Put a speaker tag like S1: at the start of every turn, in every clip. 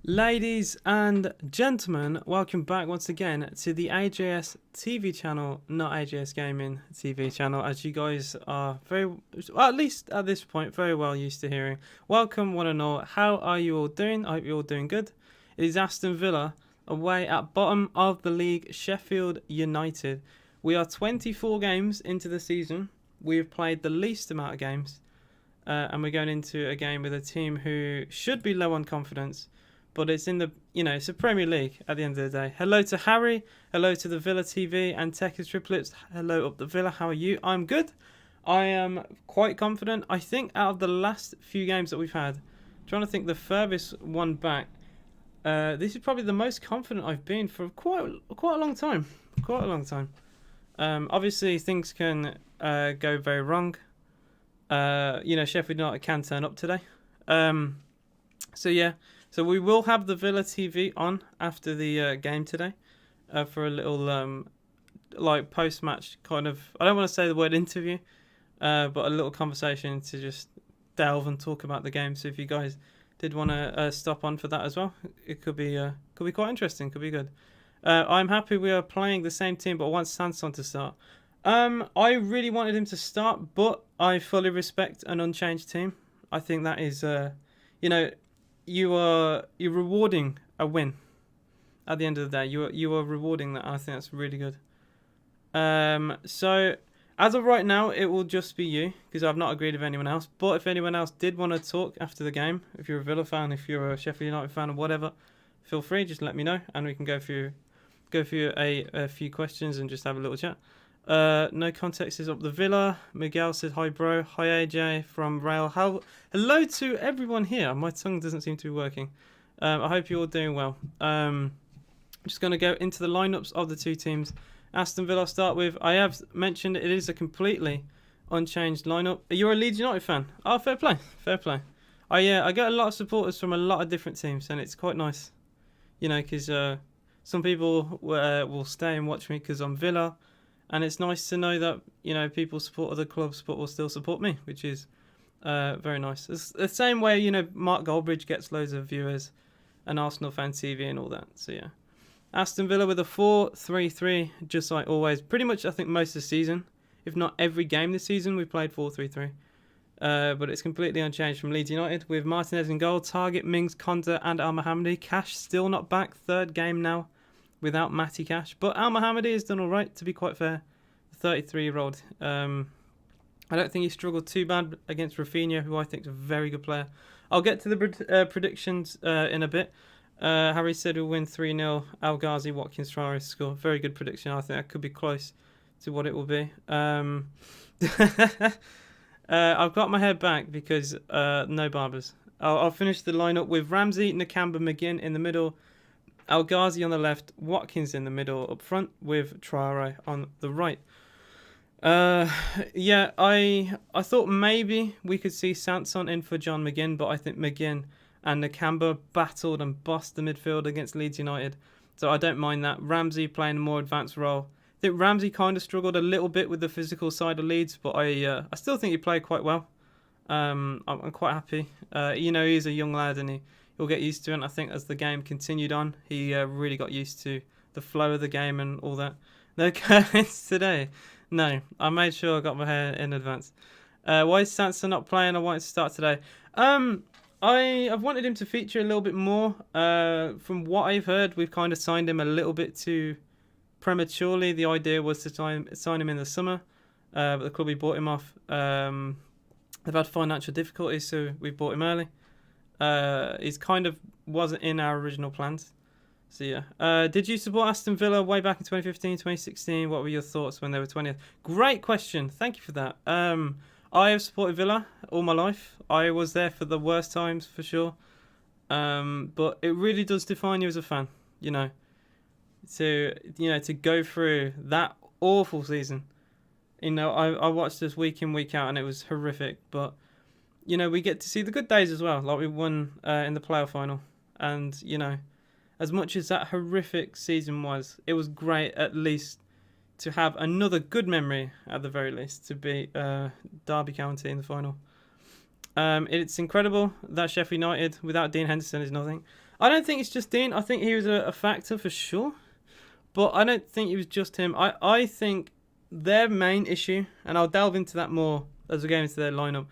S1: Ladies and gentlemen, welcome back once again to the AJS TV channel, not AJS Gaming TV channel, as you guys are well, at least at this point, very well used to hearing. Welcome one and all. How are you all doing? I hope you're all doing good. It is Aston Villa away at bottom of the league, Sheffield United. We are 24 games into the season. We've played the least amount of games, and we're going into a game with a team who should be low on confidence. But it's in the, it's a Premier League at the end of the day. Hello to Harry. Hello to the Villa TV and Techers Triplets. Hello up the Villa. How are you? I'm good. I am quite confident. I think out of the last few games that we've had, I'm trying to think the furthest one back, this is probably the most confident I've been for quite a long time. Quite a long time. Obviously, things can go very wrong. Sheffield United can turn up today. So we will have the Villa TV on after the game today for a little post-match kind of, I don't want to say the word interview, but a little conversation to just delve and talk about the game. So if you guys did want to stop on for that as well, it could be quite interesting, could be good. I'm happy we are playing the same team, but I want Sanson to start. I really wanted him to start, but I fully respect an unchanged team. I think that is, you're rewarding a win at the end of the day. You are rewarding that. I think that's really good. So as of right now, it will just be you because I've not agreed with anyone else. But if anyone else did want to talk after the game, if you're a Villa fan, if you're a Sheffield United fan or whatever, feel free. Just let me know and we can go through a few questions and just have a little chat. No context is up the Villa. Miguel said hi bro. Hi AJ from Rail. Hello to everyone here. My tongue doesn't seem to be working. I hope you're all doing well. I'm just going to go into the lineups of the two teams. Aston Villa I'll start with. I have mentioned it is a completely unchanged lineup. You're a Leeds United fan. Oh, fair play. Fair play. I get a lot of supporters from a lot of different teams and it's quite nice. Because some people will stay and watch me because I'm Villa. And it's nice to know that, people support other clubs but will still support me, which is very nice. It's the same way, Mark Goldbridge gets loads of viewers and Arsenal Fan TV and all that. So, yeah. Aston Villa with a 4-3-3, just like always. Pretty much, I think, most of the season. If not every game this season, we've played 4-3-3. But it's completely unchanged from Leeds United with Martinez in goal, Target, Mings, Konda and Al-Mohammadi. Cash still not back. Third game now without Matty Cash. But Al-Mohammadi has done all right, to be quite fair. The 33-year-old. I don't think he struggled too bad against Rafinha, who I think is a very good player. I'll get to the predictions in a bit. Harry said we'll win 3-0. Al Ghazi, Watkins, Traore score. Very good prediction. I think that could be close to what it will be. I've got my head back because no barbers. I'll finish the lineup with Ramsey, Nakamba, McGinn in the middle. Al Ghazi on the left, Watkins in the middle up front with Traore on the right. I thought maybe we could see Sanson in for John McGinn, but I think McGinn and Nakamba battled and bossed the midfield against Leeds United. So I don't mind that. Ramsey playing a more advanced role. I think Ramsey kind of struggled a little bit with the physical side of Leeds, but I still think he played quite well. I'm quite happy. He's a young lad and he'll get used to it. And I think as the game continued on, he really got used to the flow of the game and all that. No comments today. No, I made sure I got my hair in advance. Why is Sanson not playing? I wanted to start today. I've wanted him to feature a little bit more. From what I've heard, we've kind of signed him a little bit too prematurely. The idea was to sign him in the summer, but the club we bought him off, they've had financial difficulties, so we bought him early. He's kind of wasn't in our original plans. So yeah. Did you support Aston Villa way back in 2015, 2016? What were your thoughts when they were 20th? Great question. Thank you for that. I have supported Villa all my life. I was there for the worst times for sure. But it really does define you as a fan, to go through that awful season. I watched this week in, week out and it was horrific, but we get to see the good days as well. Like we won in the playoff final. And, as much as that horrific season was, it was great at least to have another good memory at the very least to beat Derby County in the final. It's incredible that Sheffield United without Dean Henderson is nothing. I don't think it's just Dean. I think he was a factor for sure. But I don't think it was just him. I think their main issue, and I'll delve into that more as we go into their lineup.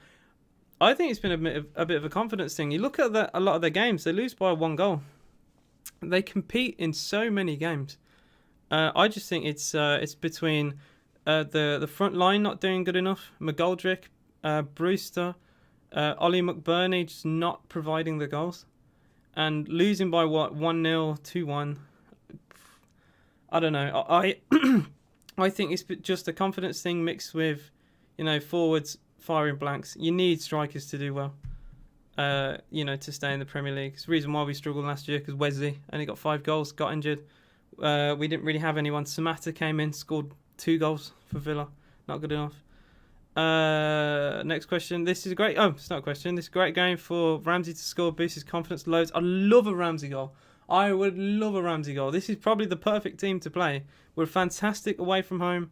S1: I think it's been a bit of a confidence thing. You look at a lot of their games, they lose by 1 goal. They compete in so many games. I just think it's between the front line not doing good enough, McGoldrick, Brewster, Ollie McBurney just not providing the goals, and losing by 1-0, 2-1. I don't know. I think it's just a confidence thing mixed with, forwards firing blanks. You need strikers to do well, to stay in the Premier League. It's the reason why we struggled last year, because Wesley only got 5 goals, got injured. We didn't really have anyone. Samatta came in, scored 2 goals for Villa. Not good enough. Next question. This is a great... Oh, it's not a question. This is a great game for Ramsey to score, boost his confidence loads. I love a Ramsey goal. I would love a Ramsey goal. This is probably the perfect team to play. We're fantastic away from home.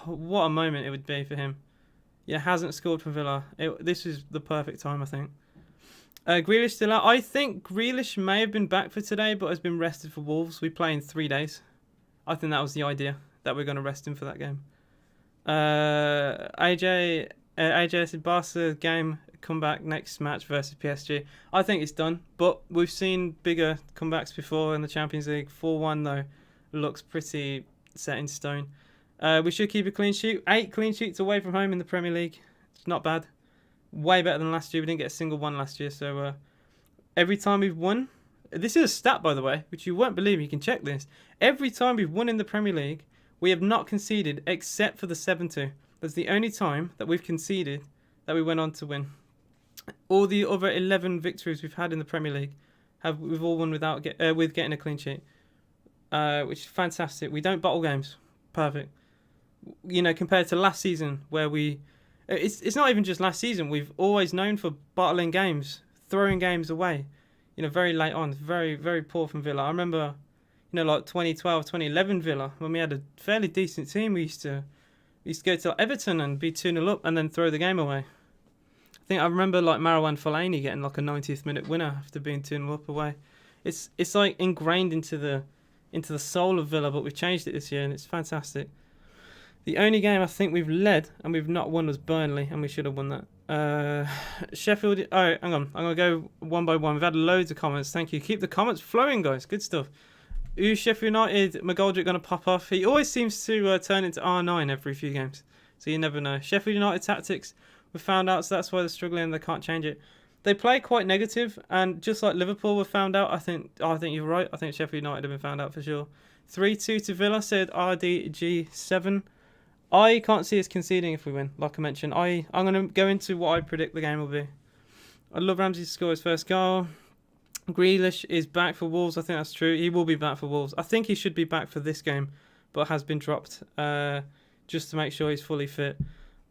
S1: What a moment it would be for him. Yeah, hasn't scored for Villa. This is the perfect time, I think. Grealish still out. I think Grealish may have been back for today, but has been rested for Wolves. We play in 3 days. I think that was the idea, that we're going to rest him for that game. AJ said Barca game comeback next match versus PSG. I think it's done, but we've seen bigger comebacks before in the Champions League. 4-1 though looks pretty set in stone. We should keep a clean sheet. 8 clean sheets away from home in the Premier League. It's not bad. Way better than last year. We didn't get a single one last year. So every time we've won, this is a stat by the way, which you won't believe. You can check this. Every time we've won in the Premier League, we have not conceded except for the 7-2. That's the only time that we've conceded that we went on to win. All the other 11 victories we've had in the Premier League, we've all won with getting a clean sheet, which is fantastic. We don't bottle games. Perfect. Compared to last season where it's not even just last season. We've always known for bottling games, throwing games away. Very late on. Very, very poor from Villa. I remember, like 2012, 2011 Villa, when we had a fairly decent team. We used to go to Everton and be 2-0 up and then throw the game away. I remember like Marouane Fellaini getting like a 90th minute winner after being 2-0 up away. It's like ingrained into the soul of Villa, but we've changed it this year and it's fantastic. The only game I think we've led and we've not won was Burnley, and we should have won that. Sheffield... Oh, hang on. I'm going to go one by one. We've had loads of comments. Thank you. Keep the comments flowing, guys. Good stuff. Who's Sheffield United? McGoldrick going to pop off? He always seems to turn into R9 every few games, so you never know. Sheffield United tactics, we found out, so that's why they're struggling and they can't change it. They play quite negative, and just like Liverpool were found out, I think you're right. I think Sheffield United have been found out for sure. 3-2 to Villa, said RDG7. I can't see us conceding if we win, like I mentioned. I'm going to go into what I predict the game will be. I'd love Ramsey to score his first goal. Grealish is back for Wolves. I think that's true. He will be back for Wolves. I think he should be back for this game, but has been dropped just to make sure he's fully fit.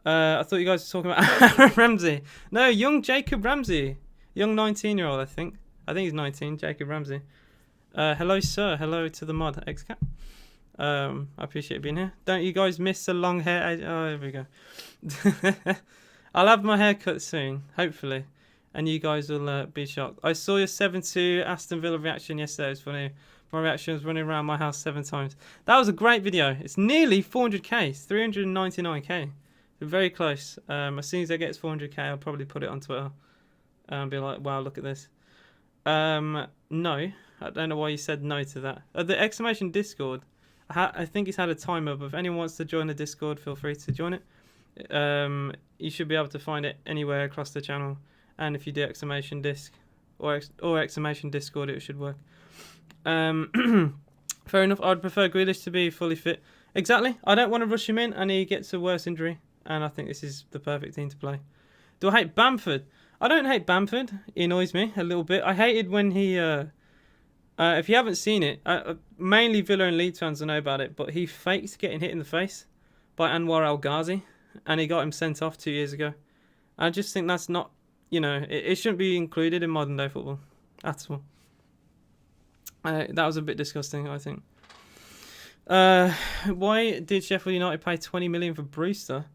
S1: I thought you guys were talking about Aaron Ramsey. No, young Jacob Ramsey. Young 19-year-old, I think. I think he's 19, Jacob Ramsey. Hello, sir. Hello to the mod, XCap. I appreciate being here. Don't you guys miss the long hair? Oh, here we go. I'll have my hair cut soon, hopefully. And you guys will be shocked. I saw your 7-2 Aston Villa reaction yesterday. It was funny. My reaction was running around my house 7 times. That was a great video. It's nearly 400k. It's 399k. We're very close. As soon as it gets 400k, I'll probably put it on Twitter and be like, wow, look at this. No. I don't know why you said no to that. The exclamation Discord. I think it's had a timer, but if anyone wants to join the Discord, feel free to join it. You should be able to find it anywhere across the channel. And if you do exclamation disc or exclamation Discord, it should work. Fair enough. I'd prefer Grealish to be fully fit. Exactly. I don't want to rush him in and he gets a worse injury. And I think this is the perfect team to play. Do I hate Bamford? I don't hate Bamford. He annoys me a little bit. I hated when he... if you haven't seen it, mainly Villa and Leeds fans will know about it, but he faked getting hit in the face by Anwar El Ghazi, and he got him sent off 2 years ago. I just think that's not, it shouldn't be included in modern day football at all. That was a bit disgusting, I think. Why did Sheffield United pay 20 million for Brewster?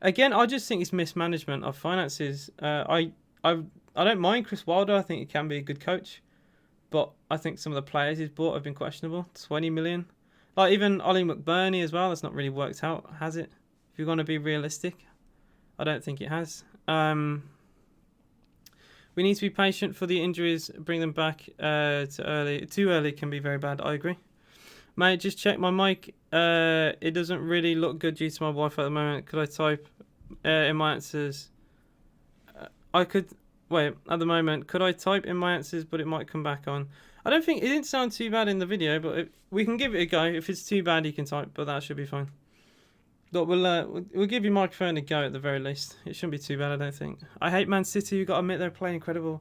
S1: Again, I just think it's mismanagement of finances. I I don't mind Chris Wilder. I think he can be a good coach. But I think some of the players he's bought have been questionable. 20 million. Like even Ollie McBurney as well. That's not really worked out, has it? If you're going to be realistic. I don't think it has. We need to be patient for the injuries. Bring them back too early. Too early can be very bad. I agree. Mate, just check my mic. It doesn't really look good due to my Wi-Fi at the moment. Could I type in my answers? I could... Wait, at the moment, could I type in my answers, but it might come back on? I don't think... It didn't sound too bad in the video, but we can give it a go. If it's too bad, you can type, but that should be fine. But we'll give your microphone a go at the very least. It shouldn't be too bad, I don't think. I hate Man City. You've got to admit they're playing incredible.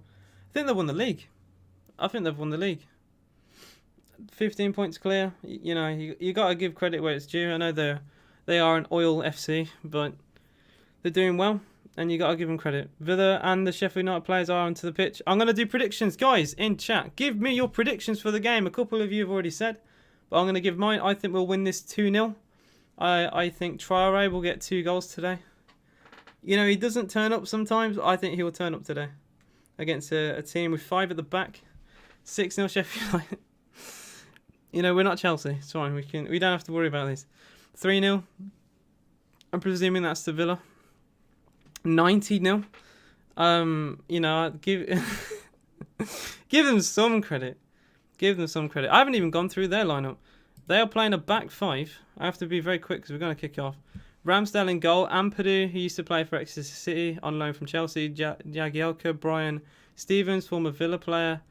S1: I think they won the league. I think they've won the league. 15 points clear. You know, you got to give credit where it's due. I know they are an oil FC, but they're doing well, and you got to give them credit. Villa and the Sheffield United players are onto the pitch. I'm going to do predictions. Guys, in chat, give me your predictions for the game. A couple of you have already said, but I'm going to give mine. I think we'll win this 2-0. I think Traore will get 2 goals today. You know, he doesn't turn up sometimes. I think he will turn up today against a team with 5 at the back. 6-0 Sheffield United. You know, we're not Chelsea. It's fine. We don't have to worry about this. 3-0. I'm presuming that's to Villa. 90-0. You know, give give them some credit. Give them some credit. I haven't even gone through their lineup. They are playing a back 5. I have to be very quick because we're going to kick off. Ramsdale in goal. Ampadu, who used to play for Exeter City on loan from Chelsea. Jagielka, Brian Stevens, former Villa player,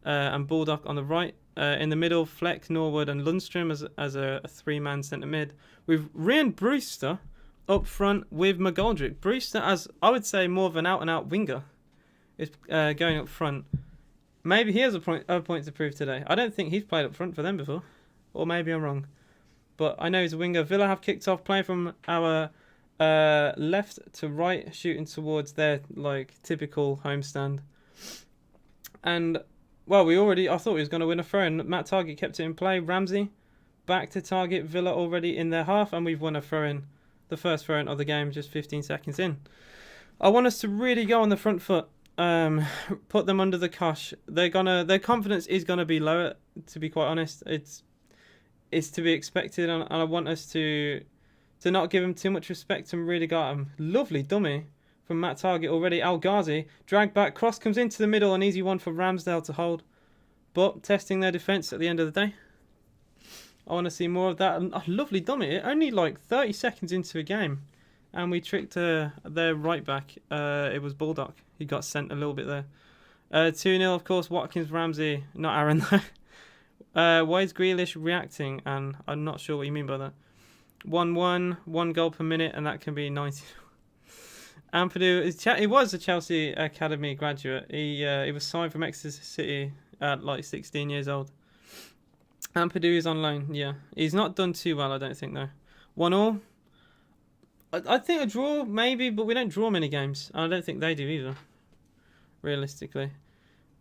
S1: and Baldock on the right. In the middle, Fleck, Norwood, and Lundstrom as a 3-man centre mid. With Ryan Brewster up front with McGoldrick. Brewster, as I would say, more of an out-and-out winger, is going up front. Maybe he has a point to prove today. I don't think he's played up front for them before. Or maybe I'm wrong. But I know he's a winger. Villa have kicked off, playing from our left to right, shooting towards their typical home stand. And, well, I thought we was going to win a throw. And Matt Targett kept it in play. Ramsey back to target. Villa already in their half. And we've won a throw-in. The first throw-in of the game, just 15 seconds in. I want us to really go on the front foot. Put them under the cosh. Their confidence is going to be lower, to be quite honest. It's to be expected, and I want us to not give him too much respect and really got him. Lovely dummy from Matt Targett already. Al Ghazi, drag back, cross comes into the middle, an easy one for Ramsdale to hold. But testing their defence at the end of the day. I want to see more of that. A lovely dummy. Only 30 seconds into a game, and we tricked their right back. It was Baldock. He got sent a little bit there. 2-0, of course. Watkins, Ramsey, not Aaron though. Why is Grealish reacting? And I'm not sure what you mean by that. 1-1, 1 goal per minute, and that can be 90. Ampadu, he was a Chelsea Academy graduate. He was signed from Exeter City at 16 years old. Ampadu is on loan, yeah. He's not done too well, I don't think, though. 1-1. I think a draw, maybe, but we don't draw many games. I don't think they do either, realistically.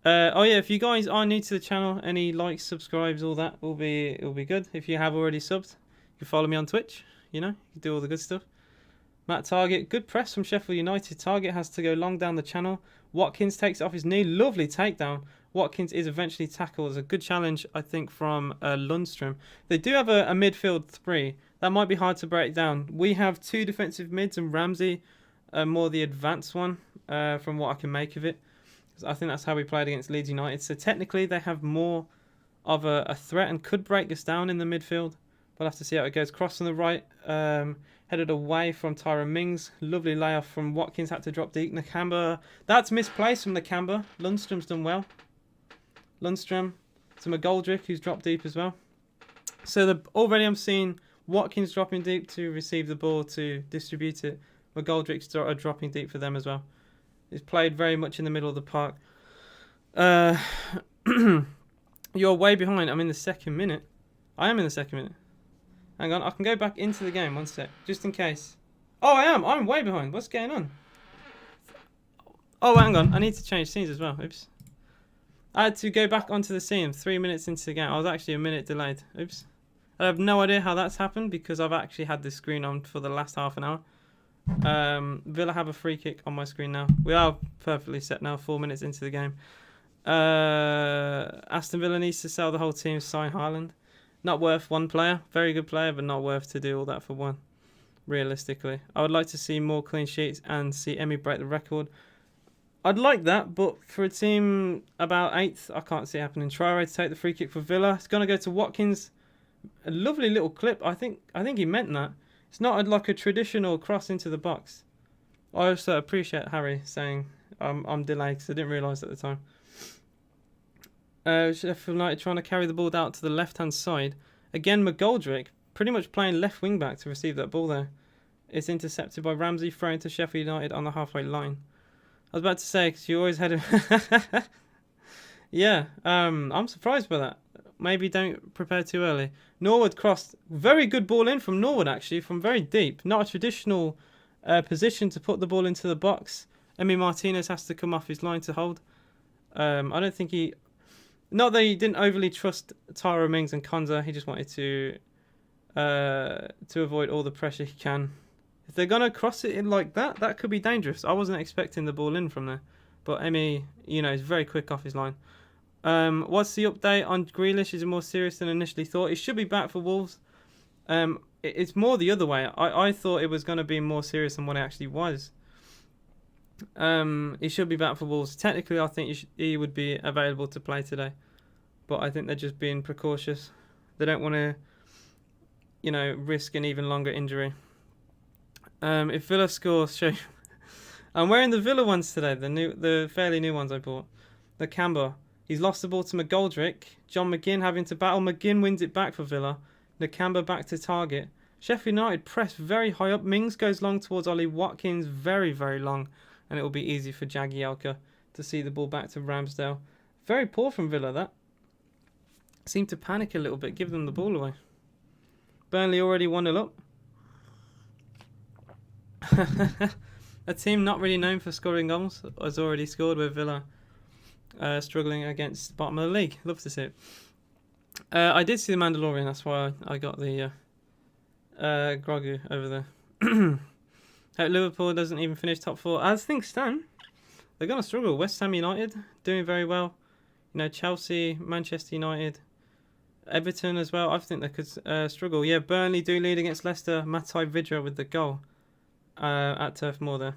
S1: Oh yeah, if you guys are new to the channel, any likes, subscribes, all that will be good. If you have already subbed, you can follow me on Twitch. You know, you can do all the good stuff. Matt Targett, good press from Sheffield United. Targett has to go long down the channel. Watkins takes it off his knee. Lovely takedown. Watkins is eventually tackled. It's a good challenge, I think, from Lundstrom. They do have a midfield 3. That might be hard to break down. We have 2 defensive mids and Ramsey, more the advanced one, from what I can make of it. I think that's how we played against Leeds United. So technically they have more of a threat and could break us down in the midfield. We'll have to see how it goes. Cross on the right, headed away from Tyrone Mings. Lovely layoff from Watkins, had to drop deep. Nakamba, that's misplaced from Nakamba. Lundstrom's done well. Lundstrom to McGoldrick, who's dropped deep as well. So already I'm seeing Watkins dropping deep to receive the ball to distribute it. McGoldrick's dropping deep for them as well. It's played very much in the middle of the park. You're way behind. I'm in the 2nd minute. I am in the 2nd minute. Hang on, I can go back into the game 1 sec, just in case. Oh, I am. I'm way behind. What's going on? Oh, hang on. I need to change scenes as well. Oops. I had to go back onto the scene 3 minutes into the game. I was actually a minute delayed. Oops. I have no idea how that's happened because I've actually had this screen on for the last half an hour. Villa have a free kick on my screen now. We are perfectly set now, 4 minutes into the game. Aston Villa needs to sell the whole team, sign Haaland. Not worth one player. Very good player, but not worth to do all that for one. Realistically. I would like to see more clean sheets and see Emi break the record. I'd like that, but for a team about 8th, I can't see it happening. Traore to take the free kick for Villa. It's going to go to Watkins. A lovely little clip. I think he meant that. It's not like a traditional cross into the box. I also appreciate Harry saying I'm delayed because I didn't realise at the time. Sheffield United trying to carry the ball out to the left-hand side. Again, McGoldrick pretty much playing left wing-back to receive that ball there. It's intercepted by Ramsey, thrown to Sheffield United on the halfway line. I was about to say, because you always had a... Yeah, I'm surprised by that. Maybe don't prepare too early. Norwood crossed. Very good ball in from Norwood, actually, from very deep. Not a traditional position to put the ball into the box. Emi Martinez has to come off his line to hold. I don't think he... Not that he didn't overly trust Tyrone Mings and Konza. He just wanted to avoid all the pressure he can. If they're going to cross it in like that, that could be dangerous. I wasn't expecting the ball in from there. But Emi, is very quick off his line. What's the update on Grealish? Is it more serious than initially thought? He should be back for Wolves. It's more the other way. I thought it was going to be more serious than what it actually was. He should be back for Wolves. Technically, I think he would be available to play today. But I think they're just being precautious. They don't want to, risk an even longer injury. If Villa scores, show. I'm wearing the Villa ones today. The fairly new ones I bought. The Camber. He's lost the ball to McGoldrick. John McGinn having to battle. McGinn wins it back for Villa. Nakamba back to target. Sheffield United press very high up. Mings goes long towards Ollie Watkins. Very, very long. And it will be easy for Jagielka to see the ball back to Ramsdale. Very poor from Villa, that. Seemed to panic a little bit. Give them the ball away. Burnley already 1-0 up. A team not really known for scoring goals has already scored with Villa struggling against the bottom of the league. Love to see it. I did see the Mandalorian. That's why I got the Grogu over there. Hope Liverpool doesn't even finish top 4. As things stand, they're going to struggle. West Ham United doing very well. Chelsea, Manchester United, Everton as well. I think they could struggle. Yeah, Burnley do lead against Leicester. Matai Vidra with the goal at Turf Moor there.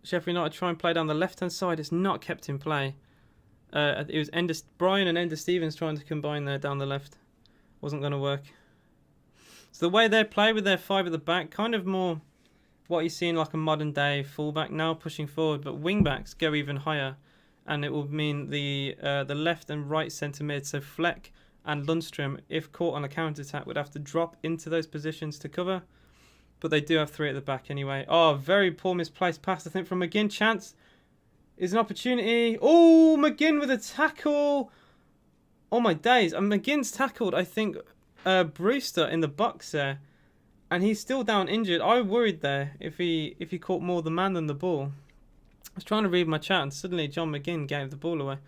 S1: Sheffield United try and play down the left-hand side. It's not kept in play. It was Brian and Ender Stevens trying to combine there down the left. Wasn't going to work. So the way they play with their 5 at the back, kind of more what you see in like a modern day fullback now, pushing forward, but wing backs go even higher, and it will mean the left and right centre mid, so Fleck and Lundstrom, if caught on a counter attack, would have to drop into those positions to cover. But they do have 3 at the back anyway. Oh, very poor misplaced pass, I think, from McGinn. Chance is an opportunity. Oh, McGinn with a tackle. Oh my days. And McGinn's tackled, I think, Brewster in the box there. And he's still down injured. I worried there if he caught more the man than the ball. I was trying to read my chat and suddenly John McGinn gave the ball away.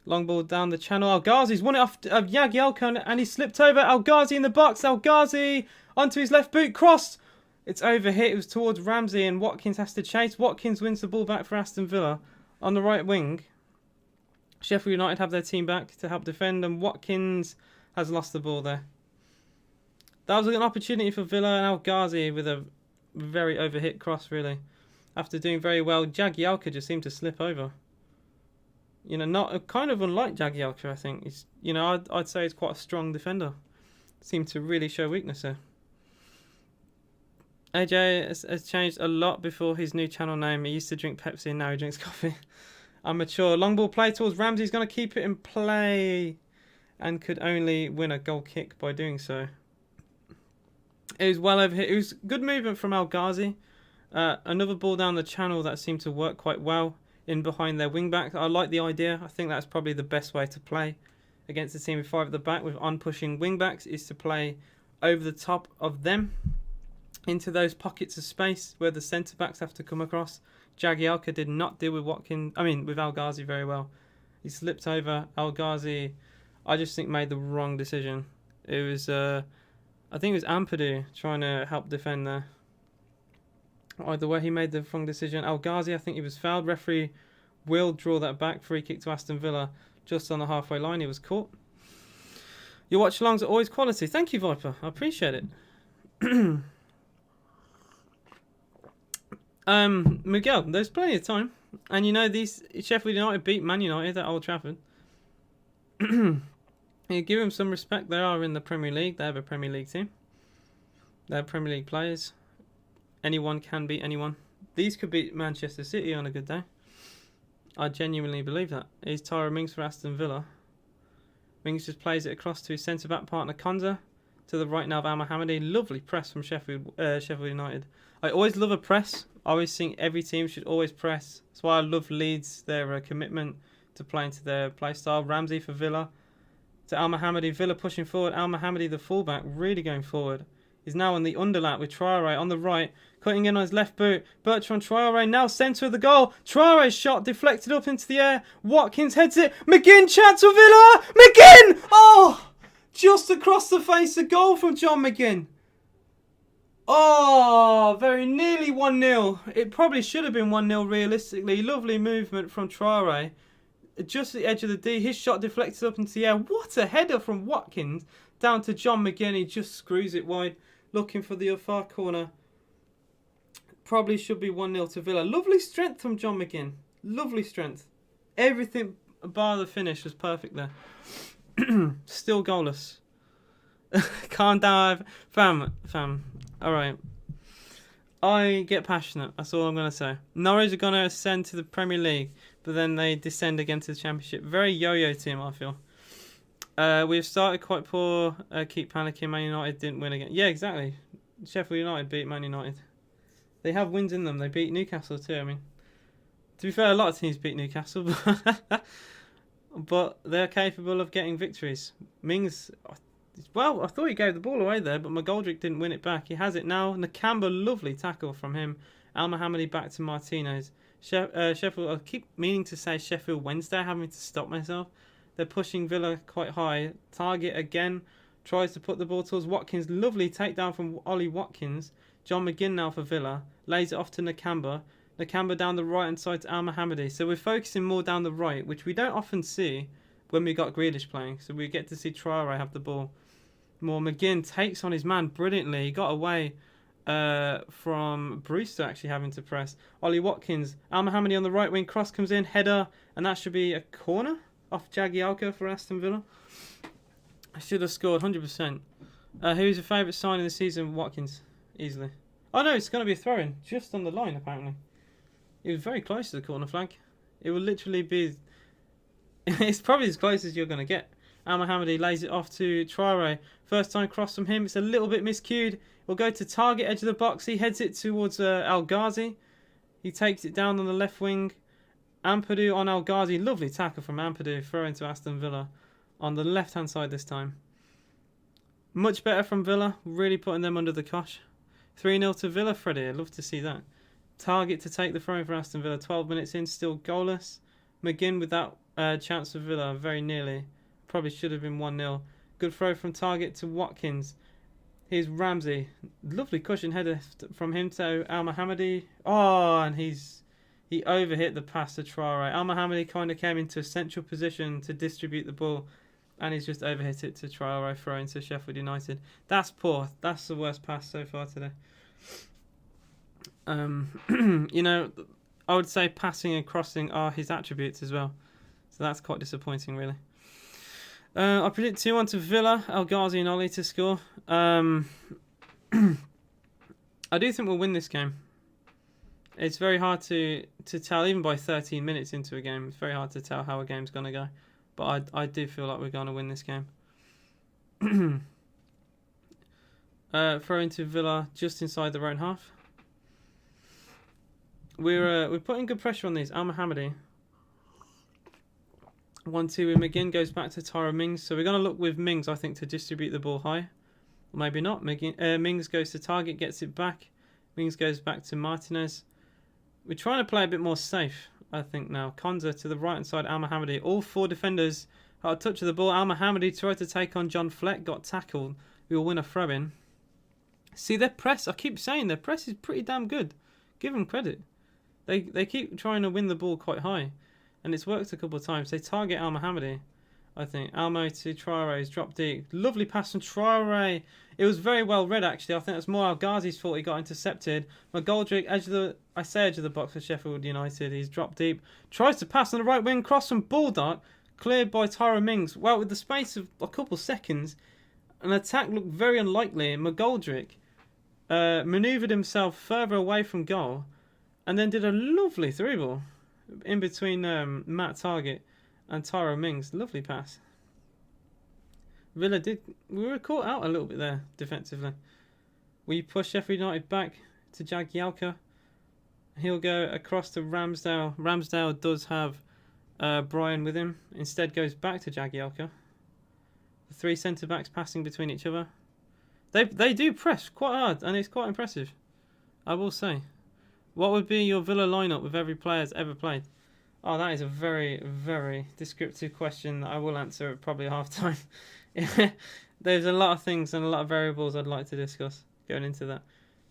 S1: Long ball down the channel. Al Ghazi's won it off of Jagielka and he slipped over. Al Ghazi in the box. Al Ghazi onto his left boot. Cross. It's overhit. It was towards Ramsey and Watkins has to chase. Watkins wins the ball back for Aston Villa on the right wing. Sheffield United have their team back to help defend and Watkins has lost the ball there. That was an opportunity for Villa and Al Ghazi with a very overhit cross, really. After doing very well, Jagielka just seemed to slip over. Not kind of unlike Jagielka, I think. He's, I'd say he's quite a strong defender. Seemed to really show weakness there. AJ has changed a lot before his new channel name. He used to drink Pepsi and now he drinks coffee. I'm mature. Long ball play towards Ramsey. He's going to keep it in play and could only win a goal kick by doing so. It was well overhit. It was good movement from Al Ghazi. Another ball down the channel that seemed to work quite well in behind their wing back. I like the idea. I think that's probably the best way to play against a team with 5 at the back with on-pushing wing backs is to play over the top of them into those pockets of space where the centre backs have to come across. Jagielka did not deal with with Al Ghazi very well. He slipped over. Al Ghazi, I just think, made the wrong decision. It was I think it was Ampadu trying to help defend there. Either way, he made the wrong decision. El Ghazi, I think he was fouled. Referee will draw that back. Free kick to Aston Villa just on the halfway line. He was caught. Your watch-alongs are always quality. Thank you, Viper. I appreciate it. Miguel, there's plenty of time. And you know, these Sheffield United beat Man United at Old Trafford. You give them some respect. They are in the Premier League. They have a Premier League team. They have Premier League players. Anyone can beat anyone. These could beat Manchester City on a good day. I genuinely believe that. Here's Tyra Mings for Aston Villa. Mings just plays it across to his centre-back partner Konza. To the right now of Al Mohammadi. Lovely press from Sheffield United. I always love a press. I always think every team should always press. That's why I love Leeds, their commitment to play into their play style. Ramsey for Villa. To Al Mohammadi. Villa pushing forward. Al Mohammadi, the fullback, really going forward. He's now on the underlap with Traore on the right. Cutting in on his left boot. Bertrand Traore now centre of the goal. Traore's shot deflected up into the air. Watkins heads it. McGinn chance for Villa. McGinn! Oh! Just across the face, a goal from John McGinn. Oh, very nearly 1-0. It probably should have been 1-0 realistically. Lovely movement from Traore. Just at the edge of the D. His shot deflected up into the air. What a header from Watkins. Down to John McGinn. He just screws it wide. Looking for the far corner. Probably should be 1-0 to Villa. Lovely strength from John McGinn. Lovely strength. Everything bar the finish was perfect there. Still goalless. Calm down, fam. Alright. I get passionate. That's all I'm going to say. Norwich are going to ascend to the Premier League, but then they descend again to the Championship. Very yo-yo team, I feel. We've started quite poor. Keep panicking. Man United didn't win again. Yeah, exactly. Sheffield United beat Man United. They have wins in them. They beat Newcastle too. I mean, to be fair, a lot of teams beat Newcastle, but they're capable of getting victories. Mings, well, I thought he gave the ball away there, but McGoldrick didn't win it back. He has it now. Nakamba, lovely tackle from him. Al Mohammadi back to Martinez. Sheffield, I keep meaning to say Sheffield Wednesday, having to stop myself. They're pushing Villa quite high. Target again. Tries to put the ball towards Watkins. Lovely takedown from Ollie Watkins. John McGinn now for Villa. Lays it off to Nakamba. Nakamba down the right hand side to Al Mohammadi. So we're focusing more down the right, which we don't often see when we got Grealish playing. So we get to see Traore have the ball more. McGinn takes on his man brilliantly. He got away from Brewster actually having to press. Ollie Watkins. Al Mohammadi on the right wing. Cross comes in. Header. And that should be a corner off Jagielka for Aston Villa. I should have scored 100%. Who's your favourite sign of the season? Watkins. Easily. Oh no, it's going to be a throw-in. Just on the line, apparently. It was very close to the corner flag. It will literally be... it's probably as close as you're going to get. Al Mohammadi lays it off to Traore. First time cross from him. It's a little bit miscued. We'll go to target, edge of the box. He heads it towards El Ghazi. He takes it down on the left wing. Ampadu on El Ghazi. Lovely tackle from Ampadu. Throw into Aston Villa. On the left-hand side this time. Much better from Villa. Really putting them under the cosh. 3-0 to Villa, Freddie. I'd love to see that. Target to take the throw for Aston Villa. 12 minutes in, still goalless. McGinn with that chance for Villa, very nearly. Probably should have been 1-0. Good throw from Target to Watkins. Here's Ramsey. Lovely cushion header from him to Al Mohammadi. Oh, and he overhit the pass to Traore. Al Mohammadi kind of came into a central position to distribute the ball. And he's just overhit it to Traore, throwing to Sheffield United. That's poor. That's the worst pass so far today. You know, I would say passing and crossing are his attributes as well. So that's quite disappointing, really. I predict 2-1 to Villa. El Ghazi and Ollie to score. I do think we'll win this game. It's very hard to tell, even by 13 minutes into a game. It's very hard to tell how a game's going to go. But I do feel like we're going to win this game. Throw into Villa just inside their own half. We're putting good pressure on these. Al Mohammadi. 1-2 with McGinn. Goes back to Tyra Mings. So we're going to look with Mings, I think, to distribute the ball high. Or maybe not. Mings goes to target, gets it back. Mings goes back to Martinez. We're trying to play a bit more safe, I think now. Konza to the right-hand side, Al Mohammadi. All four defenders got a touch of the ball. Al Mohammadi tried to take on John Fleck, got tackled. We will win a throw-in. See, their press, I keep saying their press is pretty damn good. Give them credit. They keep trying to win the ball quite high, and it's worked a couple of times. They target Al Mohammadi, I think. Almo to Traore's drop deep. Lovely pass from Traore. It was very well read, actually. I think it's more Al Ghazi's fault he got intercepted. McGoldrick, edge of the box for Sheffield United. He's dropped deep. Tries to pass on the right wing, cross from Baldock. Cleared by Tyrone Mings. Well, with the space of a couple seconds, an attack looked very unlikely. McGoldrick manoeuvred himself further away from goal and then did a lovely through ball in between Matt Targett and Tyrone Mings. Lovely pass. Villa we were caught out a little bit there defensively. We push Sheffield United back to Jagielka. He'll go across to Ramsdale. Ramsdale does have Brian with him. Instead goes back to Jagielka. The three centre-backs passing between each other. They do press quite hard, and it's quite impressive, I will say. What would be your Villa lineup with every player that's ever played? Oh, that is a very, very descriptive question that I will answer at probably half-time. There's a lot of things and a lot of variables I'd like to discuss going into that.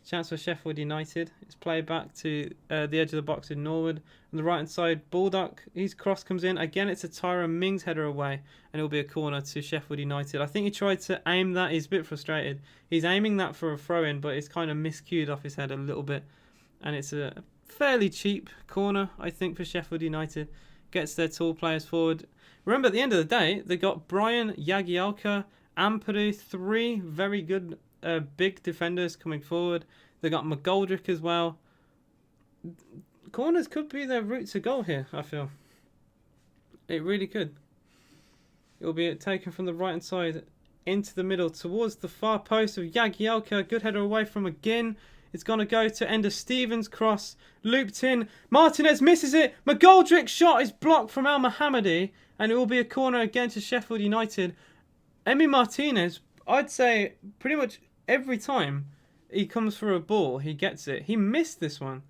S1: Chance for Sheffield United. It's played back to the edge of the box in Norwood. On the right-hand side, Baldock. His cross comes in. Again, it's a Tyrone Mings header away, and it'll be a corner to Sheffield United. I think he tried to aim that. He's a bit frustrated. He's aiming that for a throw-in, but it's kind of miscued off his head a little bit. And it's a fairly cheap corner, I think, for Sheffield United. Gets their tall players forward. Remember, at the end of the day, they got Brian, Jagielka, Ampadu, three very good big defenders coming forward. They got McGoldrick as well. Corners could be their route to goal here, I feel. It really could. It will be taken from the right hand side into the middle towards the far post of Jagielka. Good header away from McGinn. It's going to go to Ender Stevens' cross. Looped in. Martinez misses it. McGoldrick's shot is blocked from Al Mohammadi. And it will be a corner again to Sheffield United. Emi Martinez, I'd say pretty much every time he comes for a ball, he gets it. He missed this one.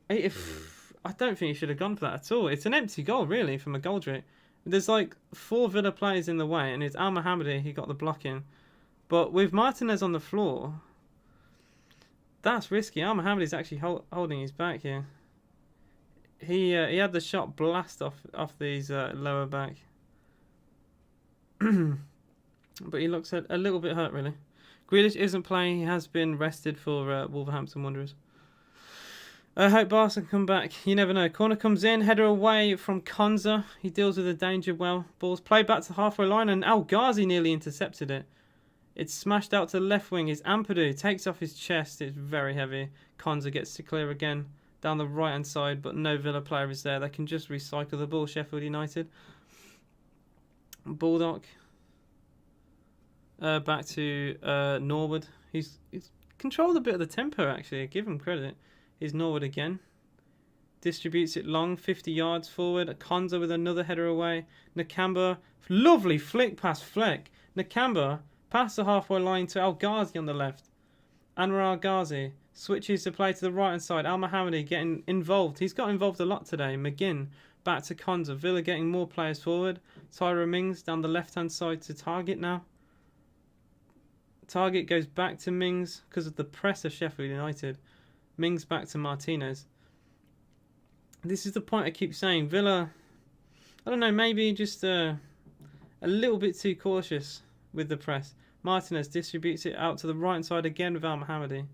S1: I don't think he should have gone for that at all. It's an empty goal, really, for McGoldrick. There's like 4 Villa players in the way, and it's Al Mohammadi, he got the block in. But with Martinez on the floor, that's risky. Al Mohammadi's actually holding his back here. He had the shot blast off these lower back. But he looks a little bit hurt, really. Grealish isn't playing. He has been rested for Wolverhampton Wanderers. I hope Barca can come back. You never know. Corner comes in. Header away from Konza. He deals with the danger well. Ball's played back to the halfway line, and Al Ghazi nearly intercepted it. It's smashed out to the left wing. It's Ampadu. Takes off his chest. It's very heavy. Konza gets to clear again down the right-hand side, but no Villa player is there. They can just recycle the ball, Sheffield United. Baldock. Back to Norwood. He's controlled a bit of the tempo, actually. Give him credit. Here's Norwood again. Distributes it long, 50 yards forward. Konza with another header away. Nakamba. Lovely flick past Fleck. Nakamba past the halfway line to Al Ghazi on the left. Anwar Al Ghazi switches the play to the right-hand side. Al Mohammadi getting involved. He's got involved a lot today. McGinn back to Konza. Villa getting more players forward. Tyrone Mings down the left-hand side to Targett now. Targett goes back to Mings because of the press of Sheffield United. Mings back to Martinez. This is the point I keep saying. Villa, I don't know, maybe just a little bit too cautious with the press. Martinez distributes it out to the right side again with Al Mohammadi.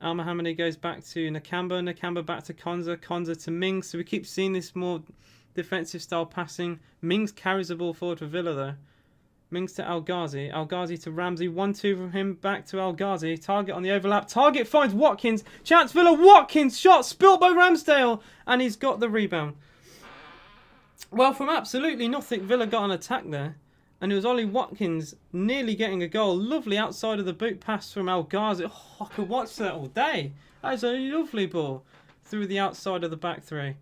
S1: Al Mohammadi goes back to Nakamba. Nakamba back to Konza. Konza to Mings. So we keep seeing this more defensive style passing. Mings carries the ball forward for Villa though. Mings to Al Ghazi. Al Ghazi to Ramsey. 1-2 from him. Back to Al Ghazi. Targett on the overlap. Targett finds Watkins. Chance Villa. Watkins. Shot spilt by Ramsdale. And he's got the rebound. Well, from absolutely nothing, Villa got an attack there. And it was Ollie Watkins nearly getting a goal. Lovely outside of the boot pass from Al Ghazi. Oh, I could watch that all day. That is a lovely ball through the outside of the back three.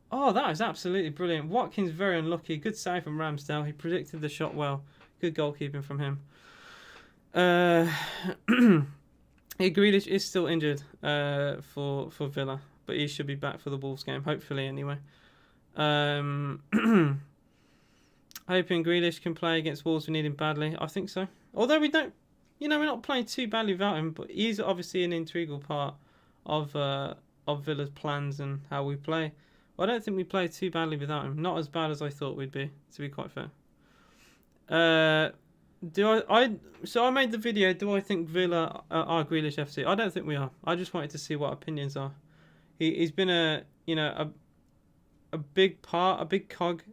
S1: Oh, that is absolutely brilliant. Watkins very unlucky. Good save from Ramsdale. He predicted the shot well. Good goalkeeping from him. Grealish is still injured for Villa, but he should be back for the Wolves game, hopefully anyway. Hoping Grealish can play against Wolves. We need him badly. I think so. Although we don't, we're not playing too badly without him, but he's obviously an integral part of Villa's plans and how we play. Well, I don't think we played too badly without him. Not as bad as I thought we'd be, to be quite fair. So I made the video. Do I think Villa are Grealish FC? I don't think we are. I just wanted to see what opinions are. He's been a big part, a big cog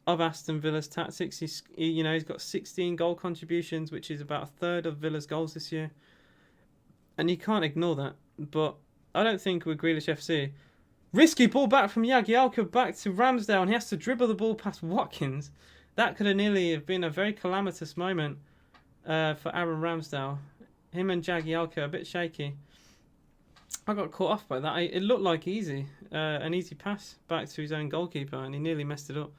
S1: of Aston Villa's tactics. He's got 16 goal contributions, which is about a third of Villa's goals this year, and you can't ignore that. But I don't think we're Grealish FC. Risky ball back from Jagielka back to Ramsdale, and he has to dribble the ball past Watkins. That could have nearly have been a very calamitous moment for Aaron Ramsdale. Him and Jagielka a bit shaky. I got caught off by that. It looked like an easy pass back to his own goalkeeper, and he nearly messed it up.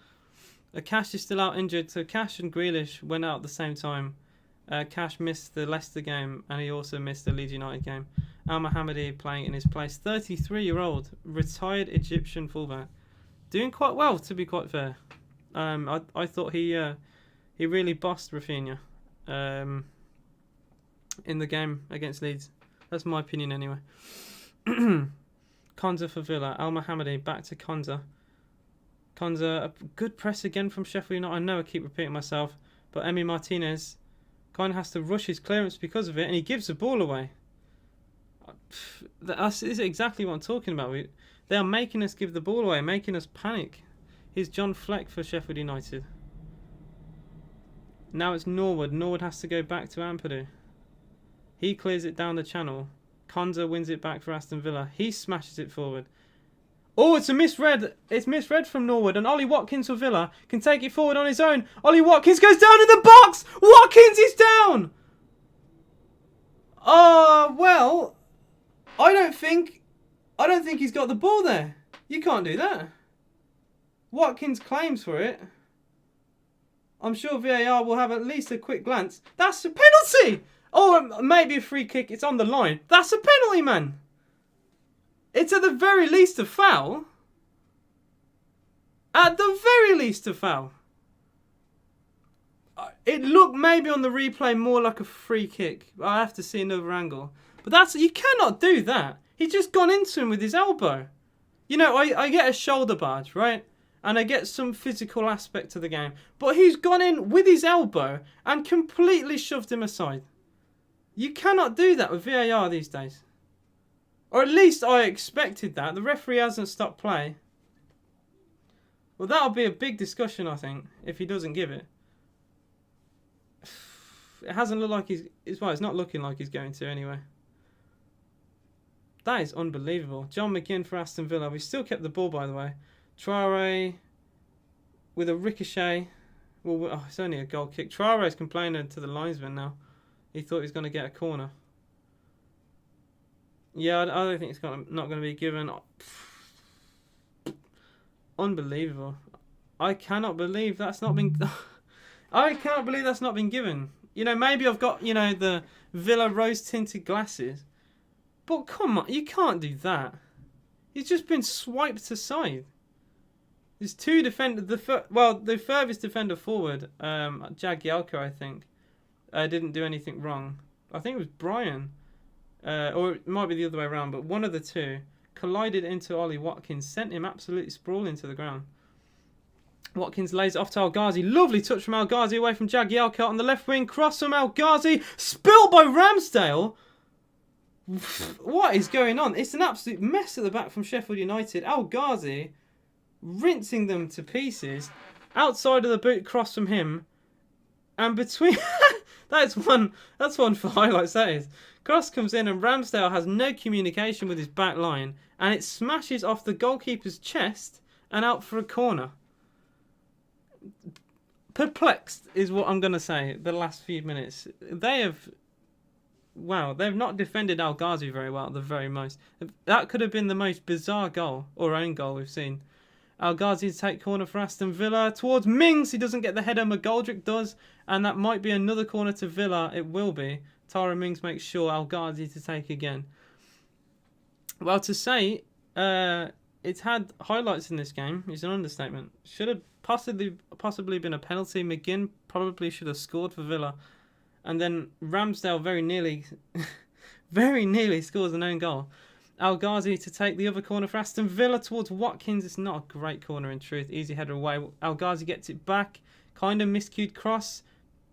S1: Cash is still out injured, so Cash and Grealish went out at the same time. Cash missed the Leicester game, and he also missed the Leeds United game. Al Mohammadi playing in his place. 33-year-old, retired Egyptian fullback. Doing quite well, to be quite fair. I thought he really bossed Rafinha in the game against Leeds. That's my opinion anyway. Konza for Villa. Al Mohammadi back to Konza. Konza, a good press again from Sheffield United. I know I keep repeating myself, but Emi Martinez kind of has to rush his clearance because of it, and he gives the ball away. This is exactly what I'm talking about. They are making us give the ball away, making us panic. Here's John Fleck for Sheffield United. Now it's Norwood. Norwood has to go back to Ampadu. He clears it down the channel. Konza wins it back for Aston Villa. He smashes it forward. Oh, it's a misread. It's misread from Norwood, and Ollie Watkins for Villa can take it forward on his own. Ollie Watkins goes down in the box. Watkins is down. Well, I don't think he's got the ball there. You can't do that. Watkins claims for it. I'm sure VAR will have at least a quick glance. That's a penalty. Oh, maybe a free kick. It's on the line. That's a penalty, man. It's at the very least a foul. At the very least a foul. It looked maybe on the replay more like a free kick. I have to see another angle. But you cannot do that. He's just gone into him with his elbow. I get a shoulder barge, right? And I get some physical aspect to the game. But he's gone in with his elbow and completely shoved him aside. You cannot do that with VAR these days. Or at least I expected that. The referee hasn't stopped play. Well, that'll be a big discussion, I think, if he doesn't give it. It hasn't looked like it's not looking like he's going to anyway. That is unbelievable. John McGinn for Aston Villa. We still kept the ball, by the way. Traore with a ricochet. Well, it's only a goal kick. Traore's complaining to the linesman now. He thought he was going to get a corner. Yeah, I don't think it's not going to be given. Unbelievable. I cannot believe that's not been... I can't believe that's not been given. Maybe I've got, the Villa rose-tinted glasses. But come on, you can't do that. He's just been swiped aside. There's two defenders. The furthest defender forward, Jagielka, I think, didn't do anything wrong. I think it was Brian. Or it might be the other way around, but one of the two collided into Ollie Watkins, sent him absolutely sprawling to the ground. Watkins lays it off to El Ghazi. Lovely touch from El Ghazi away from Jagielka on the left wing. Cross from El Ghazi. Spilled by Ramsdale. What is going on? It's an absolute mess at the back from Sheffield United. El Ghazi rinsing them to pieces. Outside of the boot, cross from him. And between... that's one for highlights, that is. Cross comes in and Ramsdale has no communication with his back line. And it smashes off the goalkeeper's chest and out for a corner. Perplexed is what I'm going to say the last few minutes. They've not defended El Ghazi very well at the very most. That could have been the most bizarre goal, or own goal we've seen. El Ghazi to take corner for Aston Villa towards Mings. He doesn't get the header, McGoldrick does. And that might be another corner to Villa. It will be. Tara Mings makes sure El Ghazi to take again. Well, to say it's had highlights in this game is an understatement. Should have possibly been a penalty. McGinn probably should have scored for Villa. And then Ramsdale very nearly scores an own goal. El Ghazi to take the other corner for Aston Villa towards Watkins. It's not a great corner in truth. Easy header away. El Ghazi gets it back. Kind of miscued cross.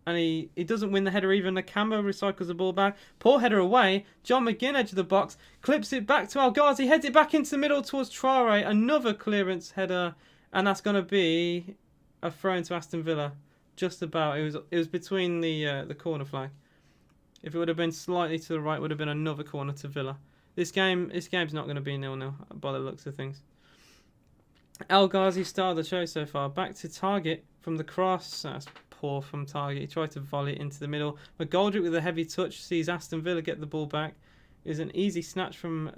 S1: And he doesn't win the header even. Nakamba recycles the ball back. Poor header away. John McGinn, edge of the box. Clips it back to El Ghazi. Heads it back into the middle towards Traore. Another clearance header. And that's going to be a throw into Aston Villa. Just about. It was between the corner flag. If it would have been slightly to the right, it would have been another corner to Villa. This game's not going to be 0-0 by the looks of things. El Ghazi star of the show so far. Back to Target from the cross. That's poor from Target. He tried to volley it into the middle. McGoldrick with a heavy touch sees Aston Villa get the ball back. It was an easy snatch from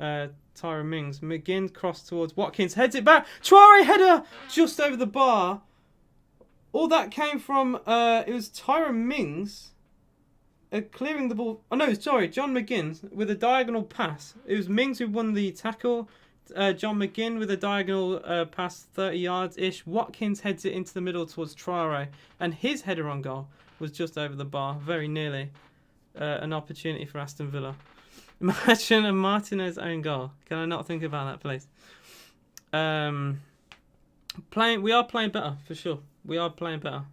S1: Tyrone Mings. McGinn cross towards Watkins. Heads it back. Traore header just over the bar. All that came from, it was Tyrone Mings clearing the ball. Oh no, sorry, John McGinn with a diagonal pass. It was Mings who won the tackle. John McGinn with a diagonal pass, 30 yards-ish. Watkins heads it into the middle towards Traore. And his header on goal was just over the bar, very nearly. An opportunity for Aston Villa. Imagine a Martinez own goal. Can I not think about that, please? We are playing better, for sure. We are playing better.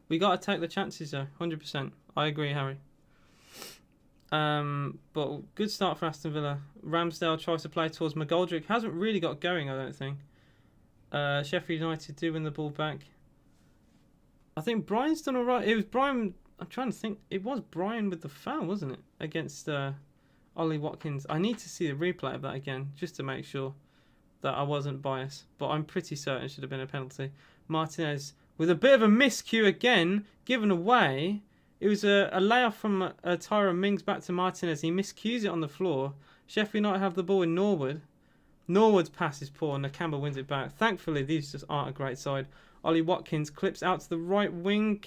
S1: We got to take the chances, though, 100%. I agree, Harry. But good start for Aston Villa. Ramsdale tries to play towards McGoldrick. Hasn't really got going, I don't think. Sheffield United do win the ball back. I think Brian's done all right. It was Brian. I'm trying to think. It was Brian with the foul, wasn't it? Against Ollie Watkins. I need to see the replay of that again, just to make sure that I wasn't biased. But I'm pretty certain it should have been a penalty. Martinez with a bit of a miscue again, given away. It was a layoff from Tyrone Mings back to Martinez. He miscues it on the floor. Sheffield United have the ball in Norwood. Norwood's pass is poor and Nakamba wins it back. Thankfully, these just aren't a great side. Ollie Watkins clips out to the right wing.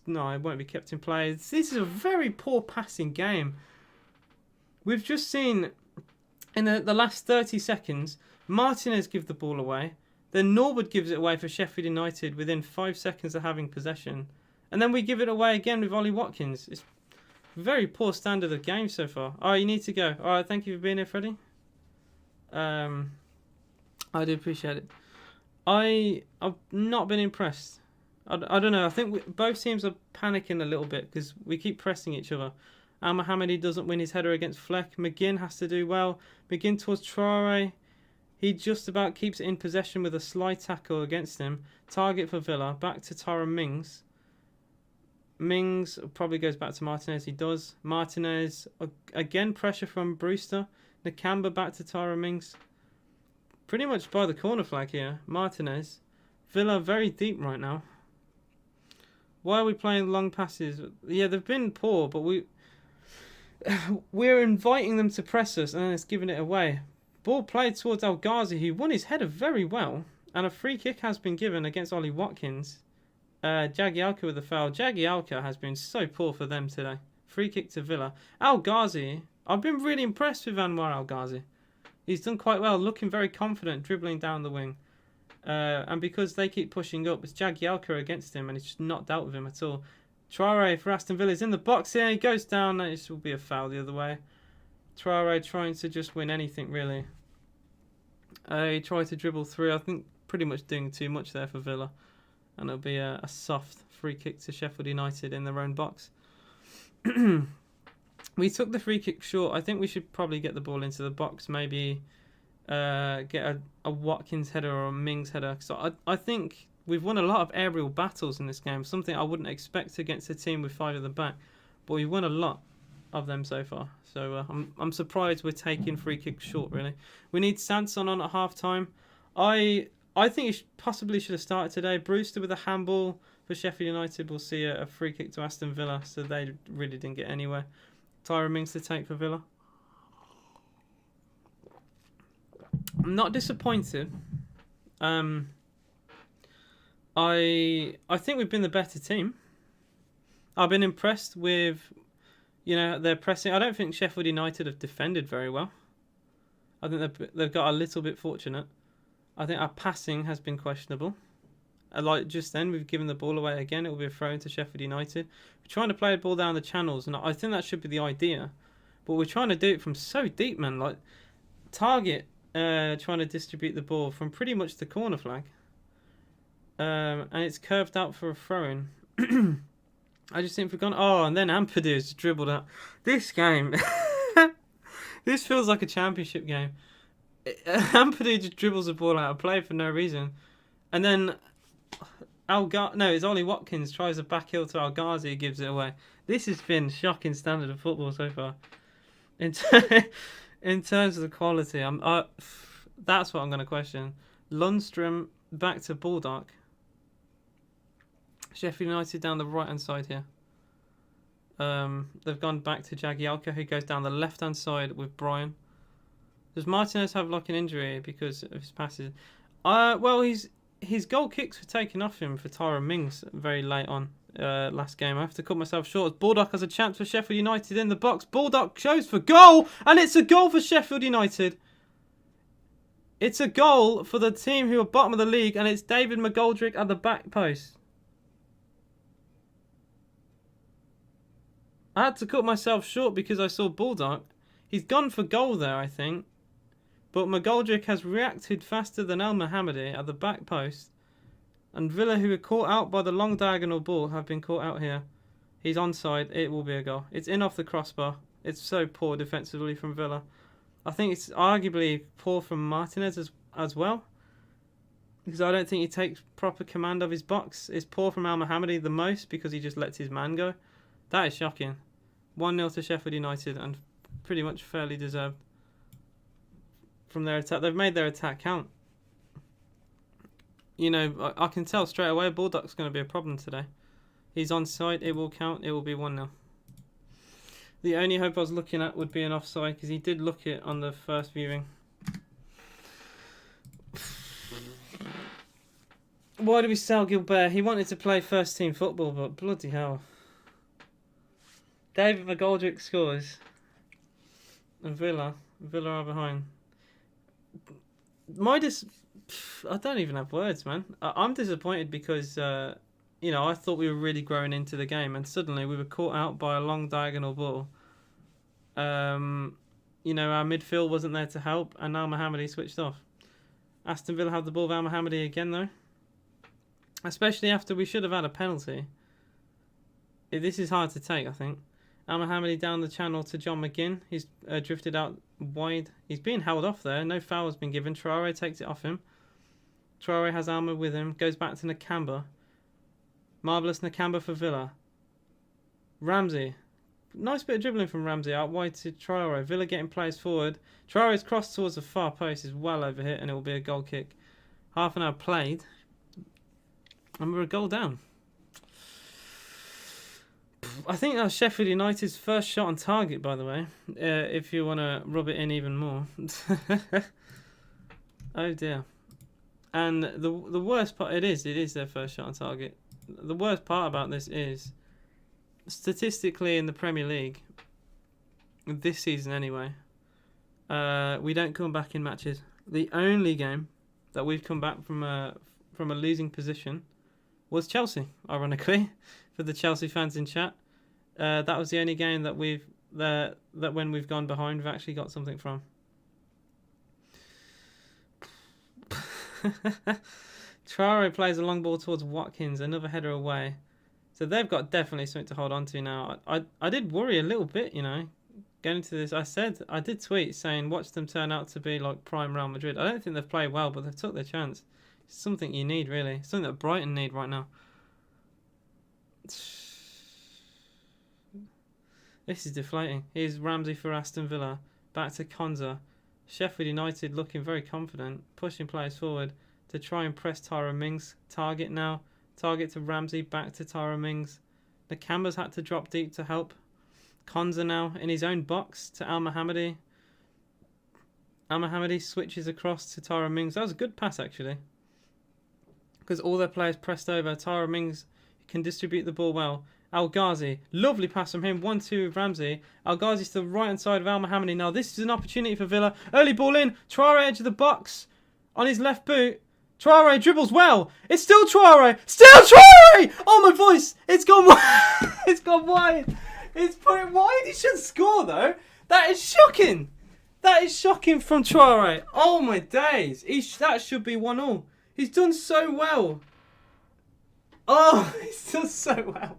S1: No, it won't be kept in play. This is a very poor passing game. We've just seen, in the last 30 seconds, Martinez give the ball away. Then Norwood gives it away for Sheffield United within 5 seconds of having possession. And then we give it away again with Ollie Watkins. It's very poor standard of game so far. Oh, you need to go. All right, thank you for being here, Freddie. I do appreciate it. I've not been impressed. I don't know. I think both teams are panicking a little bit because we keep pressing each other. Al Mohammadi doesn't win his header against Fleck. McGinn has to do well. McGinn towards Traore. He just about keeps it in possession with a slide tackle against him. Target for Villa. Back to Tyrone Mings. Mings probably goes back to Martinez. He does. Martinez, again, pressure from Brewster. Nakamba back to Tyrone Mings. Pretty much by the corner flag here. Martinez. Villa very deep right now. Why are we playing long passes? Yeah, they've been poor, but we're inviting them to press us and then it's giving it away. Ball played towards El Ghazi, who won his header very well. And a free kick has been given against Ollie Watkins. Jagielka with the foul. Jagielka has been so poor for them today. Free kick to Villa. El Ghazi. I've been really impressed with Anwar El Ghazi. He's done quite well, looking very confident, dribbling down the wing. And because they keep pushing up, it's Jagielka against him, and he's just not dealt with him at all. Traore for Aston Villa is in the box here. He goes down, and it will be a foul the other way. Traore trying to just win anything, really. He tried to dribble through. I think pretty much doing too much there for Villa. And it'll be a soft free kick to Sheffield United in their own box. We took the free kick short. I think we should probably get the ball into the box. Maybe get a Watkins header or a Mings header. So I think we've won a lot of aerial battles in this game. Something I wouldn't expect against a team with 5 at the back. But we've won a lot of them so far. So I'm surprised we're taking free kicks short, really. We need Sanson on at half-time. I think he possibly should have started today. Brewster with a handball for Sheffield United. We'll see a free kick to Aston Villa. So they really didn't get anywhere. Tyrone Mings to take for Villa. I'm not disappointed. I think we've been the better team. I've been impressed with, their pressing. I don't think Sheffield United have defended very well. I think they've got a little bit fortunate. I think our passing has been questionable. like just then, we've given the ball away again. It will be a throw into Sheffield United. We're trying to play the ball down the channels, and I think that should be the idea. But we're trying to do it from so deep, man. Like, Target trying to distribute the ball from pretty much the corner flag. And it's curved out for a throw-in. I just think we've gone... Oh, and then Ampadu's dribbled out. This game... this feels like a championship game. Ampadu just dribbles the ball out of play for no reason. And then... it's Ollie Watkins tries a back heel to Al-Ghazi, gives it away. This has been shocking standard of football so far. In terms of the quality, that's what I'm going to question. Lundstrom back to Baldock. Sheffield United down the right hand side here. They've gone back to Jagielka, who goes down the left hand side with Brian. Does Martinez have like an injury because of his passes? Well, his goal kicks were taken off him for Tyrone Mings very late on last game. I have to cut myself short. Baldock has a chance for Sheffield United in the box. Baldock shows for goal, and it's a goal for Sheffield United. It's a goal for the team who are bottom of the league, and it's David McGoldrick at the back post. I had to cut myself short because I saw Baldock. He's gone for goal there, I think. But McGoldrick has reacted faster than El Mohammadi at the back post. And Villa, who were caught out by the long diagonal ball, have been caught out here. He's onside. It will be a goal. It's in off the crossbar. It's so poor defensively from Villa. I think it's arguably poor from Martinez as well. Because I don't think he takes proper command of his box. It's poor from El Mohammadi the most because he just lets his man go. That is shocking. 1-0 to Sheffield United, and pretty much fairly deserved from their attack. They've made their attack count. You know, I can tell straight away Baldock's going to be a problem today. He's onside. It will count. It will be 1-0. The only hope I was looking at would be an offside because he did look it on the first viewing. Why do we sell Gilbert? He wanted to play first team football, but bloody hell. David McGoldrick scores. And Villa are behind. I don't even have words, man. I'm disappointed because, you know, I thought we were really growing into the game, and suddenly we were caught out by a long diagonal ball. You know, our midfield wasn't there to help, and Al Mohammadi switched off. Aston Villa have the ball with Al Mohammadi again, though. Especially after we should have had a penalty. This is hard to take, I think. Al Mohammadi down the channel to John McGinn. He's drifted out wide. He's being held off there. No foul has been given. Traore takes it off him. Traore has Alma with him. Goes back to Nakamba. Marvellous Nakamba for Villa. Ramsey. Nice bit of dribbling from Ramsey out wide to Traore. Villa getting players forward. Traore's cross towards the far post is well overhit, and it will be a goal kick. Half an hour played. And we're a goal down. I think that was Sheffield United's first shot on target, by the way, if you want to rub it in even more. Oh dear. And the worst part, it is their first shot on target. The worst part about this is, statistically in the Premier League, this season anyway, we don't come back in matches. The only game that we've come back from a losing position was Chelsea, ironically, for the Chelsea fans in chat. That was the only game that that when we've gone behind, we've actually got something from. Traore plays a long ball towards Watkins, another header away. So they've got definitely something to hold on to now. I did worry a little bit, you know, going into this. I did tweet saying watch them turn out to be like prime Real Madrid. I don't think they've played well, but they've took their chance. It's something you need, really. Something that Brighton need right now. This is deflating. Here's Ramsey for Aston Villa. Back to Konza. Sheffield United looking very confident. Pushing players forward to try and press Tyrone Mings. Target now. Target to Ramsey. Back to Tyrone Mings. Nakamba's had to drop deep to help. Konza now in his own box to Al Mohammadi. Al Mohammadi switches across to Tyrone Mings. That was a good pass, actually. Because all their players pressed over. Tyrone Mings can distribute the ball well. Al-Ghazi, lovely pass from him, 1-2 with Ramsey. Al-Ghazi's to the right-hand side of Al Mohammadi. Now this is an opportunity for Villa. Early ball in, Traore edge of the box. On his left boot, Traore dribbles well. It's still Traore. Still Traore! Oh, my voice. It's gone wide. It's gone wide. It's put it wide. He should score, though. That is shocking. That is shocking from Traore. Oh, my days. That should be 1-1. He's done so well. Oh, he's done so well.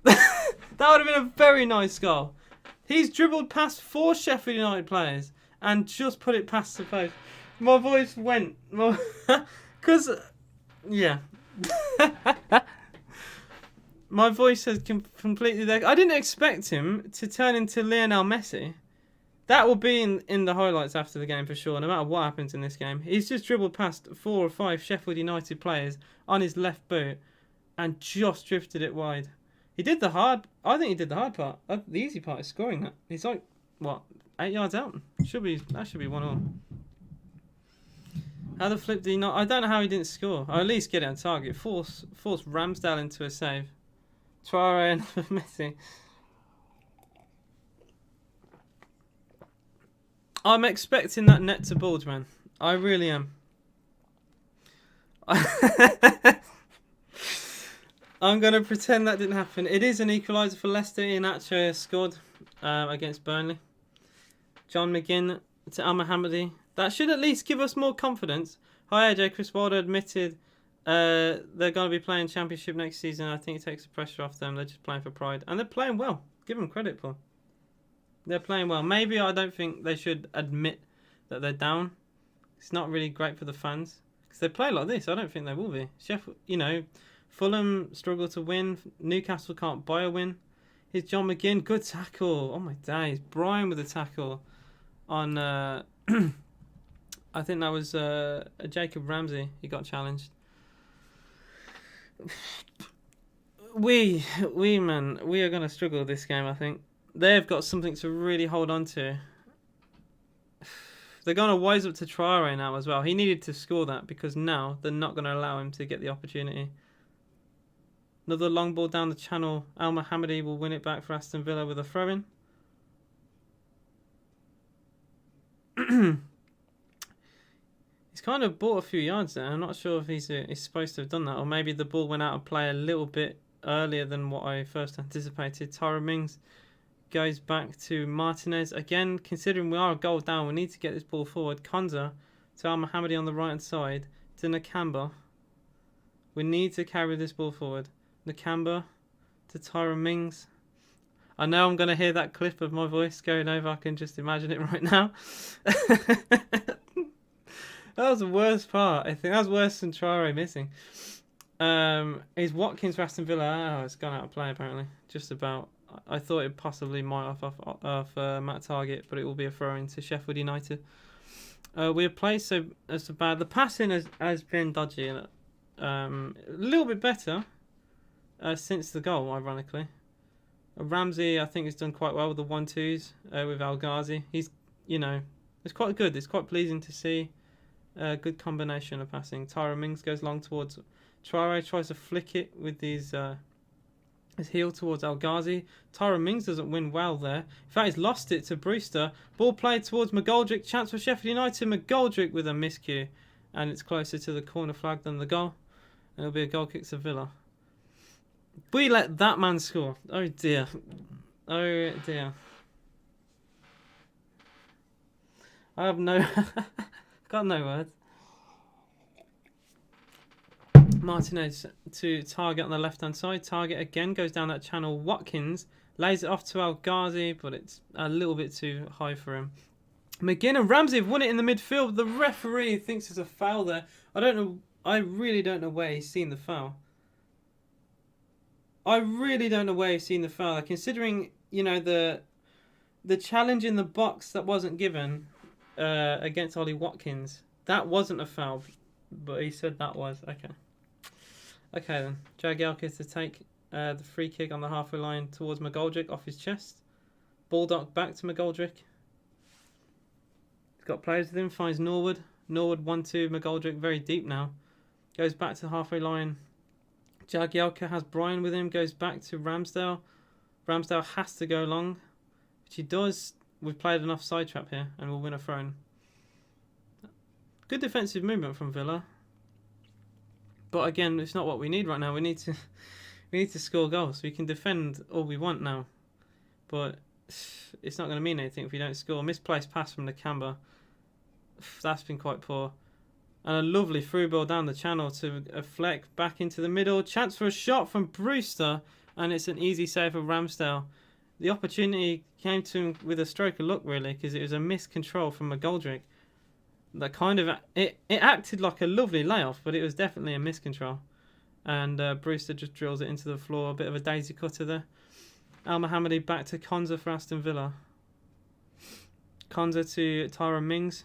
S1: That would have been a very nice goal. He's dribbled past 4 Sheffield United players and just put it past the post. My voice went. Because, yeah. My voice has completely... I didn't expect him to turn into Lionel Messi. That will be in the highlights after the game for sure, no matter what happens in this game. He's just dribbled past 4 or 5 Sheffield United players on his left boot and just drifted it wide. He did the hard... I think he did the hard part. The easy part is scoring that. He's like, what, 8 yards out? That should be 1-1. How the flip did he not... I don't know how he didn't score. Or at least get it on target. Force Ramsdale into a save. Traore and Messi. I'm expecting that net to bulge, man. I really am. I'm going to pretend that didn't happen. It is an equaliser for Leicester. Iheanacho scored against Burnley. John McGinn to Al Mohammadi. That should at least give us more confidence. Hi AJ, Chris Wilder admitted they're going to be playing Championship next season. I think it takes the pressure off them. They're just playing for pride. And they're playing well. Give them credit, Paul. They're playing well. Maybe I don't think they should admit that they're down. It's not really great for the fans. Because they play like this. I don't think they will be. Sheffield, Fulham struggle to win. Newcastle can't buy a win. Here's John McGinn. Good tackle. Oh my days. Brian with a tackle on... I think that was Jacob Ramsey. He got challenged. We are going to struggle this game, I think. They've got something to really hold on to. They're going to wise up to Traore now as well. He needed to score that because now they're not going to allow him to get the opportunity. Another long ball down the channel. Al Mohammadi will win it back for Aston Villa with a throw-in. He's kind of bought a few yards there. I'm not sure if he's supposed to have done that. Or maybe the ball went out of play a little bit earlier than what I first anticipated. Tyron Mings goes back to Martinez. Again, considering we are a goal down, we need to get this ball forward. Konza to Al Mohammadi on the right-hand side. To Nakamba. We need to carry this ball forward. Nakamba to Tyron Mings. I know I'm going to hear that clip of my voice going over. I can just imagine it right now. That was the worst part. I think that was worse than Traore missing. Is Watkins for Aston Villa? Oh, it's gone out of play apparently. Just about. I thought it possibly might off Matt Target, but it will be a throw-in to Sheffield United. We have played so bad. The passing has been dodgy. A little bit better since the goal, ironically. Ramsey, I think, has done quite well with the 1-2s with Al Ghazi. He's, it's quite good. It's quite pleasing to see. Good combination of passing. Tyron Mings goes long towards Traore, tries to flick it with his heel towards Al Ghazi. Tyron Mings doesn't win well there. In fact, he's lost it to Brewster. Ball played towards McGoldrick. Chance for Sheffield United. McGoldrick with a miscue. And it's closer to the corner flag than the goal. And it'll be a goal kick to Villa. We let that man score. Oh dear. Oh dear. I have no... got no words. Martinez to Target on the left-hand side. Target again goes down that channel. Watkins lays it off to El Ghazi, but it's a little bit too high for him. McGinn and Ramsey have won it in the midfield. The referee thinks there's a foul there. I don't know. I really don't know where he's seen the foul. Considering, the challenge in the box that wasn't given against Ollie Watkins. That wasn't a foul, but he said that was. Okay then. Jagielka to take the free kick on the halfway line towards McGoldrick off his chest. Baldock back to McGoldrick. He's got players with him, finds Norwood. Norwood 1-2, McGoldrick very deep now. Goes back to the halfway line. Jagielka has Brian with him, goes back to Ramsdale. Ramsdale has to go long, which he does. We've played enough side trap here and we'll win a throw-in. Good defensive movement from Villa. But again, it's not what we need right now. We need to score goals. We can defend all we want now, but it's not going to mean anything if we don't score. Misplaced pass from Nakamba. That's been quite poor. And a lovely through ball down the channel to a Fleck back into the middle. Chance for a shot from Brewster, and it's an easy save for Ramsdale. The opportunity came to him with a stroke of luck, really, because it was a missed control from McGoldrick. That kind of it acted like a lovely layoff, but it was definitely a miscontrol. And Brewster just drills it into the floor. A bit of a daisy cutter there. Al Mohammadi back to Konza for Aston Villa. Konza to Tyrone Mings.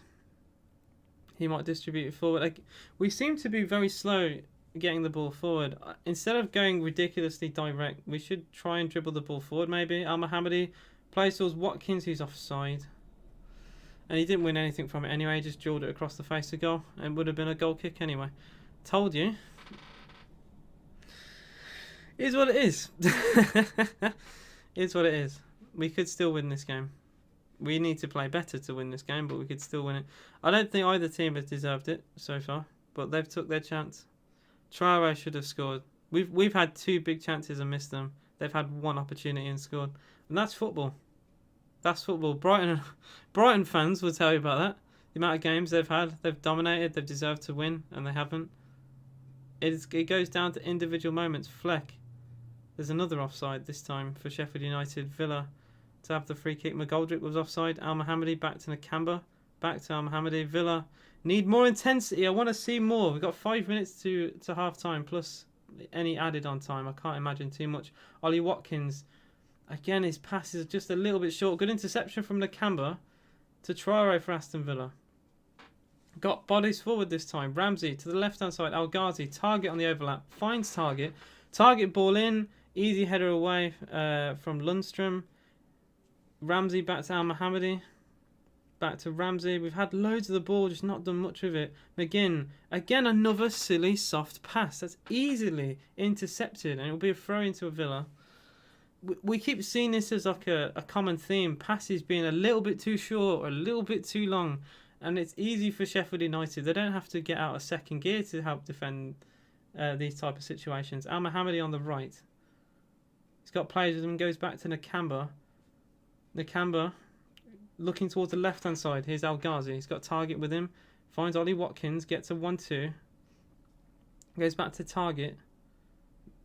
S1: He might distribute it forward. We seem to be very slow getting the ball forward. Instead of going ridiculously direct, we should try and dribble the ball forward maybe. Al Mohammadi plays towards Watkins, who's offside. And he didn't win anything from it anyway. He just drilled it across the face of goal. And would have been a goal kick anyway. Told you. Is what it is. Is what it is. We could still win this game. We need to play better to win this game, but we could still win it. I don't think either team has deserved it so far, but they've took their chance. Traore should have scored. We've had 2 big chances and missed them. They've had 1 opportunity and scored. And that's football. That's football. Brighton fans will tell you about that. The amount of games they've had, they've dominated, they've deserved to win, and they haven't. It goes down to individual moments. Fleck. There's another offside this time for Sheffield United. Villa to have the free kick. McGoldrick was offside. Al Mohammadi back to Nakamba. Back to Al Mohammadi. Villa need more intensity. I want to see more. We've got 5 minutes to half time plus any added on time. I can't imagine too much. Ollie Watkins. Again, his pass is just a little bit short. Good interception from Nakamba to Traore for Aston Villa. Got bodies forward this time. Ramsey to the left-hand side. Al Ghazi. Target on the overlap. Finds Target. Target ball in. Easy header away from Lundstrom. Ramsey back to Al Mohammadi. Back to Ramsey. We've had loads of the ball, just not done much with it. McGinn. Again, another silly soft pass. That's easily intercepted. And it'll be a throw into a Villa. We keep seeing this as like a common theme. Passes being a little bit too short or a little bit too long. And it's easy for Sheffield United. They don't have to get out of second gear to help defend these type of situations. Al Mohammadi on the right. He's got players with him. Goes back to Nakamba. Nakamba looking towards the left-hand side. Here's Al Ghazi. He's got Target with him. Finds Ollie Watkins. Gets a 1-2. Goes back to Target.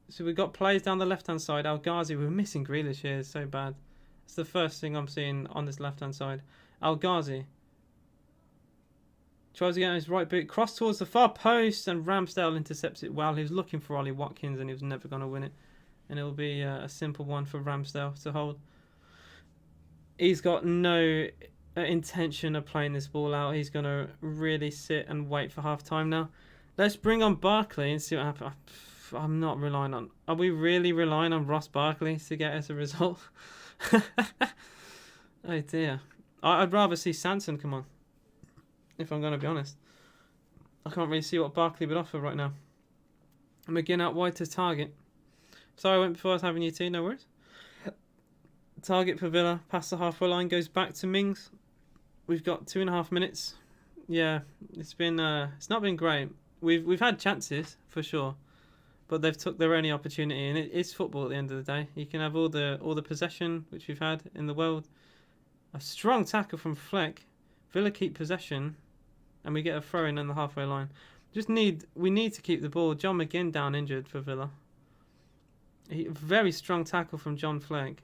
S1: So we've got players down the left-hand side. Al Ghazi, we're missing Grealish here. It's so bad. It's the first thing I'm seeing on this left-hand side. Al Ghazi tries to get on his right boot. Cross towards the far post, and Ramsdale intercepts it well. He was looking for Ollie Watkins, and he was never going to win it. And it will be a simple one for Ramsdale to hold. He's got no intention of playing this ball out. He's going to really sit and wait for half-time now. Let's bring on Barkley and see what happens. I'm not relying on... Are we really relying on Ross Barkley to get us a result? Oh dear. I'd rather see Sanson come on, if I'm going to be honest. I can't really see what Barkley would offer right now. McGinn out wide to Target. Sorry I went before I was having you tea, no worries. Target for Villa, past the halfway line, goes back to Mings. We've got 2.5 minutes. Yeah, it's not been great. We've had chances for sure, but they've took their only opportunity, and it's football at the end of the day. You can have all the possession which we've had in the world. A strong tackle from Fleck. Villa keep possession, and we get a throw in on the halfway line. We need to keep the ball. John McGinn down injured for Villa. Very strong tackle from John Fleck.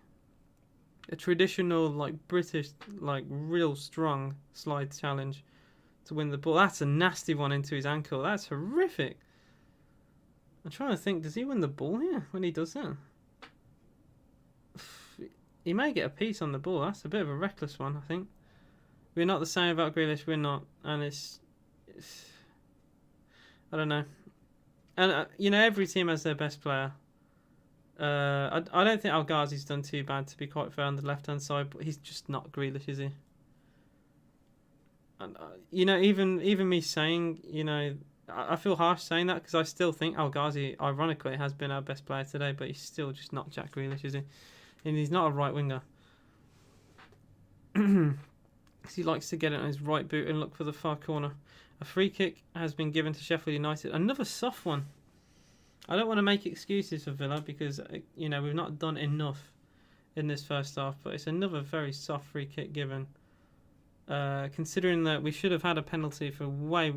S1: A traditional, British, real strong slide challenge to win the ball. That's a nasty one into his ankle. That's horrific. I'm trying to think, does he win the ball here when he does that? He may get a piece on the ball. That's a bit of a reckless one, I think. We're not the same about Grealish. We're not. And it's I don't know. And, every team has their best player. I don't think Al Ghazi's done too bad, to be quite fair, on the left-hand side, but he's just not Grealish, is he? And, even me saying, I feel harsh saying that, because I still think Al Ghazi, ironically, has been our best player today, but he's still just not Jack Grealish, is he? And he's not a right winger. because he likes to get it on his right boot and look for the far corner. A free kick has been given to Sheffield United. Another soft one. I don't want to make excuses for Villa because, we've not done enough in this first half, but it's another very soft free kick given. Considering that we should have had a penalty for way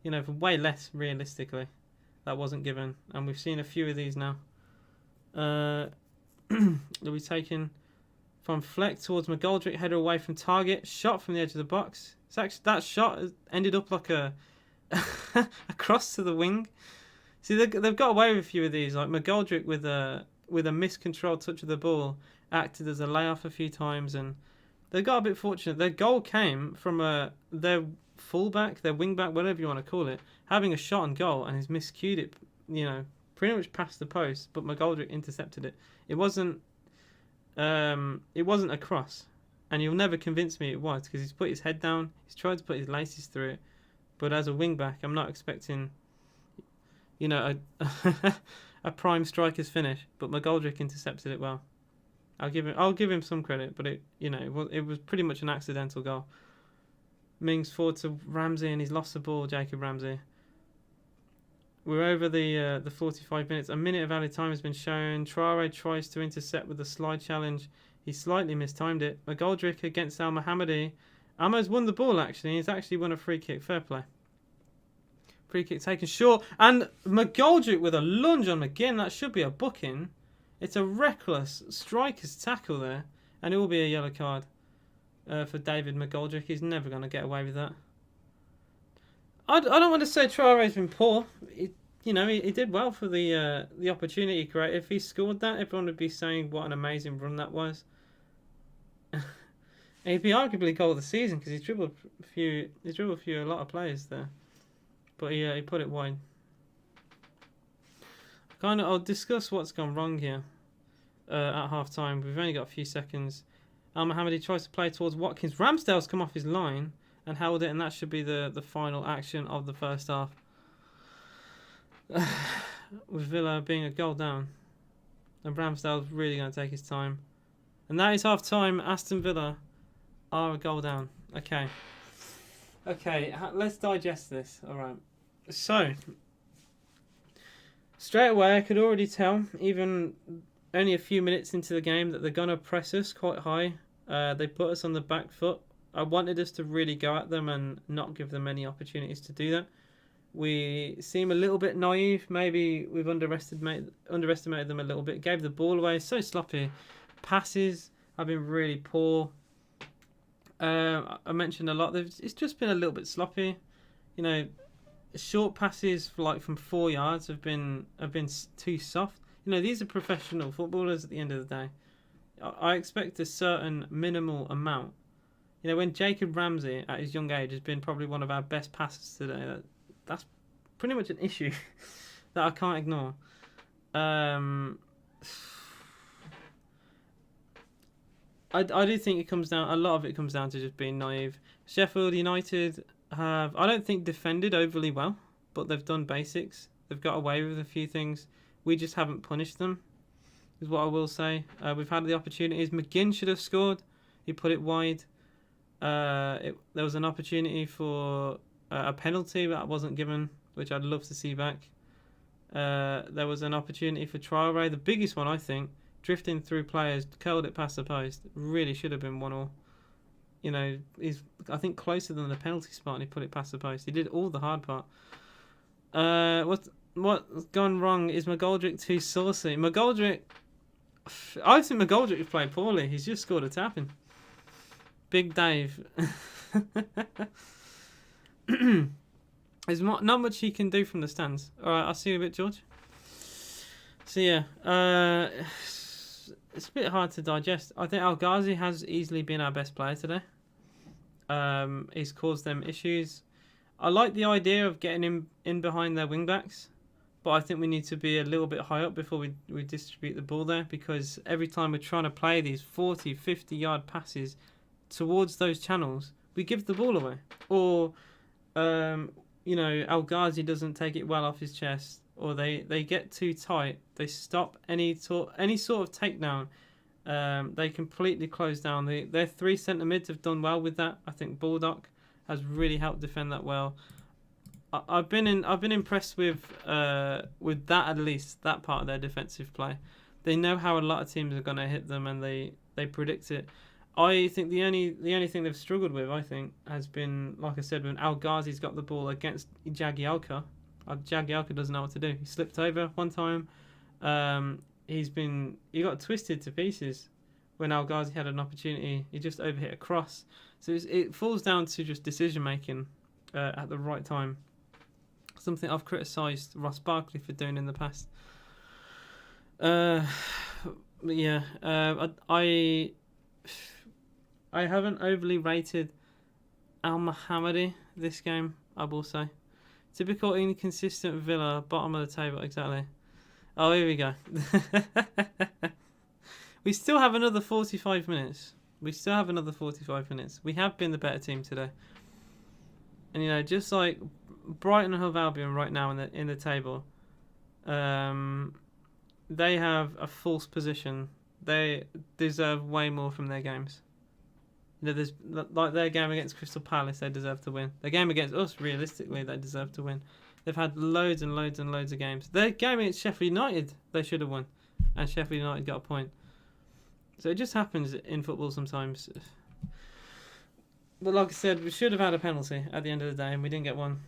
S1: less realistically. That wasn't given, and we've seen a few of these now. That we taken from Fleck towards McGoldrick, header away from target, shot from the edge of the box. It's actually, that shot ended up like a cross to the wing. See, they've got away with a few of these, like McGoldrick with a miscontrolled touch of the ball acted as a layoff a few times, and they got a bit fortunate. Their goal came from their fullback, their wingback, whatever you want to call it, having a shot on goal, and he's miscued it, pretty much past the post, but McGoldrick intercepted it. It wasn't a cross, and you'll never convince me it was, because he's put his head down, he's tried to put his laces through it, but as a wingback, I'm not expecting, a prime striker's finish, but McGoldrick intercepted it well. I'll give him some credit, but it was pretty much an accidental goal. Mings forward to Ramsey, and he's lost the ball, Jacob Ramsey. We're over the 45 minutes. A minute of added time has been shown. Traore tries to intercept with a slide challenge. He slightly mistimed it. McGoldrick against Al Mohammadi. Almo's won the ball, actually. He's actually won a free kick. Fair play. Free kick taken short. And McGoldrick with a lunge on McGinn. That should be a booking. It's a reckless striker's tackle there. And it will be a yellow card for David McGoldrick. He's never going to get away with that. I don't want to say Traore's been poor. He did well for the opportunity he created. If he scored that, everyone would be saying what an amazing run that was. He'd be arguably goal of the season because he dribbled a lot of players there. But he put it wide. I'll discuss what's gone wrong here at half time. We've only got a few seconds. Al Mohammadi tries to play towards Watkins. Ramsdale's come off his line and held it, and that should be the final action of the first half. With Villa being a goal down, and Ramsdale's really going to take his time. And that is half time. Aston Villa are a goal down. Okay, let's digest this. Alright, so straight away I could already tell, even only a few minutes into the game, that they're going to press us quite high. They put us on the back foot. I wanted us to really go at them and not give them any opportunities to do that. We seem a little bit naive. Maybe we've underestimated them a little bit. Gave the ball away. So sloppy. Passes have been really poor. I mentioned a lot. It's just been a little bit sloppy. Short passes from 4 yards have been too soft. These are professional footballers at the end of the day. I expect a certain minimal amount. When Jacob Ramsey at his young age has been probably one of our best passers today, that's pretty much an issue that I can't ignore. I do think a lot of it comes down to just being naive. Sheffield United I don't think defended overly well, but they've done basics. They've got away with a few things. We just haven't punished them, is what I will say. We've had the opportunities. McGinn should have scored. He put it wide. There was an opportunity for a penalty that wasn't given, which I'd love to see back. There was an opportunity for Traore, the biggest one I think, drifting through players, curled it past the post. Really should have been 1-1. He's I think closer than the penalty spot, and he put it past the post. He did all the hard part. What's gone wrong? Is McGoldrick too saucy? I think McGoldrick has played poorly. He's just scored a tapping. Big Dave. There's not much he can do from the stands. Alright, I'll see you in a bit, George. So yeah, it's a bit hard to digest. I think Al-Ghazi has easily been our best player today. He's caused them issues. I like the idea of getting him in behind their wing-backs, but I think we need to be a little bit high up before we distribute the ball there, because every time we're trying to play these 40, 50-yard passes towards those channels, we give the ball away. Or, Al-Ghazi doesn't take it well off his chest, or they get too tight. They stop any sort of takedown They completely closed down. Their 3 centre mids have done well with that. I think Baldock has really helped defend that well. I've been impressed with that, at least that part of their defensive play. They know how a lot of teams are going to hit them, and they predict it. I think the only thing they've struggled with, I think, has been, like I said, when Al Ghazi's got the ball against Jagielka. Jagielka doesn't know what to do. He slipped over one time. He got twisted to pieces when Al Ghazi had an opportunity. He just overhit a cross. So it falls down to just decision making at the right time. Something I've criticised Ross Barkley for doing in the past. I haven't overly rated Al Mohammadi this game, I will say. Typical inconsistent Villa, bottom of the table, exactly. Oh, here we go. We still have another 45 minutes. We have been the better team today. And, just like Brighton and Hove Albion right now in the table, they have a false position. They deserve way more from their games. There's like their game against Crystal Palace, they deserve to win. Their game against us, realistically, they deserve to win. They've had loads and loads and loads of games. Their game against Sheffield United, they should have won, and Sheffield United got a point. So it just happens in football sometimes. But like I said, we should have had a penalty at the end of the day, and we didn't get one.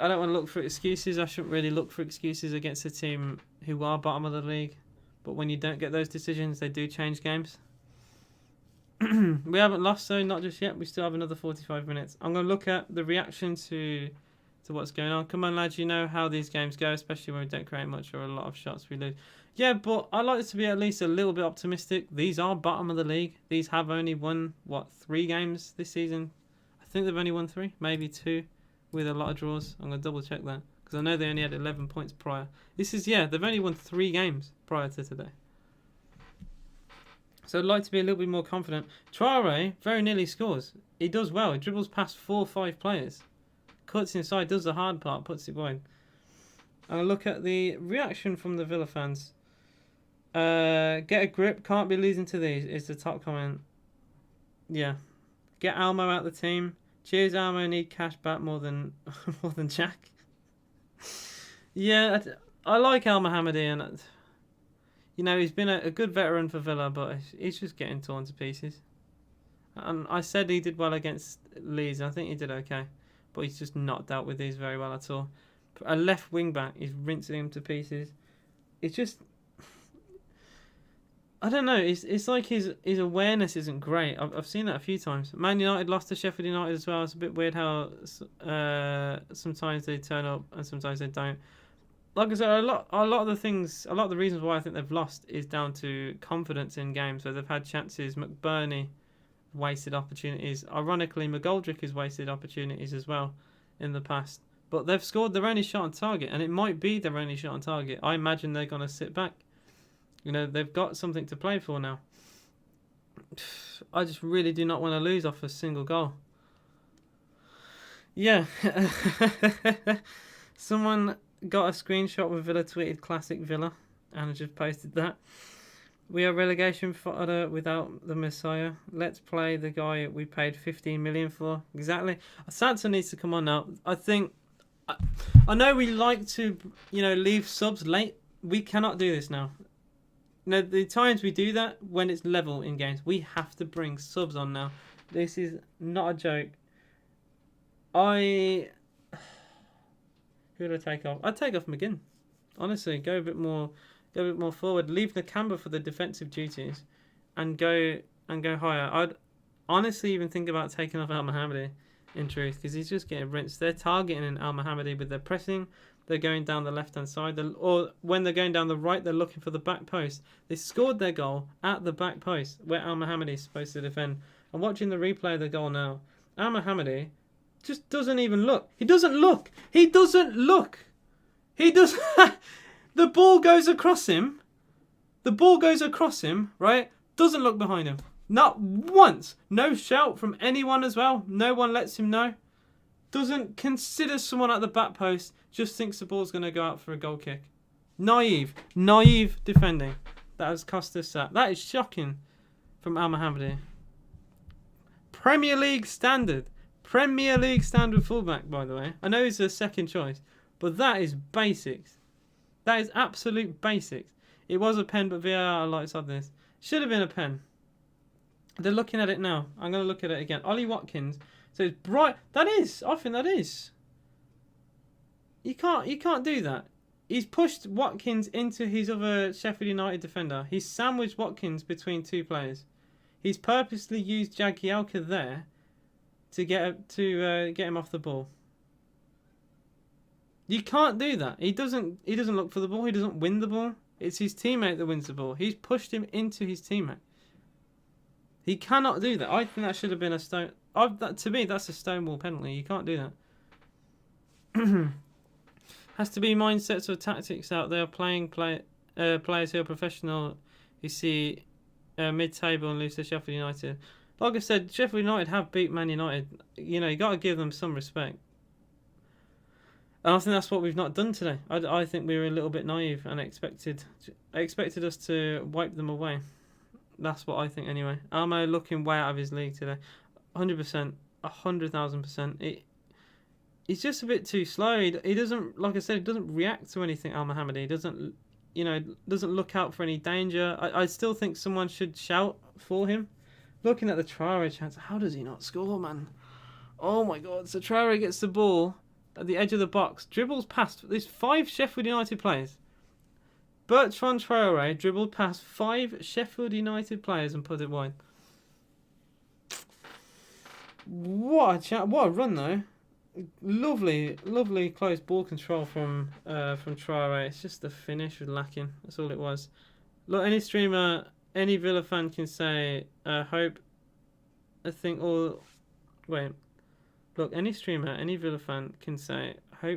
S1: I don't want to look for excuses. I shouldn't really look for excuses against a team who are bottom of the league. But when you don't get those decisions, they do change games. We haven't lost, though, not just yet. We still have another 45 minutes. I'm going to look at the reaction to what's going on. Come on, lads, you know how these games go, especially when we don't create much or a lot of shots we lose. Yeah, but I like to be at least a little bit optimistic. These are bottom of the league. These have only won, 3 games this season? I think they've only won 3, maybe 2, with a lot of draws. I'm going to double check that, because I know they only had 11 points prior. They've only won 3 games prior to today. So I'd like to be a little bit more confident. Traore very nearly scores. He does well. He dribbles past 4 or 5 players. Cuts inside, does the hard part, puts it wide. And I look at the reaction from the Villa fans. Get a grip, can't be losing to these, is the top comment. Yeah. Get Almo out the team. Cheers, Almo, need cash back more than Jack. Yeah, I like Al Mohammadi, and he's been a good veteran for Villa, but he's just getting torn to pieces. And I said he did well against Leeds. I think he did okay, but he's just not dealt with these very well at all. A left wing back is rinsing him to pieces. It's just, I don't know. It's like his awareness isn't great. I've seen that a few times. Man United lost to Sheffield United as well. It's a bit weird how sometimes they turn up and sometimes they don't. Like I said, a lot of the reasons why I think they've lost is down to confidence in games where they've had chances. McBurney wasted opportunities. Ironically, McGoldrick has wasted opportunities as well in the past. But they've scored their only shot on target, and it might be their only shot on target. I imagine they're going to sit back. They've got something to play for now. I just really do not want to lose off a single goal. Yeah. Someone got a screenshot with Villa tweeted classic Villa, and I just posted that. We are relegation fodder without the Messiah. Let's play the guy we paid 15 million for. Exactly. Sansa needs to come on now. I know we like to, leave subs late. We cannot do this now. The times we do that, when it's level in games, we have to bring subs on now. This is not a joke. Who would I take off? I'd take off McGinn. Honestly, go a bit more forward. Leave Nakamba for the defensive duties, and go higher. I'd honestly even think about taking off Al Mohammadi, in truth, because he's just getting rinsed. They're targeting Al Mohammadi with their pressing. They're going down the left-hand side. Or when they're going down the right, they're looking for the back post. They scored their goal at the back post, where Al Mohammadi is supposed to defend. I'm watching the replay of the goal now. Al Mohammadi just doesn't even look. He doesn't look. He does. The ball goes across him. Right? Doesn't look behind him. Not once. No shout from anyone as well. No one lets him know. Doesn't consider someone at the back post. Just thinks the ball's going to go out for a goal kick. Naive defending. that has cost us that. That is shocking from Al Mohammadi. Premier League standard fullback, by the way. I know he's a second choice, but that is basics. That is absolute basics. It was a pen, but VAR lights on this. Should have been a pen. They're looking at it now. I'm going to look at it again. Ollie Watkins. So it's bright. That is. I think that is. You can't do that. He's pushed Watkins into his other Sheffield United defender. He's sandwiched Watkins between two players. He's purposely used Jagielka there to get him off the ball. You can't do that. He doesn't look for the ball. He doesn't win the ball. It's his teammate that wins the ball. He's pushed him into his teammate. He cannot do that. I think that should have been a stone. To me, that's a stonewall penalty. You can't do that. Has to be mindsets or tactics out there. Players who are professional. You see, mid-table and lose to Sheffield United. Like I said, Sheffield United have beat Man United. You know, you got to give them some respect. And I think that's what we've not done today. I think we were a little bit naive and expected us to wipe them away. That's what I think anyway. Almo looking way out of his league today. 100%. 100,000%. He's just a bit too slow. He doesn't, like I said, he doesn't react to anything, Al Mohammadi. He doesn't look out for any danger. I still think someone should shout for him. Looking at the Traore chance, how does he not score, man? Oh my God. So Traore gets the ball at the edge of the box, dribbles past these 5 Sheffield United players. Bertrand Traore dribbled past 5 Sheffield United players and put it wide. What a run though. Lovely close ball control from Traore. It's just the finish was lacking. That's all it was. Look, any streamer, any Villa fan can say, Look, any streamer, any Villa fan can say,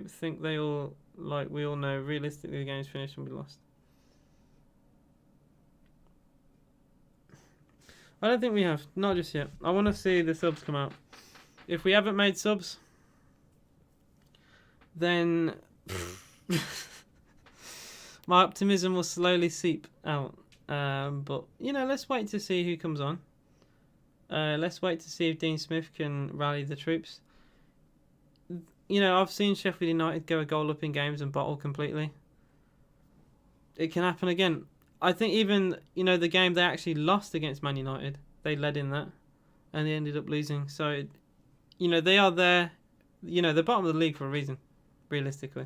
S1: think they all, like we all know, realistically the game's finished and we lost. I don't think we have. Not just yet. I want to see the subs come out. If we haven't made subs, then my optimism will slowly seep out. But, you know, let's wait to see who comes on. Let's wait to see if Dean Smith can rally the troops. You know, I've seen Sheffield United go a goal up in games and bottle completely. It can happen again. I think even, you know, the game they actually lost against Man United, they led in that and they ended up losing. So, you know, they are there. You know, they're bottom of the league for a reason, realistically.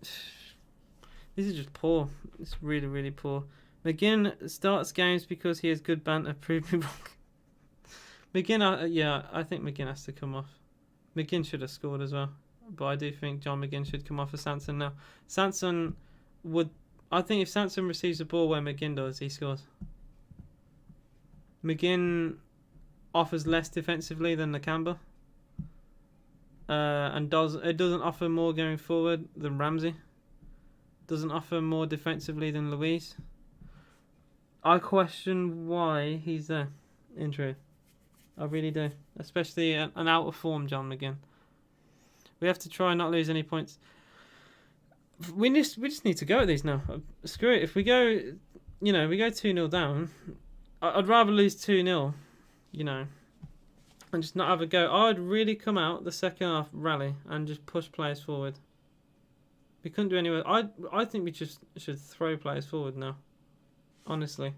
S1: This is just poor. It's really, really poor. McGinn starts games because he has good banter. Prove me wrong. McGinn, I think McGinn has to come off. McGinn should have scored as well. But I do think John McGinn should come off for Sanson now. Sanson would... I think if Sanson receives the ball where McGinn does, he scores. McGinn offers less defensively than Nakamba. And doesn't offer more going forward than Ramsey. Doesn't offer more defensively than Luiz. I question why he's there, in truth. I really do. Especially an out of form John McGinn. We have to try and not lose any points. We just need to go at these now. Screw it. If we go, you know, we go 2-0 down, I'd rather lose 2-0, you know, and just not have a go. I'd really come out the second half rally and just push players forward. We couldn't do anywhere. I think we just should throw players forward now. Honestly.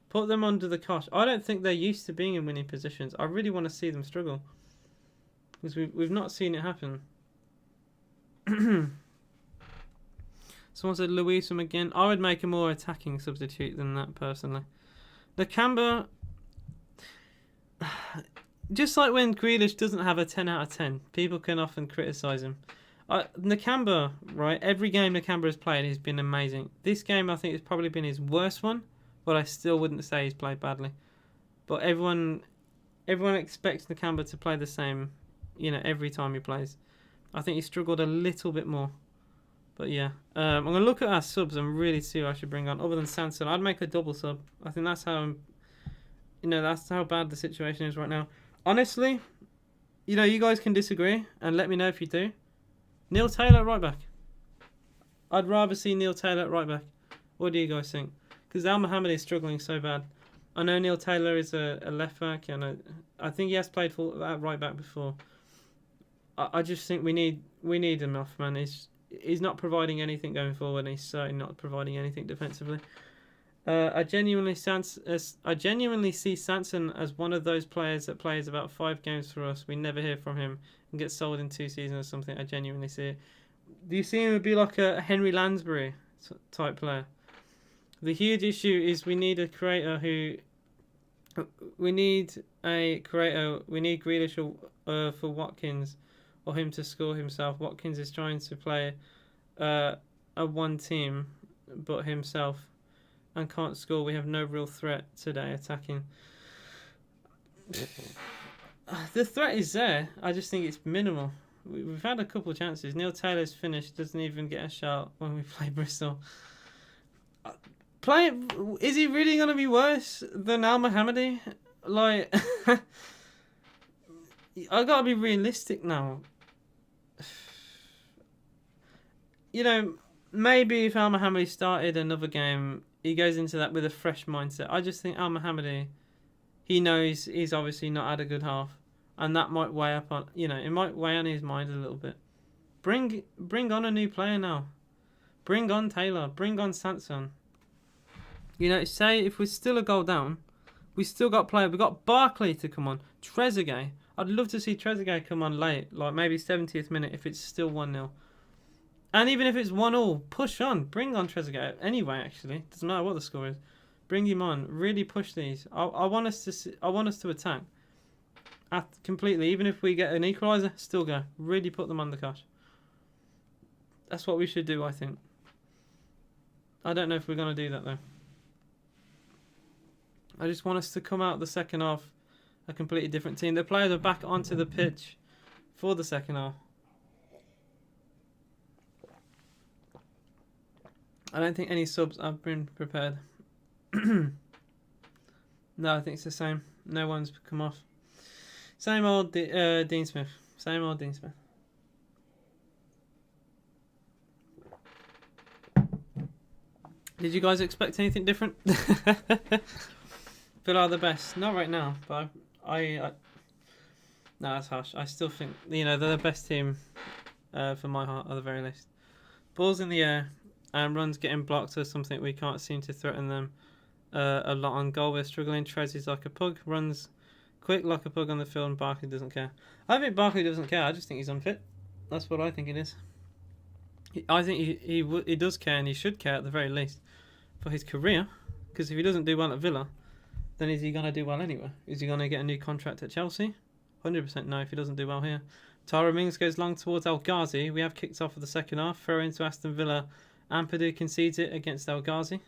S1: Put them under the cosh. I don't think they're used to being in winning positions. I really want to see them struggle. Because we've not seen it happen. Someone said Luiz from again. I would make a more attacking substitute than that personally. Nakamba, just like when Grealish doesn't have a 10 out of 10, people can often criticise him. Nakamba, right? Every game Nakamba has played has been amazing. This game I think has probably been his worst one, but I still wouldn't say he's played badly. But everyone expects Nakamba to play the same, you know, every time he plays. I think he struggled a little bit more. But yeah, I'm going to look at our subs and really see who I should bring on. Other than Sanson, I'd make a double sub. I think that's how, you know, that's how bad the situation is right now. Honestly, you know, you guys can disagree and let me know if you do. Neil Taylor at right back. I'd rather see Neil Taylor at right back. What do you guys think? Because Al Mohamed is struggling so bad. I know Neil Taylor is a left back, and I think he has played for right back before. I just think we need him off, man. He's not providing anything going forward, and he's certainly not providing anything defensively. I genuinely see Sanson as one of those players that plays about 5 games for us. We never hear from him and gets sold in 2 seasons or something. I genuinely see it. Do you see him would be like a Henry Lansbury type player? The huge issue is we need a creator we need Grealish for Watkins, or him to score himself. Watkins is trying to play a one team but himself and can't score. We have no real threat today attacking. The threat is there. I just think it's minimal. We've had a couple of chances. Neil Taylor's finished, doesn't even get a shot when we play Bristol. Is he really going to be worse than Al Mohamed? Like, I got to be realistic now. You know, maybe if Al Mohamed started another game, he goes into that with a fresh mindset. I just think Al Mohamed, he knows he's obviously not had a good half, and that might weigh up on, it might weigh on his mind a little bit. Bring on a new player now. Bring on Taylor. Bring on Sanson. Say if we're still a goal down, we still got player. We've got Barkley to come on. Trezeguet. I'd love to see Trezeguet come on late, like maybe 70th minute if it's still 1-0. And even if it's 1-1, push on. Bring on Trezeguet. Anyway, actually, doesn't matter what the score is. Bring him on. Really push these. I want us to attack completely. Even if we get an equalizer, still go. Really put them on the cosh. That's what we should do, I think. I don't know if we're going to do that, though. I just want us to come out the second half a completely different team. The players are back onto the pitch for the second half. I don't think any subs have been prepared. No, I think it's the same. No one's come off. Same old Dean Smith. Same old Dean Smith. Did you guys expect anything different? Villa are the best. Not right now, but no, that's harsh. I still think they're the best team for my heart, at the very least. Balls in the air and runs getting blocked or something. We can't seem to threaten them a lot on goal. We're struggling. Trez is like a pug. Runs quick like a pug on the field, and Barkley doesn't care. I think Barkley doesn't care. I just think he's unfit. That's what I think it is. I think he does care, and he should care at the very least for his career. Because if he doesn't do well at Villa, then is he going to do well anywhere? Is he going to get a new contract at Chelsea? 100% no if he doesn't do well here. Tara Mings goes long towards El Ghazi. We have kicked off for the second half. Throw into Aston Villa. Ampadu concedes it against El Ghazi.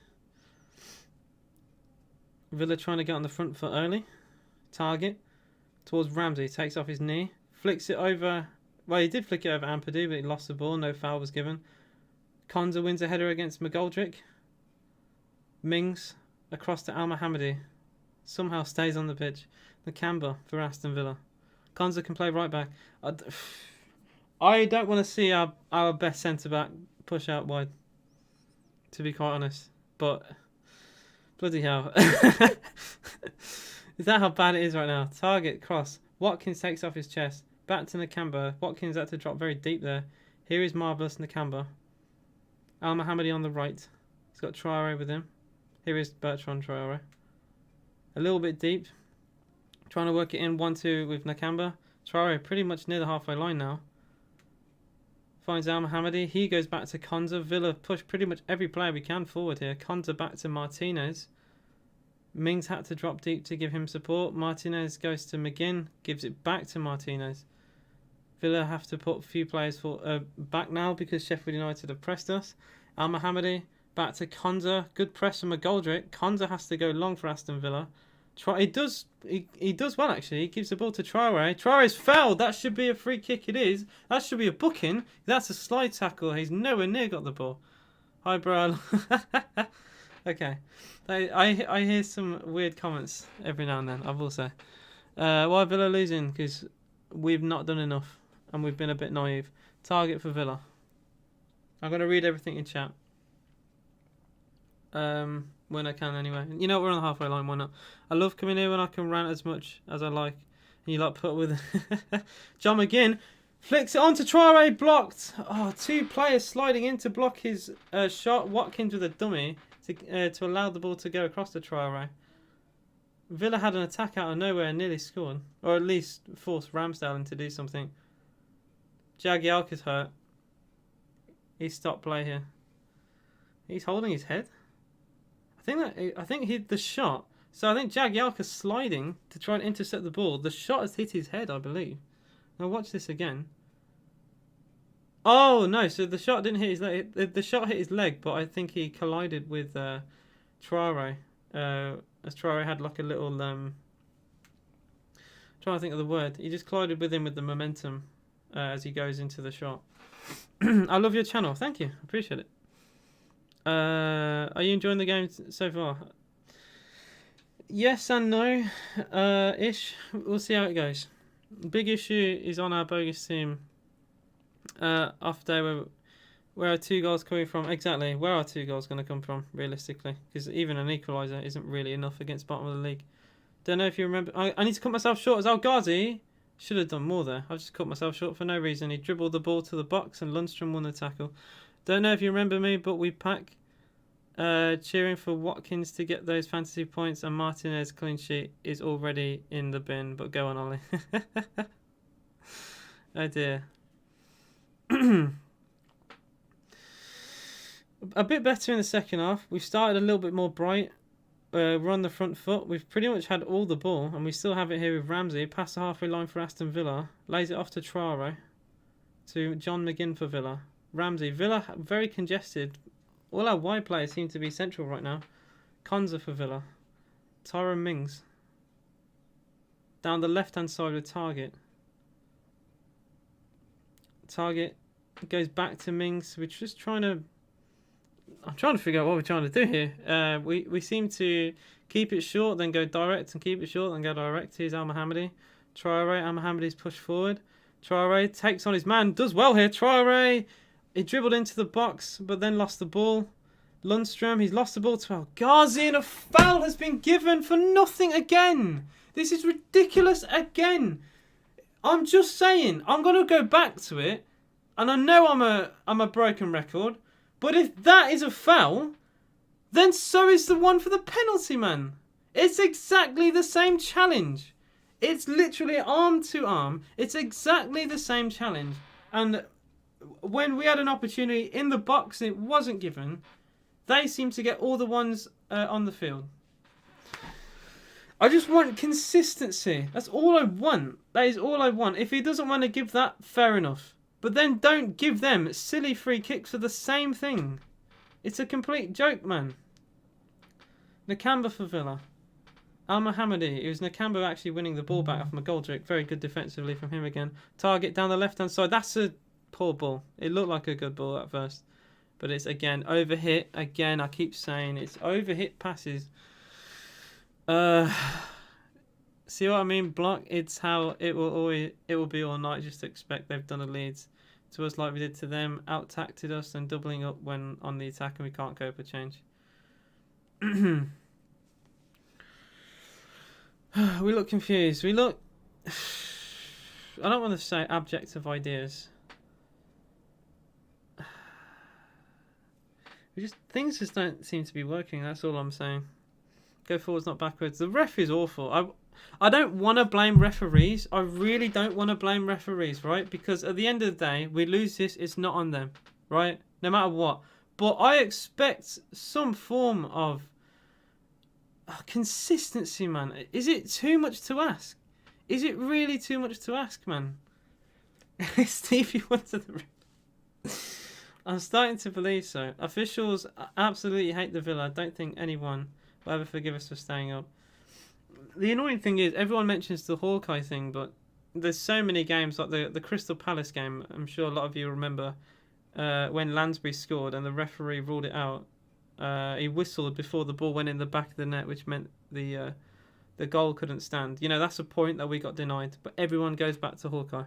S1: Villa trying to get on the front foot early. Target towards Ramsey. Takes off his knee. Flicks it over. Well, he did flick it over Ampadu, but he lost the ball. No foul was given. Konza wins a header against McGoldrick. Mings across to Al Mohamed. Somehow stays on the pitch. Nakamba for Aston Villa. Konza can play right back. I don't want to see our best centre-back push out wide, to be quite honest. But, bloody hell. Is that how bad it is right now? Target, cross. Watkins takes off his chest. Back to Nakamba. Watkins had to drop very deep there. Here is marvellous Nakamba. Al Mohamed on the right. He's got Traore with him. Here is Bertrand Traore. A little bit deep. Trying to work it in 1-2 with Nakamba. Traore pretty much near the halfway line now. Finds Al Mohamed. He goes back to Konza. Villa push pretty much every player we can forward here. Konza back to Martinez. Mings had to drop deep to give him support. Martinez goes to McGinn. Gives it back to Martinez. Villa have to put a few players back now because Sheffield United have pressed us. Al Mohamed back to Konza. Good press from McGoldrick. Konza has to go long for Aston Villa. He does well, actually. He gives the ball to Traore. Traore's fouled. That should be a free kick. It is. That should be a booking. That's a slide tackle. He's nowhere near got the ball. Hi, bro. Okay. I hear some weird comments every now and then, I will say. Why Villa losing? Because we've not done enough. And we've been a bit naive. Target for Villa. I'm going to read everything in chat. when I can anyway. You know, we're on the halfway line, why not? I love coming here when I can rant as much as I like. And you like put with John McGinn flicks it onto Traore, blocked. Oh, 2 players sliding in to block his shot. Watkins with a dummy to allow the ball to go across to Traore. Villa had an attack out of nowhere and nearly scored, or at least forced Ramsdale into do something. Jagielka's hurt. He stopped play here. He's holding his head. I think the shot. So I think Jagielka's sliding to try and intercept the ball. The shot has hit his head, I believe. Now watch this again. Oh no! So the shot didn't hit his leg. The shot hit his leg, but I think he collided with Traore. As Traore had like a little trying to think of the word. He just collided with him with the momentum as he goes into the shot. I love your channel. Thank you. Appreciate it. Are you enjoying the game so far? Yes and no, ish. We'll see how it goes. Big issue is on our bogus team. Off day where are 2 goals coming from? Exactly. Where are 2 goals going to come from, realistically? Because even an equalizer isn't really enough against bottom of the league. Don't know if you remember. I need to cut myself short as El Ghazi. Should have done more there. I've just cut myself short for no reason. He dribbled the ball to the box and Lundstrom won the tackle. Don't know if you remember me, but we pack cheering for Watkins to get those fantasy points, and Martinez clean sheet is already in the bin. But go on, Ollie. Oh dear. A bit better in the second half. We've started a little bit more bright. We're on the front foot. We've pretty much had all the ball, and we still have it here with Ramsey. Past the halfway line for Aston Villa. Lays it off to Traore. To John McGinn for Villa. Ramsey. Villa very congested. All our wide players seem to be central right now. Konza for Villa. Tyrone Mings. Down the left-hand side with Target. Target goes back to Mings. We're just trying to... I'm trying to figure out what we're trying to do here. We seem to keep it short, then go direct, and keep it short, then go direct. Here's Al Mohammadi. Traore. Al Mohammadi's pushed forward. Traore takes on his man. Does well here. Traore. He dribbled into the box, but then lost the ball. Lundstrom. He's lost the ball to El Ghazi, and a foul has been given for nothing again. This is ridiculous again. I'm just saying. I'm going to go back to it, and I know I'm a broken record. But if that is a foul, then so is the one for the penalty, man. It's exactly the same challenge. It's literally arm to arm. It's exactly the same challenge. And when we had an opportunity in the box and it wasn't given, they seem to get all the ones on the field. I just want consistency. That's all I want. That is all I want. If he doesn't want to give that, fair enough. But then don't give them silly free kicks for the same thing. It's a complete joke, man. Nakamba for Villa. Al Mohammadi. It was Nakamba actually winning the ball back off McGoldrick. Very good defensively from him again. Target down the left-hand side. That's a poor ball. It looked like a good ball at first. But it's, again, overhit. Again, I keep saying it's overhit passes. See what I mean? Block. It's how it will be all night. Just expect they've done a Leeds to us like we did to them. Out-tacted us and doubling up when on the attack, and we can't cope with change. We look confused. We look... I don't want to say abject of ideas. Things just don't seem to be working. That's all I'm saying. Go forwards, not backwards. The ref is awful. I don't want to blame referees. I really don't want to blame referees, right? Because at the end of the day, we lose this, it's not on them, right? No matter what. But I expect some form of consistency, man. Is it too much to ask? Is it really too much to ask, man? Stevie went to the... I'm starting to believe so. Officials absolutely hate the Villa. I don't think anyone will ever forgive us for staying up. The annoying thing is, everyone mentions the Hawkeye thing, but there's so many games, like the Crystal Palace game. I'm sure a lot of you remember when Lansbury scored and the referee ruled it out. He whistled before the ball went in the back of the net, which meant the goal couldn't stand. You know, that's a point that we got denied, but everyone goes back to Hawkeye.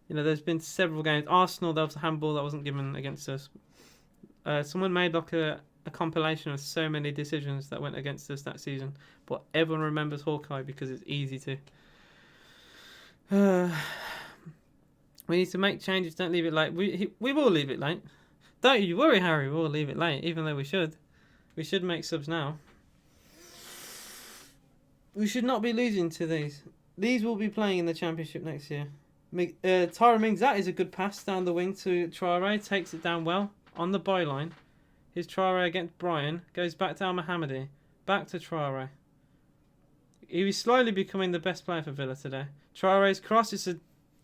S1: You know, there's been several games. Arsenal, there was a handball that wasn't given against us. Someone made like a a compilation of so many decisions that went against us that season. But everyone remembers Hawkeye because it's easy to. We need to make changes. Don't leave it late. We will leave it late. Don't you worry, Harry. We'll leave it late, even though we should. We should make subs now. We should not be losing to these. These will be playing in the Championship next year. Tyron Mings, that is a good pass down the wing to Traore. Takes it down well on the byline. Here's Traore against Brian. Goes back to Al Mohammadi. Back to Traore. He was slowly becoming the best player for Villa today. Traore's cross is a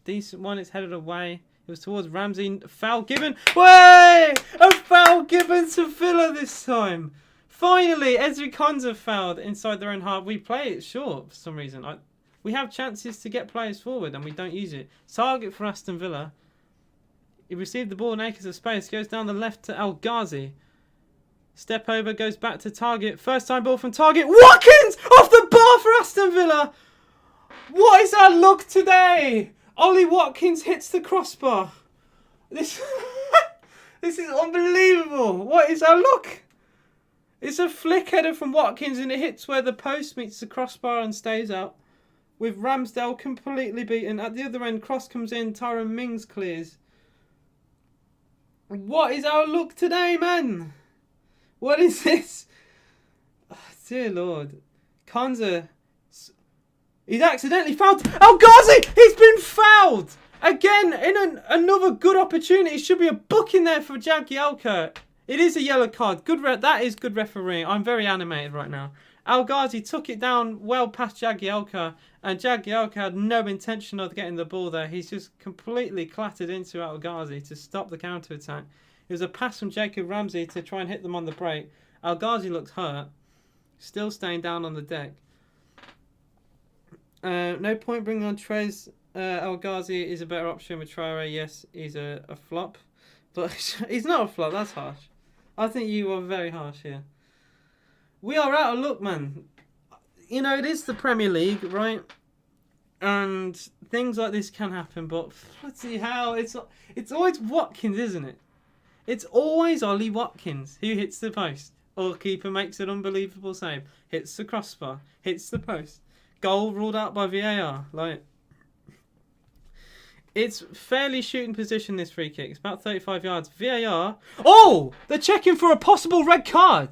S1: decent one. It's headed away. It was towards Ramsey. Foul given. Way! A foul given to Villa this time. Finally, Ezri Konsa fouled inside their own half. We play it short for some reason. We have chances to get players forward and we don't use it. Target for Aston Villa. He received the ball in acres of space. Goes down the left to El Ghazi. Step over, goes back to Target. First time ball from Target. Watkins off the bar for Aston Villa. What is our luck today? Ollie Watkins hits the crossbar. This is unbelievable. What is our luck? It's a flick header from Watkins and it hits where the post meets the crossbar and stays out. With Ramsdale completely beaten. At the other end, cross comes in. Tyron Mings clears. What is our luck today, man? What is this? Oh, dear Lord. Konsa. He's accidentally fouled. El Ghazi! He's been fouled! Again, in another good opportunity. Should be a book in there for Jagielka. It is a yellow card. That is good refereeing. I'm very animated right now. El Ghazi took it down well past Jagielka. And Jagielka had no intention of getting the ball there. He's just completely clattered into El Ghazi to stop the counter-attack. It was a pass from Jacob Ramsey to try and hit them on the break. El Ghazi looked hurt. Still staying down on the deck. No point bringing on Trez. El Ghazi is a better option with Traore. Yes, he's a flop. But he's not a flop. That's harsh. I think you are very harsh here. We are out of luck, man. You know, it is the Premier League, right? And things like this can happen, but bloody hell, it's always Watkins, isn't it? It's always Ollie Watkins who hits the post. Or keeper makes an unbelievable save. Hits the crossbar. Hits the post. Goal ruled out by VAR. It's fairly shooting position, this free kick. It's about 35 yards. VAR. Oh! They're checking for a possible red card.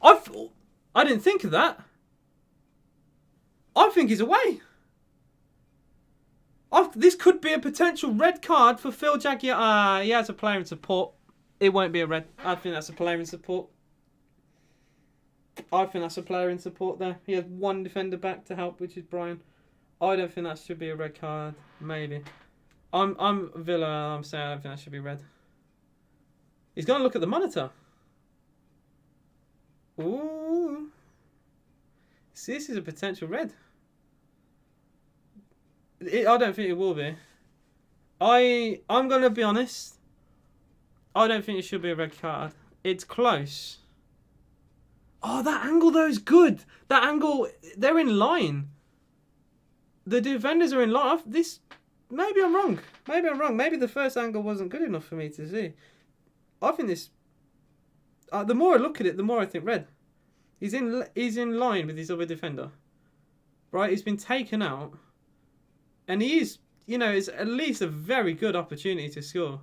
S1: I didn't think of that. I think he's away. This could be a potential red card for Phil Jagielka. He has a player in support. It won't be a red. I think that's a player in support. I think that's a player in support there. He has one defender back to help, which is Brian. I don't think that should be a red card. Maybe. I'm Villa. I'm saying I don't think that should be red. He's going to look at the monitor. Ooh. See, this is a potential red. I don't think it will be. I'm going to be honest. I don't think it should be a red card. It's close. Oh, that angle though is good. That angle, they're in line. The defenders are in line. Maybe I'm wrong. Maybe the first angle wasn't good enough for me to see. I think this. The more I look at it, the more I think red. He's in line with his other defender. Right, he's been taken out. And he is, it's at least a very good opportunity to score.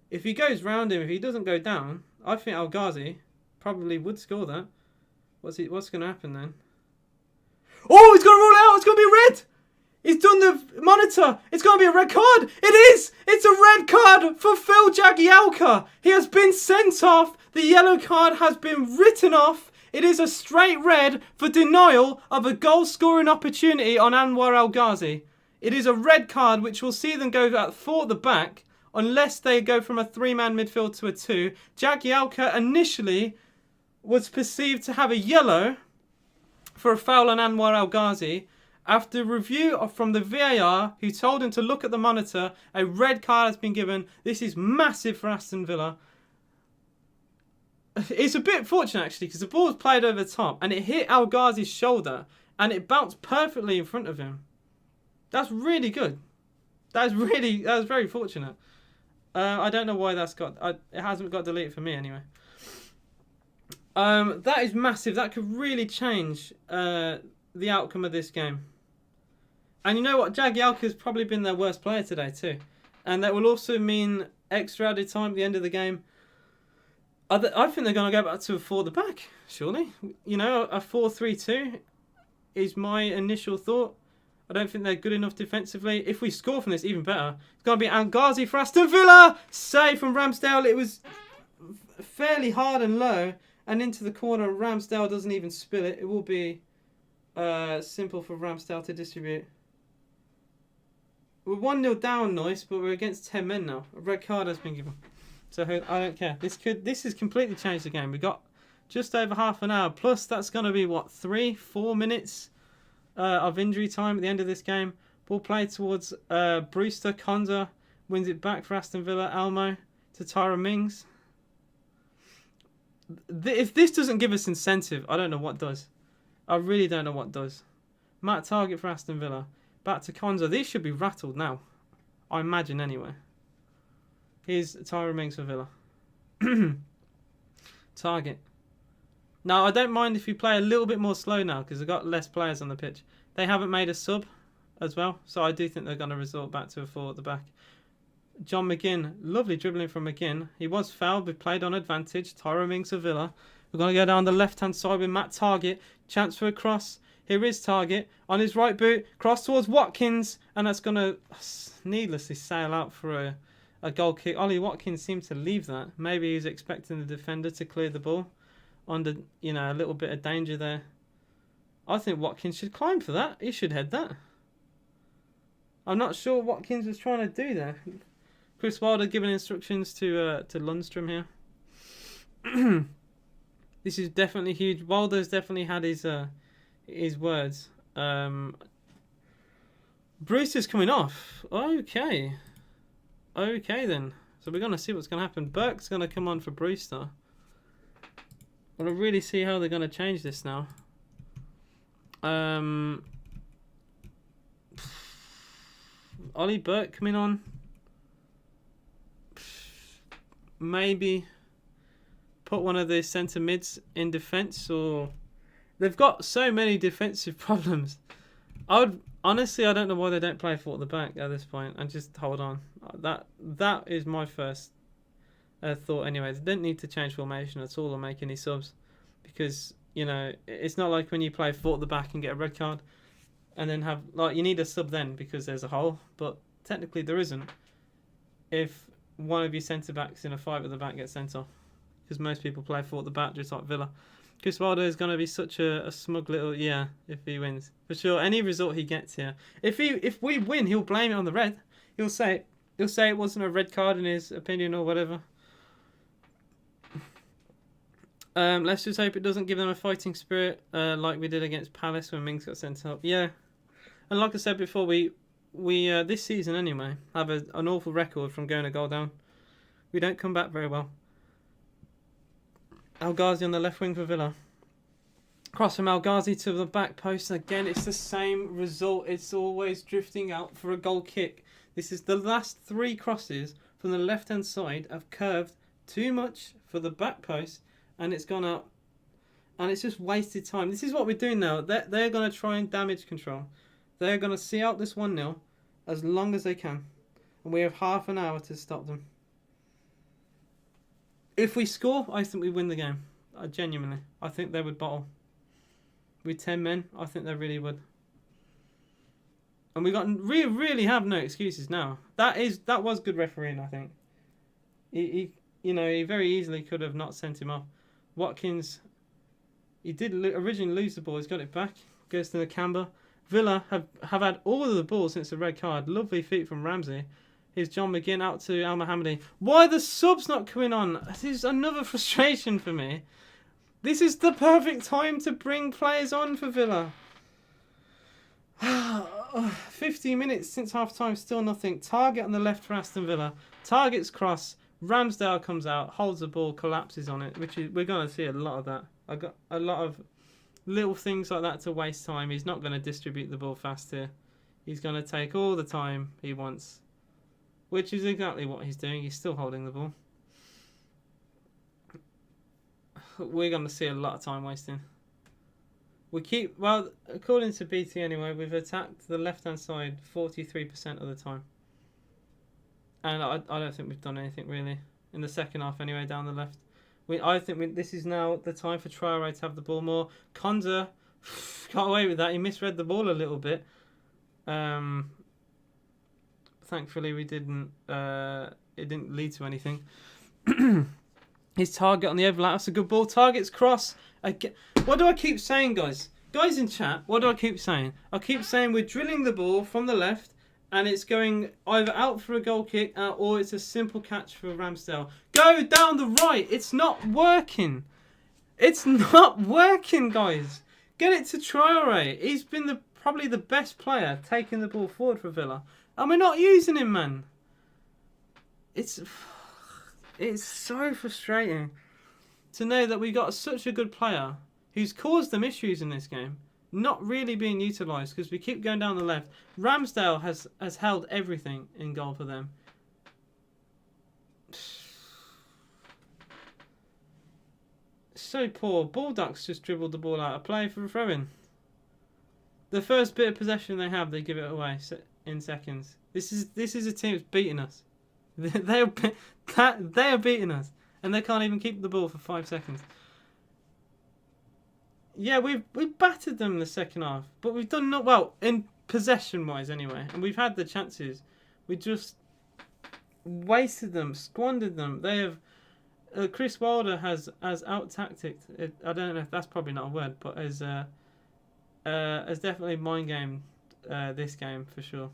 S1: If he goes round him, if he doesn't go down, I think El Ghazi probably would score that. What's going to happen then? Oh, he's going to rule out. It's going to be red. He's done the monitor. It's going to be a red card. It is. It's a red card for Phil Jagielka. He has been sent off. The yellow card has been written off. It is a straight red for denial of a goal-scoring opportunity on Anwar El Ghazi. It is a red card which will see them go at 4 at the back unless they go from a 3-man midfield to a 2. Jagielka initially was perceived to have a yellow for a foul on Anwar El Ghazi. After review from the VAR, who told him to look at the monitor, a red card has been given. This is massive for Aston Villa. It's a bit fortunate, actually, because the ball was played over the top and it hit El Ghazi's shoulder and it bounced perfectly in front of him. That's really good. That was very fortunate. I don't know why that's got. It hasn't got deleted for me anyway. That is massive. That could really change the outcome of this game. And you know what? Jagielka's probably been their worst player today too. And that will also mean extra added time at the end of the game. I think they're going to go back to a 4 at the back, surely. You know, a 4-3-2 is my initial thought. I don't think they're good enough defensively. If we score from this, even better. It's going to be El Ghazi for Aston Villa. Save from Ramsdale. It was fairly hard and low. And into the corner. Ramsdale doesn't even spill it. It will be simple for Ramsdale to distribute. We're 1-0 down, Noyce, but we're against 10 men now. A red card has been given. So I don't care. This has completely changed the game. We got just over half an hour. Plus, that's going to be, what, 3-4 minutes of injury time at the end of this game. Ball played towards Brewster. Konza wins it back for Aston Villa. Elmo to Tyra Mings. If this doesn't give us incentive, I don't know what does. I really don't know what does. Matt Target for Aston Villa. Back to Konza. These should be rattled now. I imagine anyway. Here's Tyra Mings for Villa. Target. Now, I don't mind if you play a little bit more slow now because they've got less players on the pitch. They haven't made a sub as well, so I do think they're going to resort back to a 4 at the back. John McGinn. Lovely dribbling from McGinn. He was fouled, but played on advantage. Tyra Mings for Villa. We're going to go down the left-hand side with Matt Target. Chance for a cross. Here is Target. On his right boot. Cross towards Watkins. And that's going to needlessly sail out for a goal kick. Ollie Watkins seemed to leave that. Maybe he's expecting the defender to clear the ball. Under, you know, a little bit of danger there. I think Watkins should climb for that. He should head that. I'm not sure what Watkins was trying to do there. Chris Wilder giving instructions to Lundstrom here. This is definitely huge. Wilder's definitely had his words. Brewster's coming off. Okay. Okay then. So we're going to see what's going to happen. Burke's going to come on for Brewster. I want to really see how they're going to change this now. Ollie Burke coming on. Maybe put one of the centre mids in defence, or they've got so many defensive problems. I don't know why they don't play 4 at the back at this point and just hold on. That is my first thought anyway. They didn't need to change formation at all or make any subs because, you know, it's not like when you play 4 at the back and get a red card and then have, like, you need a sub then because there's a hole, but technically there isn't if one of your centre backs in a 5 at the back gets sent off, because most people play 4 at the back just like Villa. Chris Wilder is going to be such a smug little, yeah, if he wins for sure. Any result he gets here, if we win, he'll blame it on the red. He'll say it wasn't a red card in his opinion or whatever. Let's just hope it doesn't give them a fighting spirit like we did against Palace when Mings got sent up. Yeah, and like I said before, we this season anyway have an awful record from going a goal down. We don't come back very well. El Ghazi on the left wing for Villa. Cross from El Ghazi to the back post. Again, it's the same result. It's always drifting out for a goal kick. This is the last 3 crosses from the left-hand side have curved too much for the back post, and it's gone out. And it's just wasted time. This is what we're doing now. They're going to try and damage control. They're going to see out this 1-0 as long as they can. And we have half an hour to stop them. If we score, I think we win the game. Genuinely. I think they would bottle. With 10 men, I think they really would. And we really have no excuses now. That was good refereeing, I think. He very easily could have not sent him off. Watkins, he did originally lose the ball. He's got it back. Goes to the camber. Villa have had all of the ball since the red card. Lovely feet from Ramsey. Here's John McGinn out to Al Mohammadi. Why the subs not coming on? This is another frustration for me. This is the perfect time to bring players on for Villa. 50 minutes since half time, still nothing. Target on the left for Aston Villa. Target's cross. Ramsdale comes out, holds the ball, collapses on it, we're going to see a lot of that. I got a lot of little things like that to waste time. He's not going to distribute the ball fast here. He's going to take all the time he wants. which is exactly what he's doing. He's still holding the ball. We're going to see a lot of time wasting. Well, according to BT anyway, we've attacked the left-hand side 43% of the time. And I don't think we've done anything really in the second half anyway, down the left. I think this is now the time for Traore to have the ball more. Konza got away with that. He misread the ball a little bit. Thankfully, we didn't. It didn't lead to anything. His target on the overlap. That's a good ball. Target's cross. What do I keep saying, guys? Guys in chat, what do I keep saying? I keep saying we're drilling the ball from the left, and it's going either out for a goal kick or it's a simple catch for Ramsdale. Go down the right. It's not working. It's not working, guys. Get it to Traore. He's been probably the best player taking the ball forward for Villa. And we're not using him, man. It's so frustrating to know that we got such a good player who's caused them issues in this game, not really being utilised because we keep going down the left. Ramsdale has held everything in goal for them. So poor. Bulldogs just dribbled the ball out of play for a throw-in. The first bit of possession they have, they give it away in seconds. This is a team that's beating us. They are beating us, and they can't even keep the ball for 5 seconds. Yeah, we've battered them in the second half, but we've done not well in possession-wise anyway, and we've had the chances. We just wasted them, squandered them. They have. Chris Wilder has out-tacticked. I don't know if that's probably not a word, but has definitely mind-gamed this game for sure.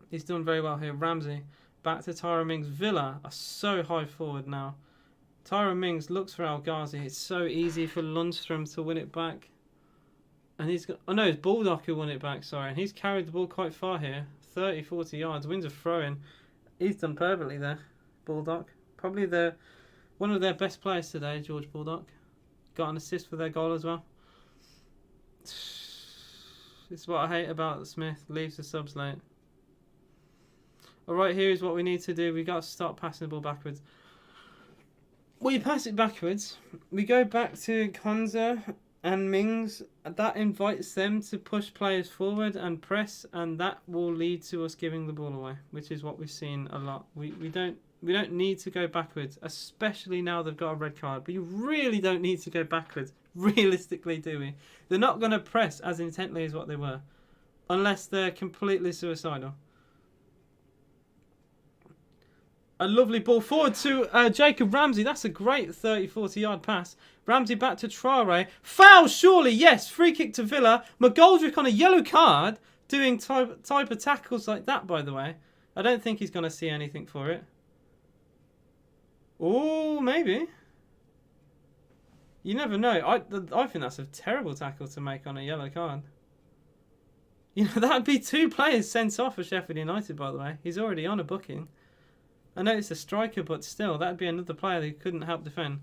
S1: He's done very well here. Ramsey back to Tyrone Mings. Villa are so high forward now. Tyrone Mings looks for El Ghazi. It's so easy for Lundstrom to win it back. And he's got... Oh no, it's Baldock who won it back, sorry. And he's carried the ball quite far here. 30, 40 yards. Wins a throw-in. He's done perfectly there, Baldock. Probably one of their best players today, George Baldock. Got an assist for their goal as well. This is what I hate about Smith. Leaves the subs late. Alright, here is what we need to do. We got to start passing the ball backwards. We pass it backwards. We go back to Konza and Mings. That invites them to push players forward and press, and that will lead to us giving the ball away, which is what we've seen a lot. We don't need to go backwards, especially now they've got a red card. But you really don't need to go backwards, realistically, do we? They're not going to press as intently as what they were, unless they're completely suicidal. A lovely ball forward to Jacob Ramsey. That's a great 30, 40 yard pass. Ramsey back to Traore. Foul, surely, yes. Free kick to Villa. McGoldrick on a yellow card doing type of tackles like that, by the way. I don't think he's going to see anything for it. Oh, maybe. You never know. I think that's a terrible tackle to make on a yellow card. You know, that would be 2 players sent off for Sheffield United, by the way. He's already on a booking. I know it's a striker, but still, that'd be another player who couldn't help defend.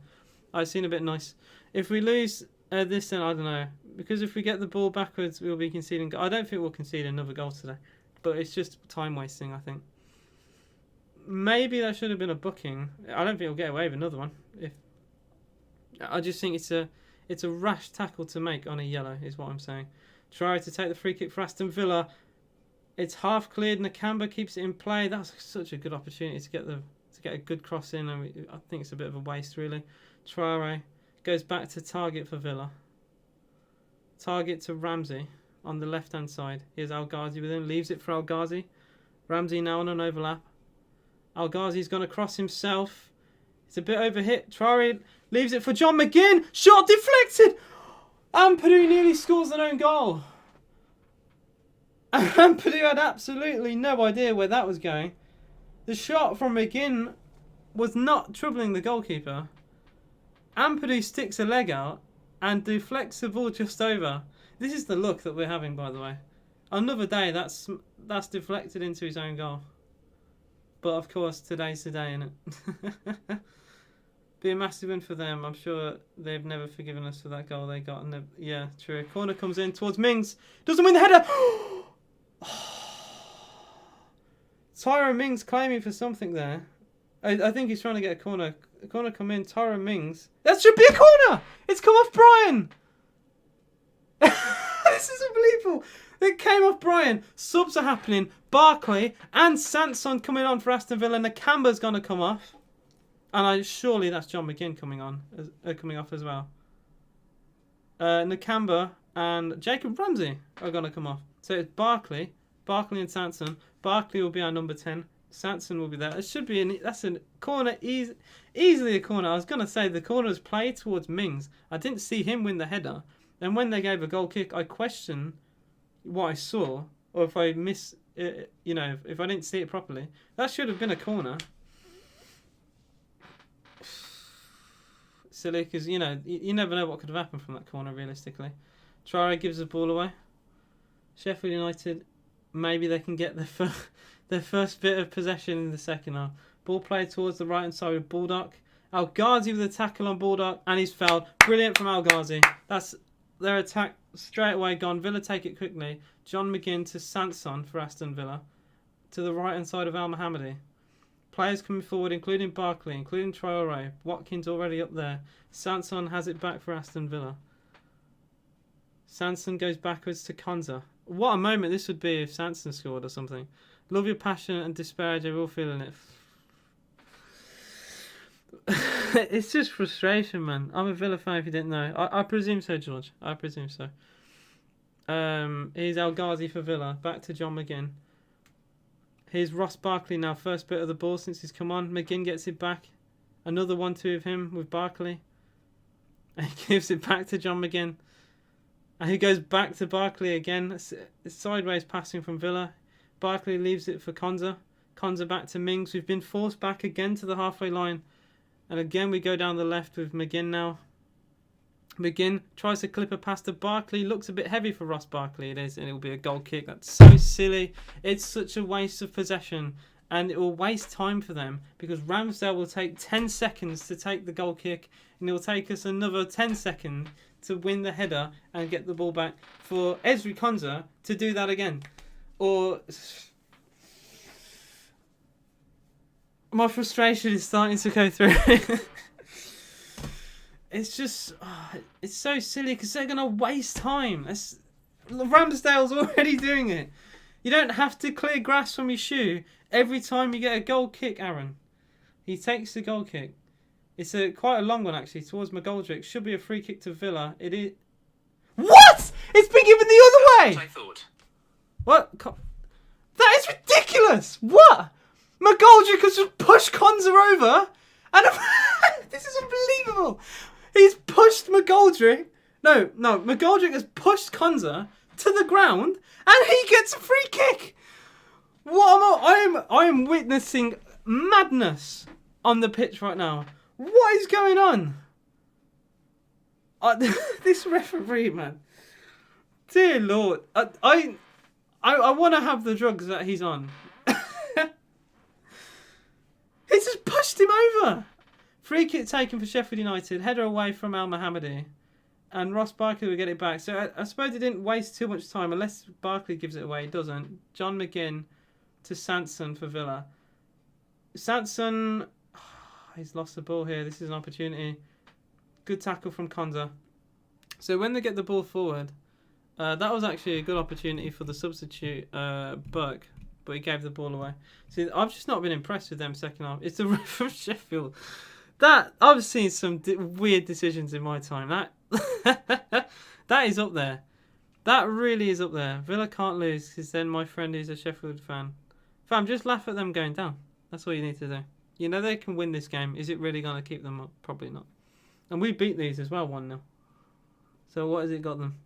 S1: I've seen a bit nice. If we lose this, then I don't know. Because if we get the ball backwards, we'll be conceding. I don't think we'll concede another goal today. But it's just time wasting, I think. Maybe that should have been a booking. I don't think we'll get away with another one. I just think it's a rash tackle to make on a yellow, is what I'm saying. Try to take the free kick for Aston Villa. It's half cleared. Nakamba keeps it in play. That's such a good opportunity to get a good cross in. And I think it's a bit of a waste, really. Traore goes back to target for Villa. Target to Ramsey on the left-hand side. Here's El Ghazi with him. Leaves it for El Ghazi. Ramsey now on an overlap. El Ghazi's gone across himself. It's a bit overhit. Traore leaves it for John McGinn. Shot deflected. Ampadu nearly scores an own goal. Ampadu had absolutely no idea where that was going. The shot from McGinn was not troubling the goalkeeper. Ampadu sticks a leg out and deflects the ball just over. This is the look that we're having, by the way. Another day, that's deflected into his own goal. But of course, today's the day, innit? Be a massive win for them. I'm sure they've never forgiven us for that goal they got. And yeah, true. Corner comes in towards Mings. Doesn't win the header. Tyrone Mings claiming for something there. I think he's trying to get a corner. A corner come in. Tyrone Mings. That should be a corner. It's come off Brian. This is unbelievable. It came off Brian. Subs are happening. Barkley and Sanson coming on for Aston Villa. Nakamba's going to come off. And surely that's John McGinn coming off as well. Nakamba and Jacob Ramsey are going to come off. So it's Barkley and Sanson. Barkley will be our number 10. Sanson will be there. It should be that's a corner, easily a corner. I was going to say the corner was played towards Mings. I didn't see him win the header. And when they gave a goal kick, I questioned what I saw, or if I if I didn't see it properly. That should have been a corner. Silly, because you never know what could have happened from that corner realistically. Traore gives the ball away. Sheffield United, maybe they can get their first bit of possession in the second half. Ball played towards the right hand side with Baldock. Al Ghazi with a tackle on Baldock, and he's fouled. Brilliant from Al Ghazi. That's their attack straight away gone. Villa take it quickly. John McGinn to Sanson for Aston Villa. To the right hand side of Al Mohammadi. Players coming forward, including Barkley, including Traore. Watkins already up there. Sanson has it back for Aston Villa. Sanson goes backwards to Konza. What a moment this would be if Sanson scored or something. Love your passion and despair, we're all feeling it. It's just frustration, man. I'm a Villa fan if you didn't know. I presume so, George. I presume so. Here's El Ghazi for Villa. Back to John McGinn. Here's Ross Barkley now. First bit of the ball since he's come on. McGinn gets it back. Another 1-2 of him with Barkley. And he gives it back to John McGinn. And he goes back to Barkley again. It's sideways passing from Villa. Barkley leaves it for Konza. Konza back to Mings. We've been forced back again to the halfway line. And again we go down the left with McGinn now. McGinn tries to clip a pass to Barkley. Looks a bit heavy for Ross Barkley. It is, and it will be a goal kick. That's so silly. It's such a waste of possession. And it will waste time for them. Because Ramsdale will take 10 seconds to take the goal kick. And it will take us another 10 seconds to win the header and get the ball back for Ezri Konza to do that again. Or... my frustration is starting to go through. It's just... it's so silly because they're going to waste time. Ramsdale's already doing it. You don't have to clear grass from your shoe every time you get a goal kick, Aaron. He takes the goal kick. It's quite a long one, actually, towards McGoldrick. Should be a free kick to Villa. It is... What? It's been given the other way! I thought. What? That is ridiculous! What? McGoldrick has just pushed Konza over. And this is unbelievable. He's pushed McGoldrick. No, McGoldrick has pushed Konza to the ground. And he gets a free kick. What I am witnessing madness on the pitch right now. What is going on? This referee, man. Dear Lord. I want to have the drugs that he's on. He just pushed him over. Free kick taken for Sheffield United. Header away from Al Mohammadi. And Ross Barkley will get it back. So I suppose it didn't waste too much time. Unless Barkley gives it away. He doesn't. John McGinn to Sanson for Villa. Sanson... he's lost the ball here. This is an opportunity. Good tackle from Konza. So when they get the ball forward... that was actually a good opportunity for the substitute, Burke. But he gave the ball away. See, I've just not been impressed with them second half. It's the ref from Sheffield. That I've seen some weird decisions in my time. That is up there. That really is up there. Villa can't lose because then my friend who's a Sheffield fan. Fam, just laugh at them going down. That's all you need to do. You know they can win this game. Is it really going to keep them up? Probably not. And we beat these as well 1-0. So what has it got them?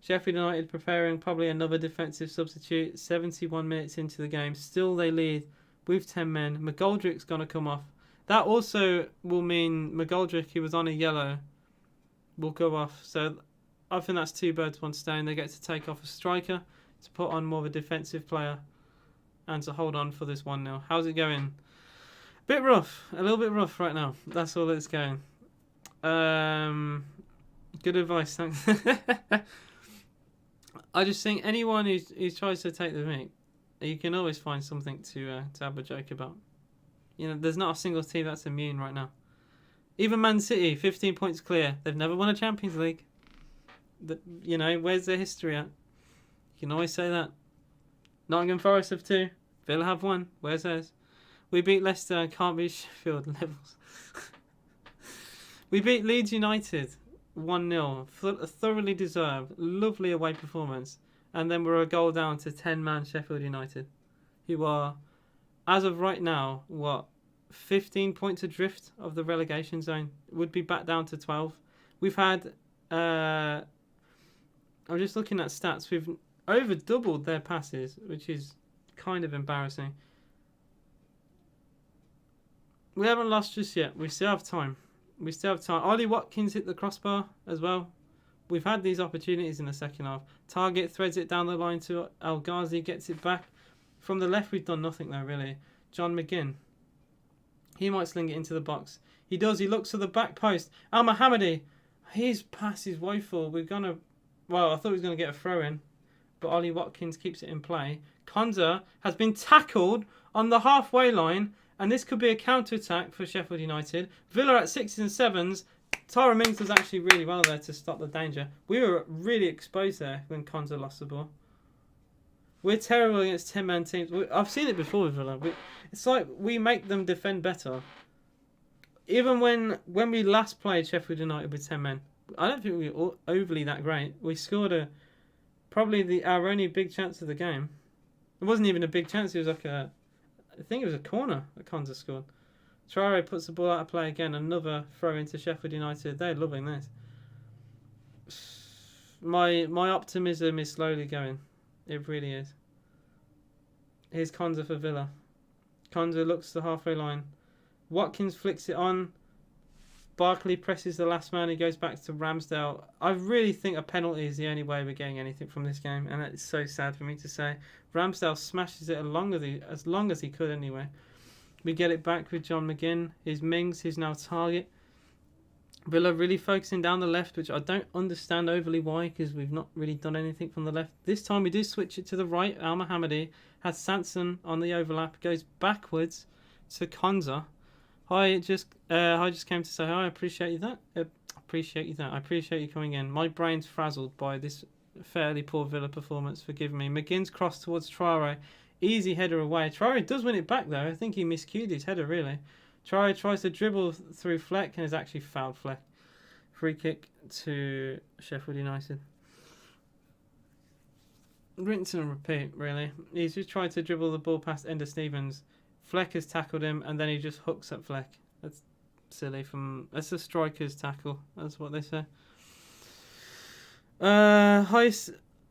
S1: Sheffield United preparing probably another defensive substitute. 71 minutes into the game. Still they lead with 10 men. McGoldrick's going to come off. That also will mean McGoldrick, who was on a yellow, will go off. So I think that's 2 birds, 1 stone. They get to take off a striker to put on more of a defensive player and to hold on for this 1-0. How's it going? Bit rough. A little bit rough right now. That's all it's going. Good advice, thanks. I just think anyone who tries to take the mic You can always find something to have a joke about. You know, there's not a single team that's immune right now. Even Man City, 15 points clear. They've never won a Champions League. You know, where's their history at? You can always say that. Nottingham Forest have 2. Villa have 1. Where's theirs? We beat Leicester and can't beat Sheffield levels. We beat Leeds United 1-0. Thoroughly deserved. Lovely away performance. And then we're a goal down to 10-man Sheffield United, who are, as of right now, 15 points adrift of the relegation zone. Would be back down to 12. We've had... I'm just looking at stats. We've over doubled their passes, which is kind of embarrassing. We haven't lost just yet. We still have time. Ollie Watkins hit the crossbar as well. We've had these opportunities in the second half. Target threads it down the line to El Ghazi, gets it back. From the left, we've done nothing though, really. John McGinn. He might sling it into the box. He does. He looks to the back post. Al Mohammadi. His pass is woeful. I thought he was going to get a throw in. But Ollie Watkins keeps it in play. Konza has been tackled on the halfway line. And this could be a counter-attack for Sheffield United. Villa at 6s and 7s. Tara Mings was actually really well there to stop the danger. We were really exposed there when Konza lost the ball. We're terrible against 10-man teams. I've seen it before with Villa. It's like we make them defend better. Even when we last played Sheffield United with 10 men, I don't think we were overly that great. We scored probably our only big chance of the game. It wasn't even a big chance. It was like I think it was a corner that Konza scored. Traore puts the ball out of play again. Another throw into Sheffield United. They're loving this. My optimism is slowly going. It really is. Here's Konza for Villa. Konza looks to the halfway line. Watkins flicks it on. Barkley presses the last man. He goes back to Ramsdale. I really think a penalty is the only way we're getting anything from this game, and it's so sad for me to say. Ramsdale smashes it as long as he could anyway. We get it back with John McGinn. Here's Mings, who's now target. Villa really focusing down the left, which I don't understand overly why, because we've not really done anything from the left. This time we do switch it to the right. Al Mohammadi has Sanson on the overlap, goes backwards to Konza. I just came to say hi. I appreciate you that. I appreciate you coming in. My brain's frazzled by this fairly poor Villa performance. Forgive me. McGinn's cross towards Traore. Easy header away. Traore does win it back though. I think he miscued his header really. Traore tries to dribble through Fleck and has actually fouled Fleck. Free kick to Sheffield United. Rinse and repeat really. He's just tried to dribble the ball past Ender Stevens. Fleck has tackled him and then he just hooks at Fleck. That's silly. That's a striker's tackle. That's what they say.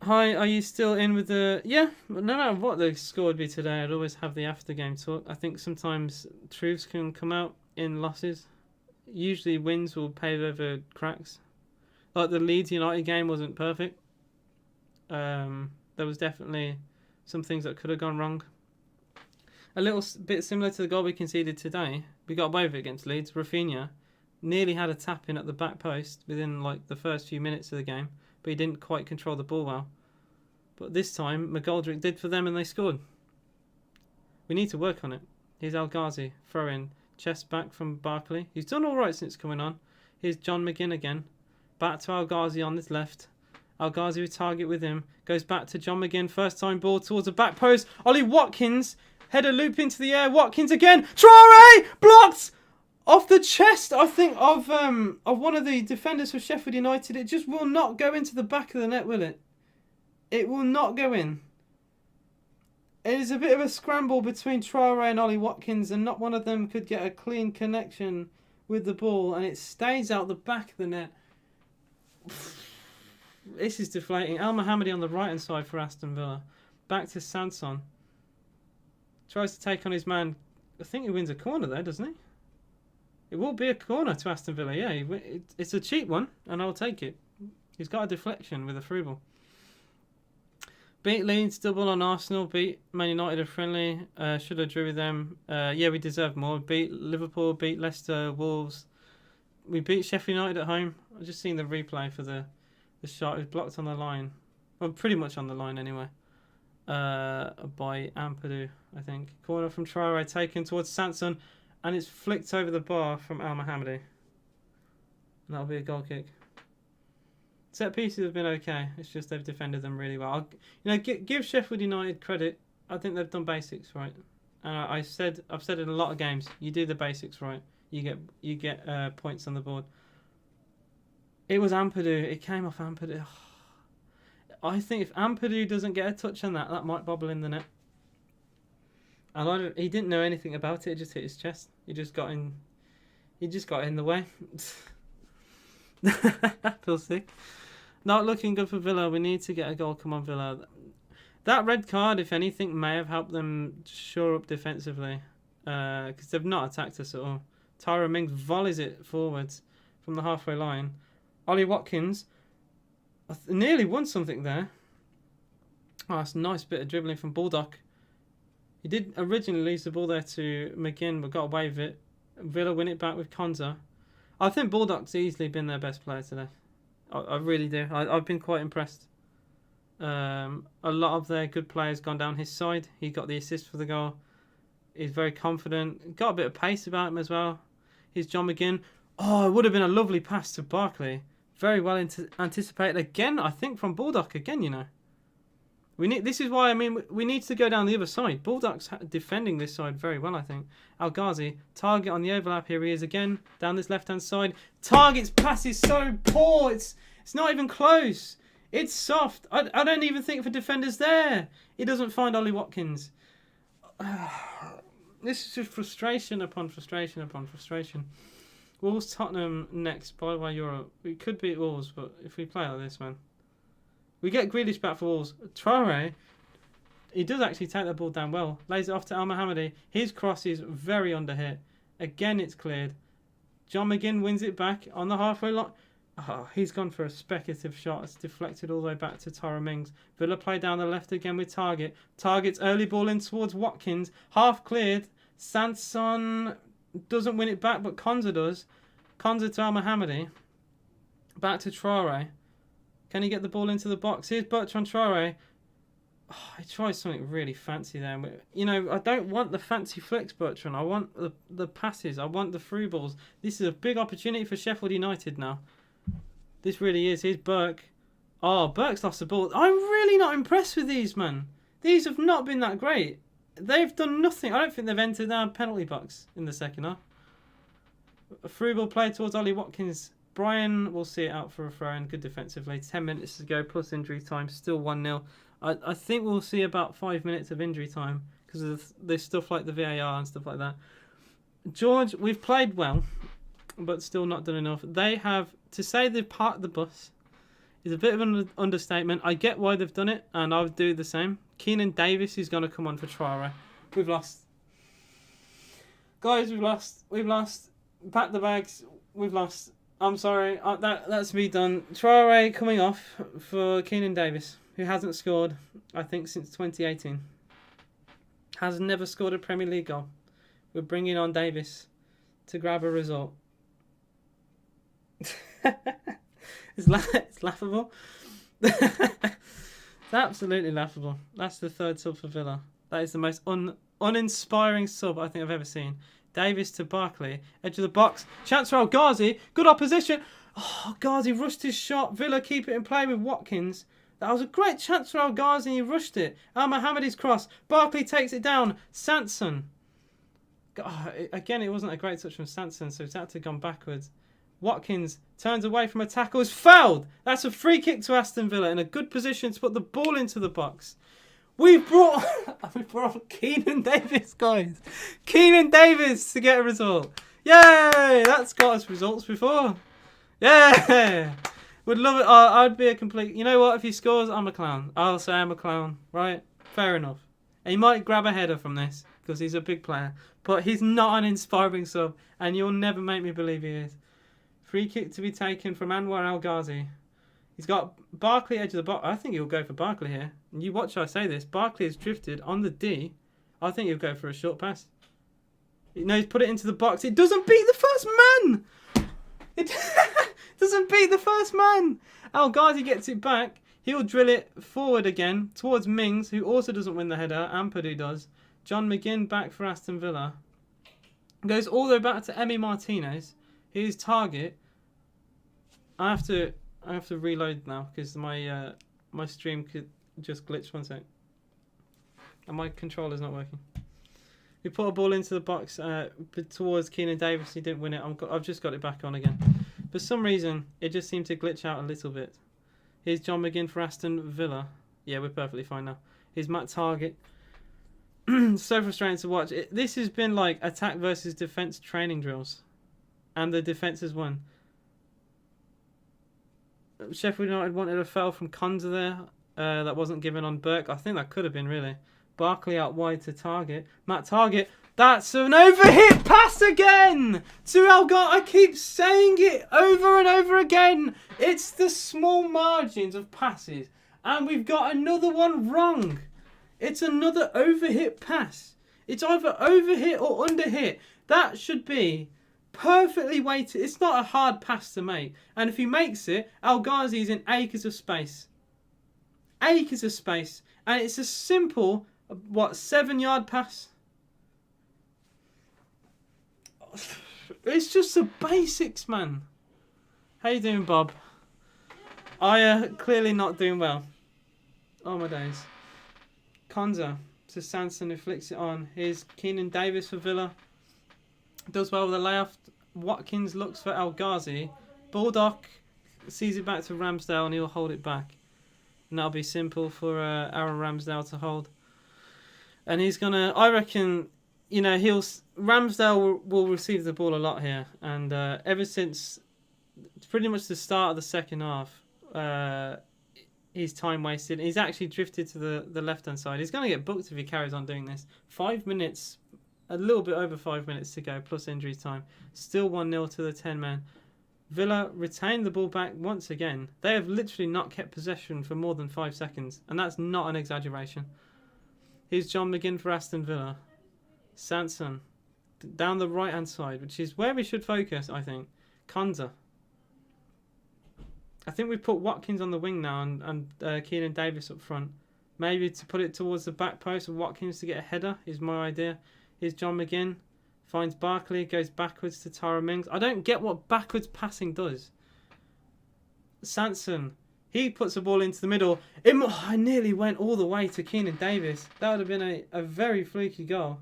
S1: Hi, are you still in with the... Yeah, no matter what the score would be today, I'd always have the after-game talk. I think sometimes truths can come out in losses. Usually wins will pave over cracks. Like the Leeds United game wasn't perfect. There was definitely some things that could have gone wrong. A little bit similar to the goal we conceded today. We got away with it against Leeds. Rafinha nearly had a tap in at the back post within like the first few minutes of the game, but he didn't quite control the ball well. But this time, McGoldrick did for them and they scored. We need to work on it. Here's El Ghazi, throw in. Chest back from Barkley. He's done alright since coming on. Here's John McGinn again. Back to El Ghazi on his left. El Ghazi with target with him. Goes back to John McGinn. First time ball towards the back post. Ollie Watkins. Header loop into the air. Watkins again. Traore! Blocked! Off the chest, I think, of one of the defenders for Sheffield United. It just will not go into the back of the net, will it? It will not go in. It is a bit of a scramble between Traore and Ollie Watkins, and not one of them could get a clean connection with the ball, and it stays out the back of the net. This is deflating. Al Mohammadi on the right-hand side for Aston Villa. Back to Sanson. Tries to take on his man. I think he wins a corner there, doesn't he? It will be a corner to Aston Villa, yeah. It's a cheap one, and I'll take it. He's got a deflection with a through ball. Beat Leeds, double on Arsenal. Beat Man United a friendly. Should have drew with them. Yeah, we deserve more. Beat Liverpool, beat Leicester, Wolves. We beat Sheffield United at home. I've just seen the replay for the shot. It was blocked on the line. Well, pretty much on the line anyway. by Ampadu, I think. Corner from Traore taken towards Sanson, and it's flicked over the bar from Al Mohammadi. And that'll be a goal kick. Set pieces have been okay. It's just they've defended them really well. Give Sheffield United credit. I think they've done basics right. And I've said it in a lot of games. You do the basics right, you get points on the board. It was Ampadu. It came off Ampadu. I think if Ampadu doesn't get a touch on that might bobble in the net. And he didn't know anything about it. It just hit his chest. He just got in the way. I feel sick. Not looking good for Villa. We need to get a goal. Come on, Villa. That red card, if anything, may have helped them shore up defensively. Because they've not attacked us at all. Tyra Mings volleys it forwards from the halfway line. Ollie Watkins nearly won something there. Oh, that's a nice bit of dribbling from Baldock. He did originally lose the ball there to McGinn, but got away with it. Villa win it back with Konza. I think Baldock's easily been their best player today. I really do. I've been quite impressed. A lot of their good players gone down his side. He got the assist for the goal. He's very confident. Got a bit of pace about him as well. Here's John McGinn. Oh, it would have been a lovely pass to Barkley. Very well anticipated again, I think, from Baldock again, This is why, we need to go down the other side. Baldock's defending this side very well, I think. Al Ghazi, target on the overlap. Here he is again, down this left-hand side. Target's pass is so poor. It's not even close. It's soft. I don't even think the defender's there. He doesn't find Ollie Watkins. This is just frustration upon frustration upon frustration. Wolves Tottenham next, by the way, Europe. We could beat Wolves, but if we play like this, man. We get Grealish back for Wolves. Traore, he does actually take that ball down well. Lays it off to Al Mohammadi. His cross is very underhit. Again, it's cleared. John McGinn wins it back on the halfway line. Oh, he's gone for a speculative shot. It's deflected all the way back to Tyra Mings. Villa play down the left again with Target. Target's early ball in towards Watkins. Half cleared. Sanson doesn't win it back, but Konza does. Konza to Al Mohammadi. Back to Traore. Can he get the ball into the box? Here's Bertrand Traore. Oh, he tries something really fancy there. I don't want the fancy flicks, Bertrand. I want the passes. I want the through balls. This is a big opportunity for Sheffield United now. This really is. Here's Burke. Oh, Burke's lost the ball. I'm really not impressed with these, man. These have not been that great. They've done nothing. I don't think they've entered our penalty box in the second half. A through ball play towards Ollie Watkins. Brian will see it out for a throw in. Good defensively. 10 minutes to go plus injury time. Still 1-0. I think we'll see about 5 minutes of injury time because there's stuff like the VAR and stuff like that. George, we've played well, but still not done enough. They have, to say they've parked the bus is a bit of an understatement. I get why they've done it, and I would do the same. Keenan Davis is going to come on for Traore. We've lost. Guys, we've lost. We've lost. Pack the bags. We've lost. I'm sorry. That's me done. Traore coming off for Keenan Davis, who hasn't scored, I think, since 2018. Has never scored a Premier League goal. We're bringing on Davis to grab a result. It's laughable. It's absolutely laughable. That's the third sub for Villa. That is the most uninspiring sub I think I've ever seen. Davis to Barkley, edge of the box. Chance for El Ghazi. Good opposition. Oh, Ghazi rushed his shot. Villa keep it in play with Watkins. That was a great chance for El Ghazi. He rushed it. Al Mohammadi's cross. Barkley takes it down. Sanson. Again, it wasn't a great touch from Sanson, so it's had to have gone backwards. Watkins turns away from a tackle. Is fouled. That's a free kick to Aston Villa in a good position to put the ball into the box. We brought Keenan Davis, guys. Keenan Davis to get a result. Yay! That's got us results before. Yeah! Would love it. I'd be a complete... You know what? If he scores, I'm a clown. I'll say I'm a clown. Right? Fair enough. And he might grab a header from this because he's a big player. But he's not an inspiring sub. And you'll never make me believe he is. Free kick to be taken from Anwar El Ghazi. He's got Barkley edge of the box. I think he'll go for Barkley here. And you watch I say this. Barkley has drifted on the D. I think he'll go for a short pass. No, he's put it into the box. It doesn't beat the first man. It doesn't beat the first man. El Ghazi gets it back. He'll drill it forward again towards Mings, who also doesn't win the header. Ampadu does. John McGinn back for Aston Villa. Goes all the way back to Emi Martinez. His target. I have to reload now because my my stream could just glitch. One sec. And my controller's not working. We put a ball into the box towards Keenan Davis. He didn't win it. I've just got it back on again. For some reason, it just seemed to glitch out a little bit. Here's John McGinn for Aston Villa. Yeah, we're perfectly fine now. Here's Matt Target. So frustrating to watch. This has been like attack versus defense training drills. And the defense has won. Sheffield United wanted a foul from Konza there. That wasn't given on Burke. I think that could have been, really. Barkley out wide to Target. Matt Target. That's an overhit pass again to Algar. I keep saying it over and over again. It's the small margins of passes. And we've got another one wrong. It's another overhit pass. It's either overhit or underhit. That should be perfectly weighted. It's not a hard pass to make. And if he makes it, Al Ghazi's in acres of space. Acres of space. And it's a simple, 7-yard pass? It's just the basics, man. How you doing, Bob? Clearly not doing well. Oh, my days. Konza to Sanson, who flicks it on. Here's Keenan Davis for Villa. Does well with the layoff. Watkins looks for El Ghazi. Baldock sees it back to Ramsdale and he'll hold it back. And that'll be simple for Aaron Ramsdale to hold. And he's going to, I reckon, you know, Ramsdale will receive the ball a lot here. And ever since pretty much the start of the second half, he's time wasted. He's actually drifted to the left-hand side. He's going to get booked if he carries on doing this. 5 minutes, a little bit over 5 minutes to go, plus injury time. Still 1-0 to the 10-man. Villa retained the ball back once again. They have literally not kept possession for more than 5 seconds. And that's not an exaggeration. Here's John McGinn for Aston Villa. Sanson down the right-hand side, which is where we should focus, I think. Konza. I think we've put Watkins on the wing now and Keenan Davis up front. Maybe to put it towards the back post of Watkins to get a header is my idea. Here's John McGinn. Finds Barkley, goes backwards to Tara Mings. I don't get what backwards passing does. Sanson. He puts the ball into the middle. I nearly went all the way to Keenan Davis. That would have been a very fluky goal.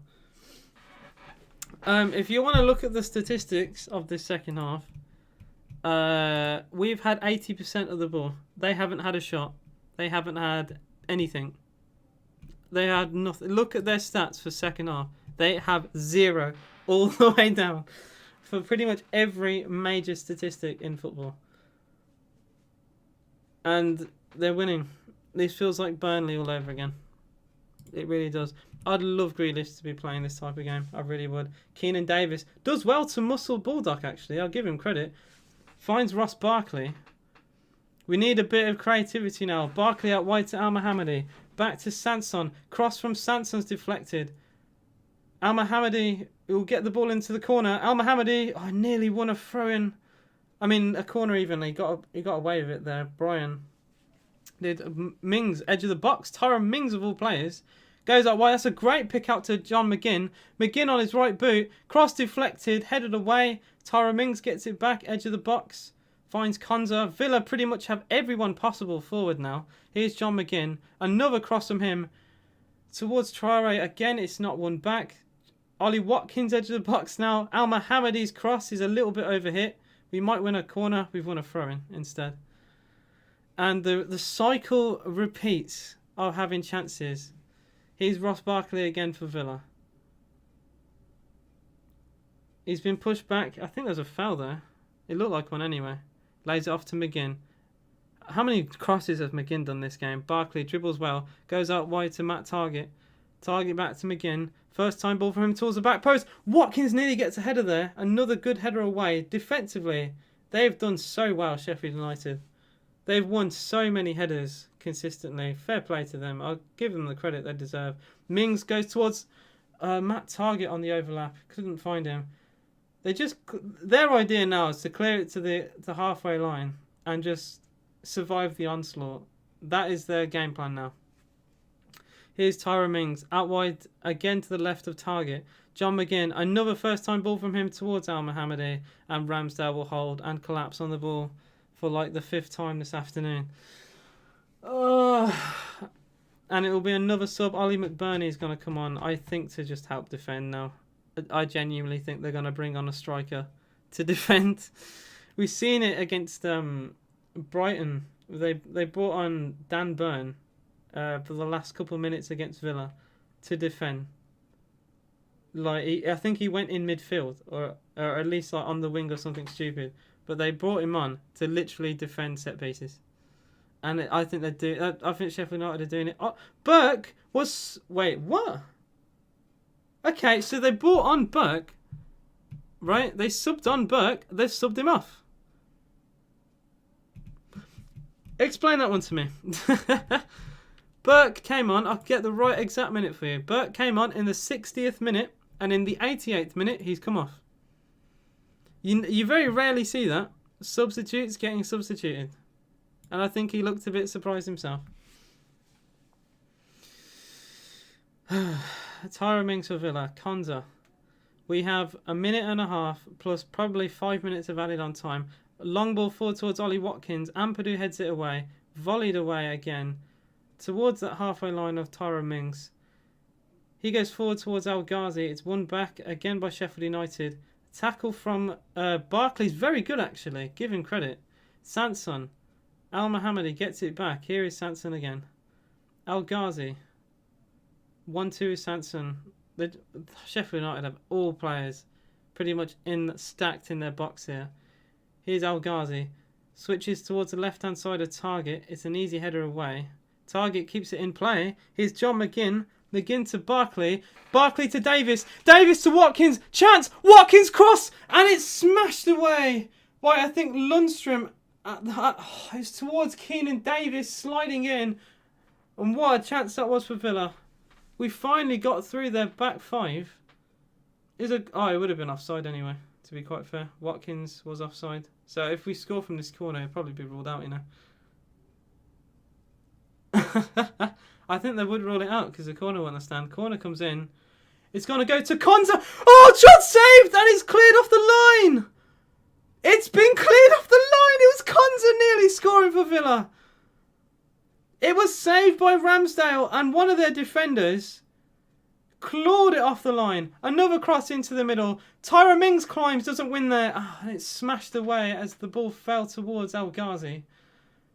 S1: If you want to look at the statistics of this second half, we've had 80% of the ball. They haven't had a shot. They haven't had anything. They had nothing. Look at their stats for second half. They have 0 all the way down for pretty much every major statistic in football. And they're winning. This feels like Burnley all over again. It really does. I'd love Grealish to be playing this type of game. I really would. Keenan Davis does well to muscle Baldock, actually. I'll give him credit. Finds Ross Barkley. We need a bit of creativity now. Barkley out wide to Al Mohammadi. Back to Sanson. Cross from Sanson's deflected. Al Mohammadi will get the ball into the corner. Al Mohammadi, nearly won a throw-in. I mean, a corner even. He got away with it there. Brian did. Mings, edge of the box. Tyrone Mings, of all players, goes out wide. That's a great pick out to John McGinn. McGinn on his right boot. Cross deflected. Headed away. Tyrone Mings gets it back. Edge of the box. Finds Konza. Villa pretty much have everyone possible forward now. Here's John McGinn. Another cross from him towards Traore. Again, it's not won back. Ollie Watkins, edge of the box now. Al Mohammadi's cross is a little bit overhit. We might win a corner. We've won a throw-in instead. And the cycle repeats of having chances. Here's Ross Barkley again for Villa. He's been pushed back. I think there's a foul there. It looked like one anyway. Lays it off to McGinn. How many crosses has McGinn done this game? Barkley dribbles well. Goes out wide to Matt Target. Target back to McGinn. First time ball from him towards the back post. Watkins nearly gets a header there. Another good header away. Defensively, they've done so well, Sheffield United. They've won so many headers consistently. Fair play to them. I'll give them the credit they deserve. Mings goes towards Matt Target on the overlap. Couldn't find him. Their idea now is to clear it to the halfway line and just survive the onslaught. That is their game plan now. Here's Tyrone Mings. Out wide again to the left of target. John McGinn. Another first time ball from him towards Al Mohammadi. And Ramsdale will hold and collapse on the ball for like the 5th time this afternoon. Oh. And it will be another sub. Ollie McBurney is going to come on, I think, to just help defend now. I genuinely think they're going to bring on a striker to defend. We've seen it against Brighton. They brought on Dan Burn for the last couple of minutes against Villa to defend. Like I think he went in midfield or at least like on the wing or something stupid. But they brought him on to literally defend set pieces. And I think they're doing. I think Sheffield United are doing it. Oh, Burke was. Wait, what? Okay, so they brought on Burke, right? They subbed on Burke. They've subbed him off. Explain that one to me. Burke came on. I'll get the right exact minute for you. Burke came on in the 60th minute, and in the 88th minute, he's come off. You very rarely see that. Substitutes getting substituted. And I think he looked a bit surprised himself. Tyrone Mings for Villa. Konza. We have a minute and a half plus probably 5 minutes of added on time. Long ball forward towards Ollie Watkins. Ampadu heads it away. Volleyed away again. Towards that halfway line of Tyrone Mings. He goes forward towards Al Ghazi. It's won back again by Sheffield United. Tackle from Barkley's very good actually. Give him credit. Sanson. Al Mohammadi gets it back. Here is Sanson again. Al Ghazi. 1-2 Sanson. Sheffield United have all players pretty much stacked in their box here. Here's Al Ghazi. Switches towards the left-hand side of target. It's an easy header away. Target keeps it in play. Here's John McGinn. McGinn to Barkley. Barkley to Davis. Davis to Watkins. Chance. Watkins cross. And it's smashed away by, I think, Lundstrom. It's towards Keenan Davis sliding in. And what a chance that was for Villa. We finally got through their back five. It would have been offside anyway, to be quite fair. Watkins was offside. So if we score from this corner, it'll probably be ruled out, you know. I think they would rule it out because the corner won't stand. Corner comes in. It's going to go to Konza. Oh, shot saved! And it's cleared off the line! It's been cleared off the line! It was Konza nearly scoring for Villa. It was saved by Ramsdale and one of their defenders clawed it off the line. Another cross into the middle. Tyrone Mings climbs, doesn't win there. And it's smashed away as the ball fell towards Al Ghazi.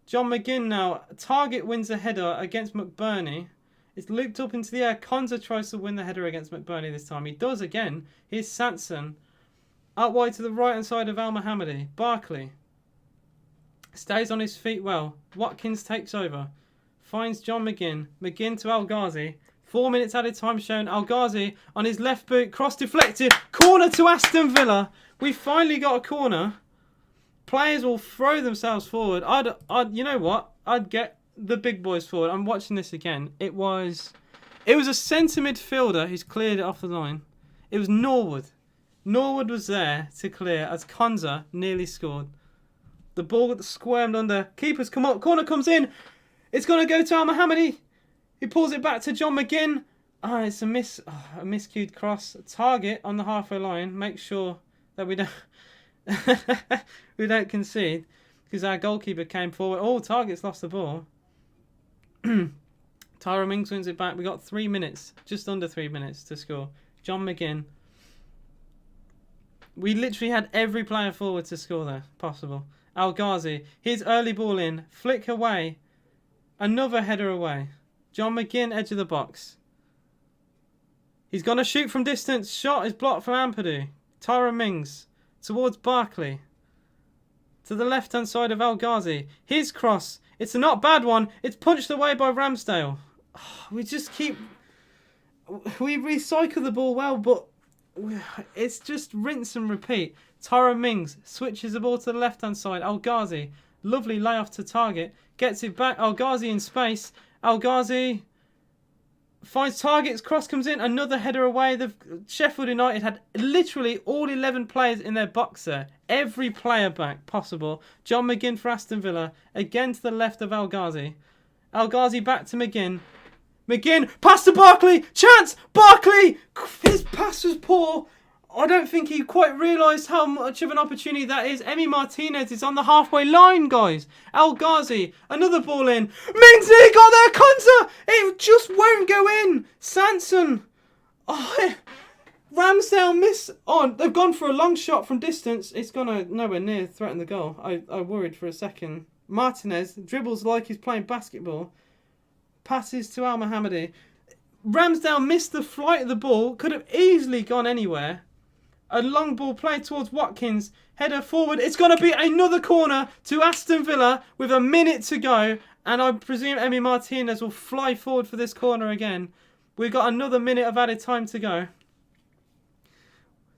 S1: John McGinn now. Target wins the header against McBurney. It's looped up into the air. Konza tries to win the header against McBurney this time. He does again. Here's Sanson. Out wide to the right-hand side of Al Mohammadi. Barkley. Stays on his feet well. Watkins takes over. Finds John McGinn. McGinn to Al Ghazi. 4 minutes added time shown. Al Ghazi on his left boot. Cross deflected. Corner to Aston Villa. We finally got a corner. Players will throw themselves forward. You know what? I'd get the big boys forward. I'm watching this again. It was a centre midfielder who's cleared it off the line. It was Norwood. Norwood was there to clear as Konza nearly scored. The ball squirmed under. Keepers come up. Corner comes in. It's going to go to Al Mohammadi. He pulls it back to John McGinn. It's a miscued cross. Target on the halfway line. Make sure that we don't concede because our goalkeeper came forward. Oh, Target's lost the ball. Tyrone Mings wins it back. We got 3 minutes, just under 3 minutes to score. John McGinn. We literally had every player forward to score there possible. Al Ghazi. His early ball in. Flick away. Another header away. John McGinn, edge of the box. He's going to shoot from distance. Shot is blocked from Ampadu. Tyrone Mings towards Barkley. To the left-hand side of Al Ghazi. His cross. It's a not bad one. It's punched away by Ramsdale. We recycle the ball well, but it's just rinse and repeat. Tyrone Mings switches the ball to the left-hand side. Al Ghazi. Lovely layoff to target. Gets it back. Al Ghazi in space. Al Ghazi finds targets. Cross comes in. Another header away. The Sheffield United had literally all 11 players in their box there. Every player back possible. John McGinn for Aston Villa. Again to the left of Al Ghazi. El Ghazi back to McGinn. McGinn, pass to Barkley, chance, Barkley! His pass was poor. I don't think he quite realised how much of an opportunity that is. Emi Martinez is on the halfway line, guys. El Ghazi, another ball in. Mingsley got there, Konza! It just won't go in. Sanson. Oh, Ramsdale miss. Oh, they've gone for a long shot from distance. It's gonna nowhere near threaten the goal. I worried for a second. Martinez dribbles like he's playing basketball. Passes to Al Mohammadi. Ramsdale missed the flight of the ball. Could have easily gone anywhere. A long ball played towards Watkins. Header forward. It's going to be another corner to Aston Villa with a minute to go. And I presume Emi Martinez will fly forward for this corner again. We've got another minute of added time to go.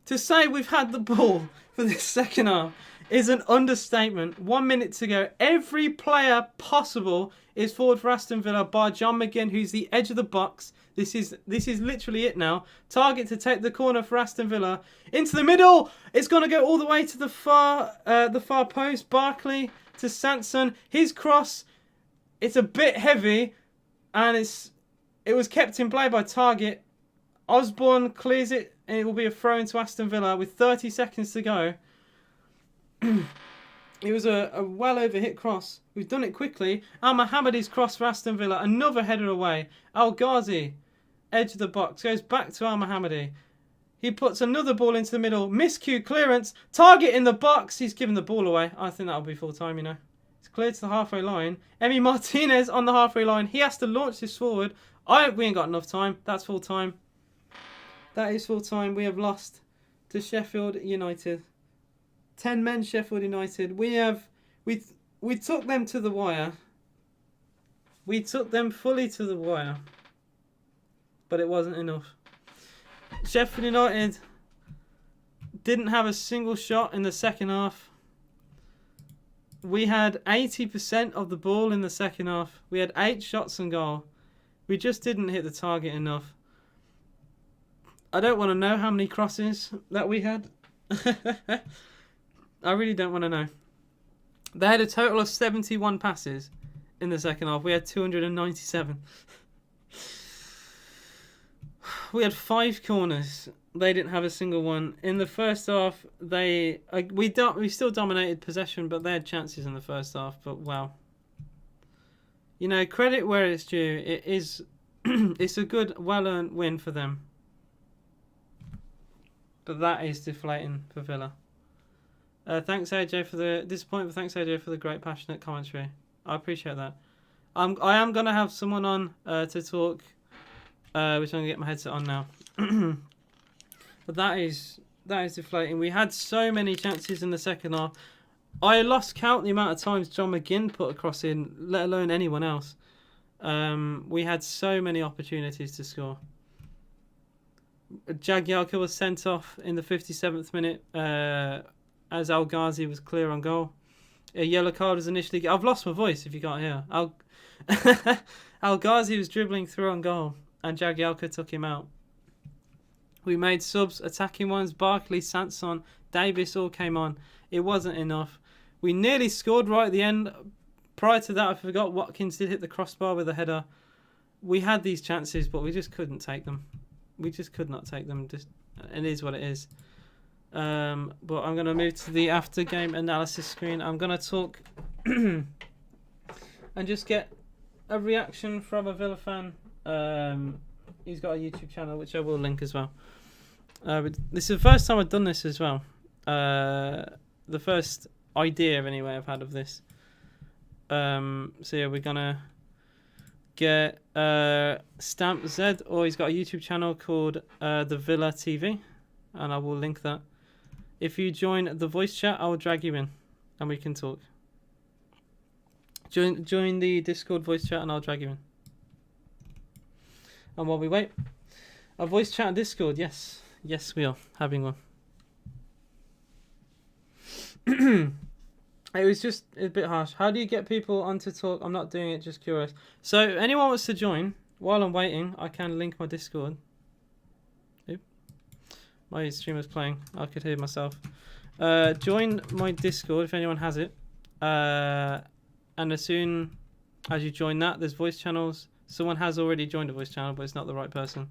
S1: To say we've had the ball for this second half is an understatement. 1 minute to go. Every player possible is forward for Aston Villa by John McGinn, who's the edge of the box. This is literally it now. Target to take the corner for Aston Villa. Into the middle. It's going to go all the way to the far post. Barkley to Sanson. His cross. It's a bit heavy, and it was kept in play by Target. Osborne clears it, and it will be a throw into Aston Villa with 30 seconds to go. It was a well over hit cross. We've done it quickly. Al Mohammadi's cross for Aston Villa. Another header away. El Ghazi, edge of the box, goes back to Al Mohammadi. He puts another ball into the middle. Miscue clearance. Target in the box. He's given the ball away. I think that'll be full time, you know. It's cleared to the halfway line. Emi Martinez on the halfway line. He has to launch this forward. We ain't got enough time. That's full time. That is full time. We have lost to Sheffield United. 10 men Sheffield United. We took them to the wire. We took them fully to the wire. But it wasn't enough. Sheffield United didn't have a single shot in the second half. We had 80% of the ball in the second half. We had 8 shots on goal. We just didn't hit the target enough. I don't want to know how many crosses that we had. I really don't want to know. They had a total of 71 passes in the second half. We had 297. We had 5 corners. They didn't have a single one. In the first half, we still dominated possession, but they had chances in the first half. But wow. You know, credit where it's due. It is it's a good, well-earned win for them. But that is deflating for Villa. Thanks AJ for the disappointment. Thanks AJ for the great passionate commentary. I appreciate that. I am gonna have someone on to talk, which I'm gonna get my headset on now. But that is deflating. We had so many chances in the second half. I lost count the amount of times John McGinn put a cross in, let alone anyone else. We had so many opportunities to score. Jagielka was sent off in the 57th minute. As El Ghazi was clear on goal. A yellow card was initially... I've lost my voice if you can't hear. El Ghazi was dribbling through on goal and Jagielka took him out. We made subs, attacking ones. Barkley, Sanson, Davis all came on. It wasn't enough. We nearly scored right at the end. Prior to that, I forgot Watkins did hit the crossbar with a header. We had these chances, but we just couldn't take them. We just could not take them. It is what it is. But I'm going to move to the after-game analysis screen. I'm going to talk and just get a reaction from a Villa fan. He's got a YouTube channel, which I will link as well. This is the first time I've done this as well. The first idea, anyway, I've had of this. So yeah, we're going to get Stamp Z, or he's got a YouTube channel called The Villa TV, and I will link that. If you join the voice chat, I will drag you in and we can talk. Join the Discord voice chat and I'll drag you in. And while we wait, a voice chat on Discord, yes. Yes, we are having one. It was just a bit harsh. How do you get people on to talk? I'm not doing it, just curious. So, anyone wants to join, while I'm waiting, I can link my Discord. My stream was playing. I could hear myself. Join my Discord if anyone has it. And as soon as you join that. There's voice channels. Someone has already joined a voice channel, but it's not the right person.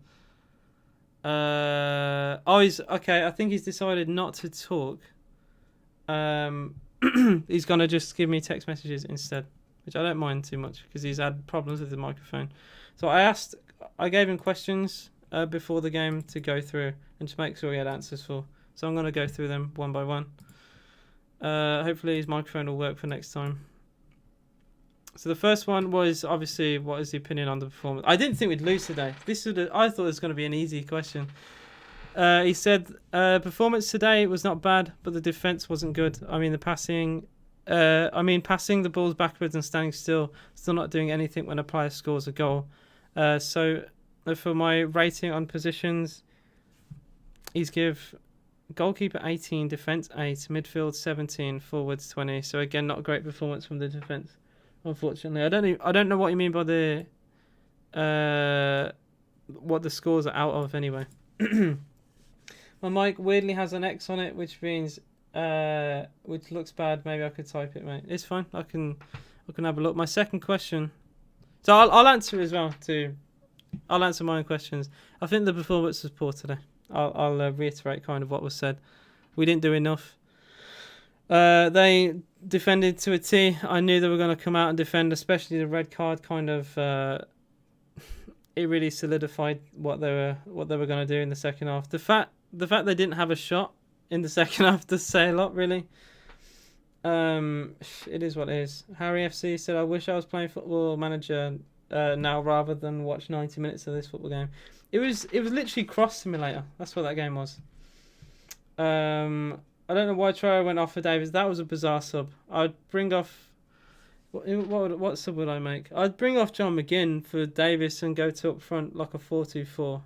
S1: He's okay. I think he's decided not to talk. He's gonna just give me text messages instead, which I don't mind too much because he's had problems with the microphone. So I gave him questions before the game to go through and to make sure he had answers for. So I'm gonna go through them one by one. Hopefully his microphone will work for next time. So the first one was obviously, what is the opinion on the performance? I didn't think we'd lose today. I thought it was going to be an easy question. He said, performance today was not bad, but the defense wasn't good. Passing the balls backwards and standing still not doing anything when a player scores a goal. So for my rating on positions, he's give goalkeeper 18, defense 8, midfield 17, forwards 20. So again, not a great performance from the defense. Unfortunately, I don't know what you mean by the what the scores are out of anyway. My mic weirdly has an X on it, which means which looks bad. Maybe I could type it, mate. It's fine. I can have a look. My second question. So I'll answer as well too. I'll answer my own questions. I think the performance was poor today. I'll reiterate kind of what was said. We didn't do enough. They defended to a T. I knew they were going to come out and defend, especially the red card. Kind of, it really solidified what they were going to do in the second half. The fact they didn't have a shot in the second half does say a lot, really. It is what it is. Harry FC said, "I wish I was playing Football Manager now rather than watch 90 minutes of this football game." It was literally Cross Simulator. That's what that game was. I don't know why Traore went off for Davies. That was a bizarre sub. I'd bring off... What sub would I make? I'd bring off John McGinn for Davies and go to up front like a 4-2-4.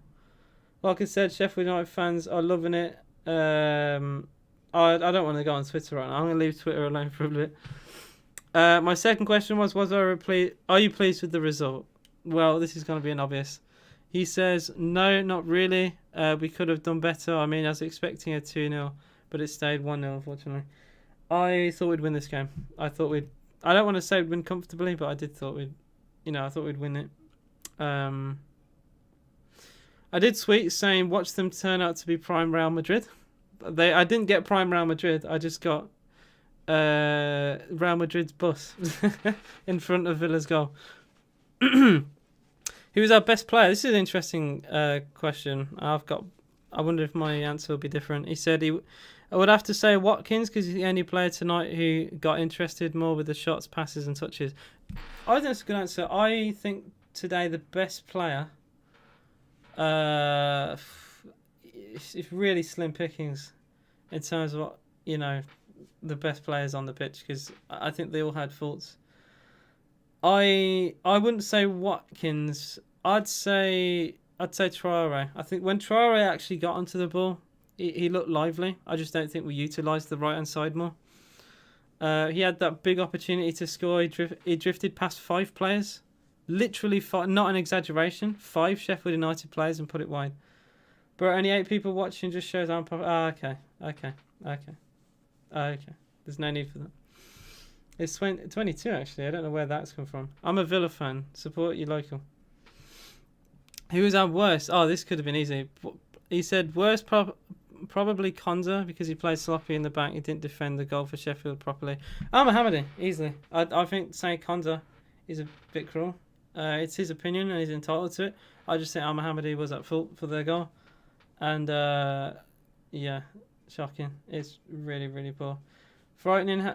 S1: Like I said, Sheffield United fans are loving it. I don't want to go on Twitter right now. I'm going to leave Twitter alone for a bit. My second question was are you pleased with the result? Well, this is going to be an obvious. He says, no, not really. We could have done better. I was expecting a 2-0. But it stayed 1-0, unfortunately. I thought we'd win this game. I don't want to say we'd win comfortably, but I thought we'd win it. I did tweet saying, watch them turn out to be prime Real Madrid. I didn't get prime Real Madrid. I just got Real Madrid's bus in front of Villa's goal. Who was our best player? This is an interesting question. I wonder if my answer will be different. He said I would have to say Watkins because he's the only player tonight who got interested more with the shots, passes and touches. I think that's a good answer. I think today the best player, it's really slim pickings in terms of what, the best players on the pitch because I think they all had faults. I wouldn't say Watkins. I'd say Traore. I think when Traore actually got onto the ball, he looked lively. I just don't think we utilised the right-hand side more. He had that big opportunity to score. He drifted past 5 players. Literally 5, not an exaggeration. 5 Sheffield United players and put it wide. But only 8 people watching just shows I'm... Okay. There's no need for that. It's 22, actually. I don't know where that's come from. I'm a Villa fan. Support your local. Who was our worst? Oh, this could have been easy. He said worst probably Konza because he played sloppy in the back. He didn't defend the goal for Sheffield properly. Mohammadi, easily. I think saying Konza is a bit cruel. It's his opinion and he's entitled to it. I just think Mohammadi was at fault for their goal. And yeah, shocking. It's really, really poor. Frightening.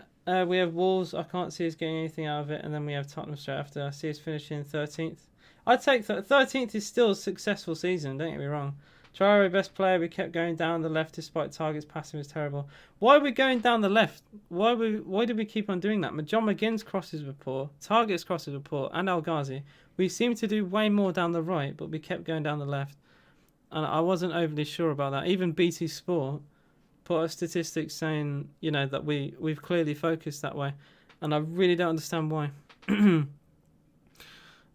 S1: We have Wolves. I can't see us getting anything out of it. And then we have Tottenham straight after. I see us finishing 13th. I'd take 13th is still a successful season, don't get me wrong. Traore, best player, we kept going down the left despite targets. Passing was terrible. Why are we going down the left? Why did we keep on doing that? John McGinn's crosses were poor. Target's crosses were poor. And El Ghazi. We seemed to do way more down the right, but we kept going down the left. And I wasn't overly sure about that. Even BT Sport put a statistic saying, that we've clearly focused that way. And I really don't understand why.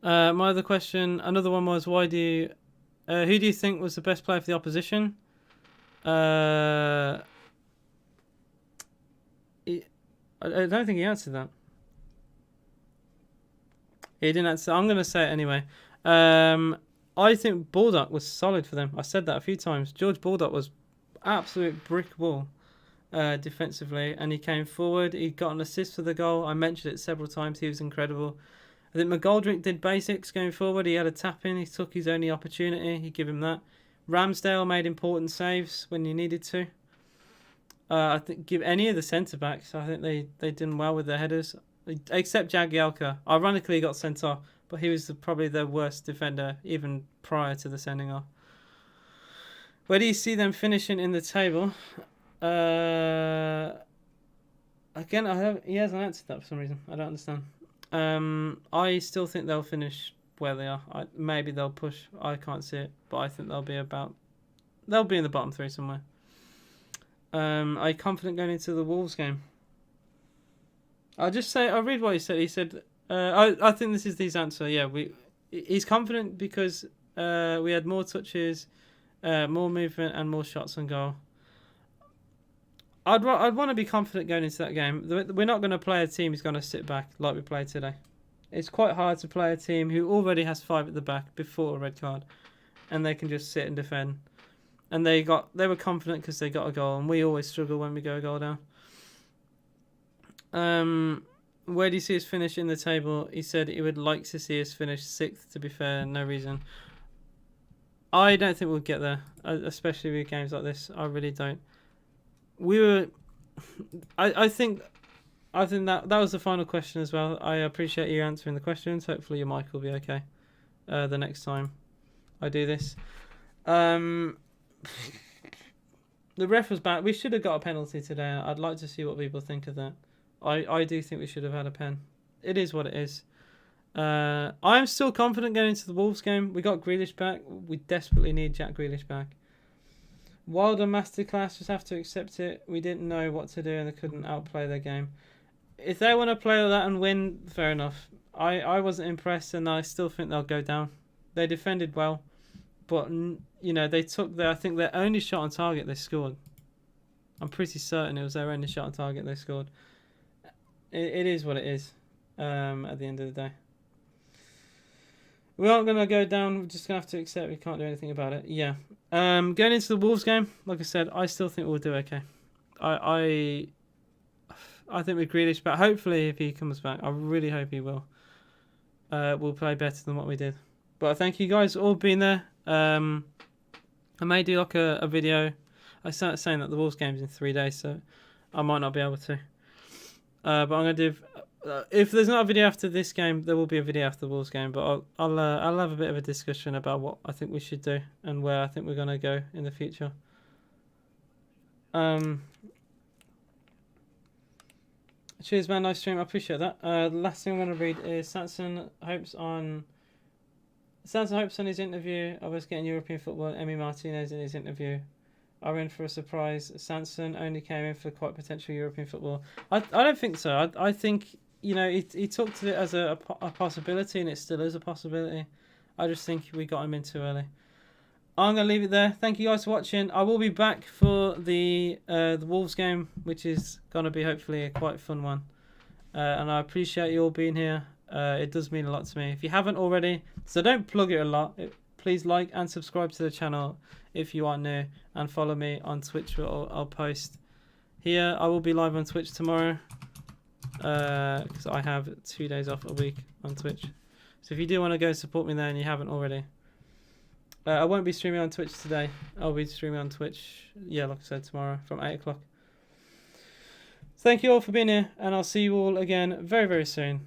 S1: My other question, another one was, who do you think was the best player for the opposition? I don't think he answered that. He didn't answer. I'm going to say it anyway. I think Baldock was solid for them. I said that a few times. George Baldock was absolute brick wall defensively, and he came forward. He got an assist for the goal. I mentioned it several times. He was incredible. I think McGoldrick did basics going forward. He had a tap in. He took his only opportunity. He give him that. Ramsdale made important saves when he needed to. I think give any of the centre backs. I think they did well with their headers, except Jagielka. Ironically, he got sent off, but he was probably the worst defender even prior to the sending off. Where do you see them finishing in the table? Again, he hasn't answered that for some reason. I don't understand. I still think they'll finish where they are. Maybe they'll push. I can't see it, but I think they'll be in the bottom three somewhere. Are you confident going into the Wolves game? I'll read what he said. He said, I think this is his answer. Yeah, he's confident because we had more touches, more movement, and more shots on goal. I'd want to be confident going into that game. We're not going to play a team who's going to sit back like we played today. It's quite hard to play a team who already has 5 at the back before a red card, and they can just sit and defend. And they were confident because they got a goal, and we always struggle when we go a goal down. Where do you see us finish in the table? He said he would like to see us finish 6th. To be fair, no reason. I don't think we'll get there, especially with games like this. I really don't. I think that was the final question as well. I appreciate you answering the questions. Hopefully your mic will be okay the next time I do this. The ref was bad. We should have got a penalty today. I'd like to see what people think of that. I do think we should have had a pen. It is what it is. I'm still confident going into the Wolves game. We got Grealish back. We desperately need Jack Grealish back. Wilder masterclass, just have to accept it. We didn't know what to do and they couldn't outplay their game. If they want to play like that and win, fair enough. I wasn't impressed, and I still think they'll go down. They defended well, but they took I think their only shot on target they scored. I'm pretty certain it was their only shot on target they scored. It is what it is. At the end of the day, we aren't going to go down. We're just going to have to accept we can't do anything about it. Yeah. Going into the Wolves game, like I said, I still think we'll do okay. I think with Grealish back, hopefully if he comes back, I really hope he will. We'll play better than what we did. But thank you guys all being there. I may do like a video. I started saying that the Wolves game's in 3 days, so I might not be able to. But I'm going to do... if there's not a video after this game, there will be a video after the Wolves game. But I'll have a bit of a discussion about what I think we should do and where I think we're going to go in the future. Cheers, man. Nice stream. I appreciate that. The last thing I'm going to read is Sanson hopes on his interview of us getting European football. Emi Martinez in his interview are in for a surprise. Sanson only came in for quite potential European football. I don't think so. I think he talked to it as a possibility, and it still is a possibility. I just think we got him in too early. I'm going to leave it there. Thank you guys for watching. I will be back for the Wolves game, which is going to be hopefully a quite fun one. And I appreciate you all being here. It does mean a lot to me. If you haven't already, so don't plug it a lot. Please like and subscribe to the channel if you are new, and follow me on Twitch. I'll post here. I will be live on Twitch tomorrow because I have 2 days off a week on Twitch. So if you do want to go support me there and you haven't already, I won't be streaming on Twitch today. I'll be streaming on Twitch, like I said, tomorrow from 8 o'clock. Thank you all for being here, and I'll see you all again very, very soon.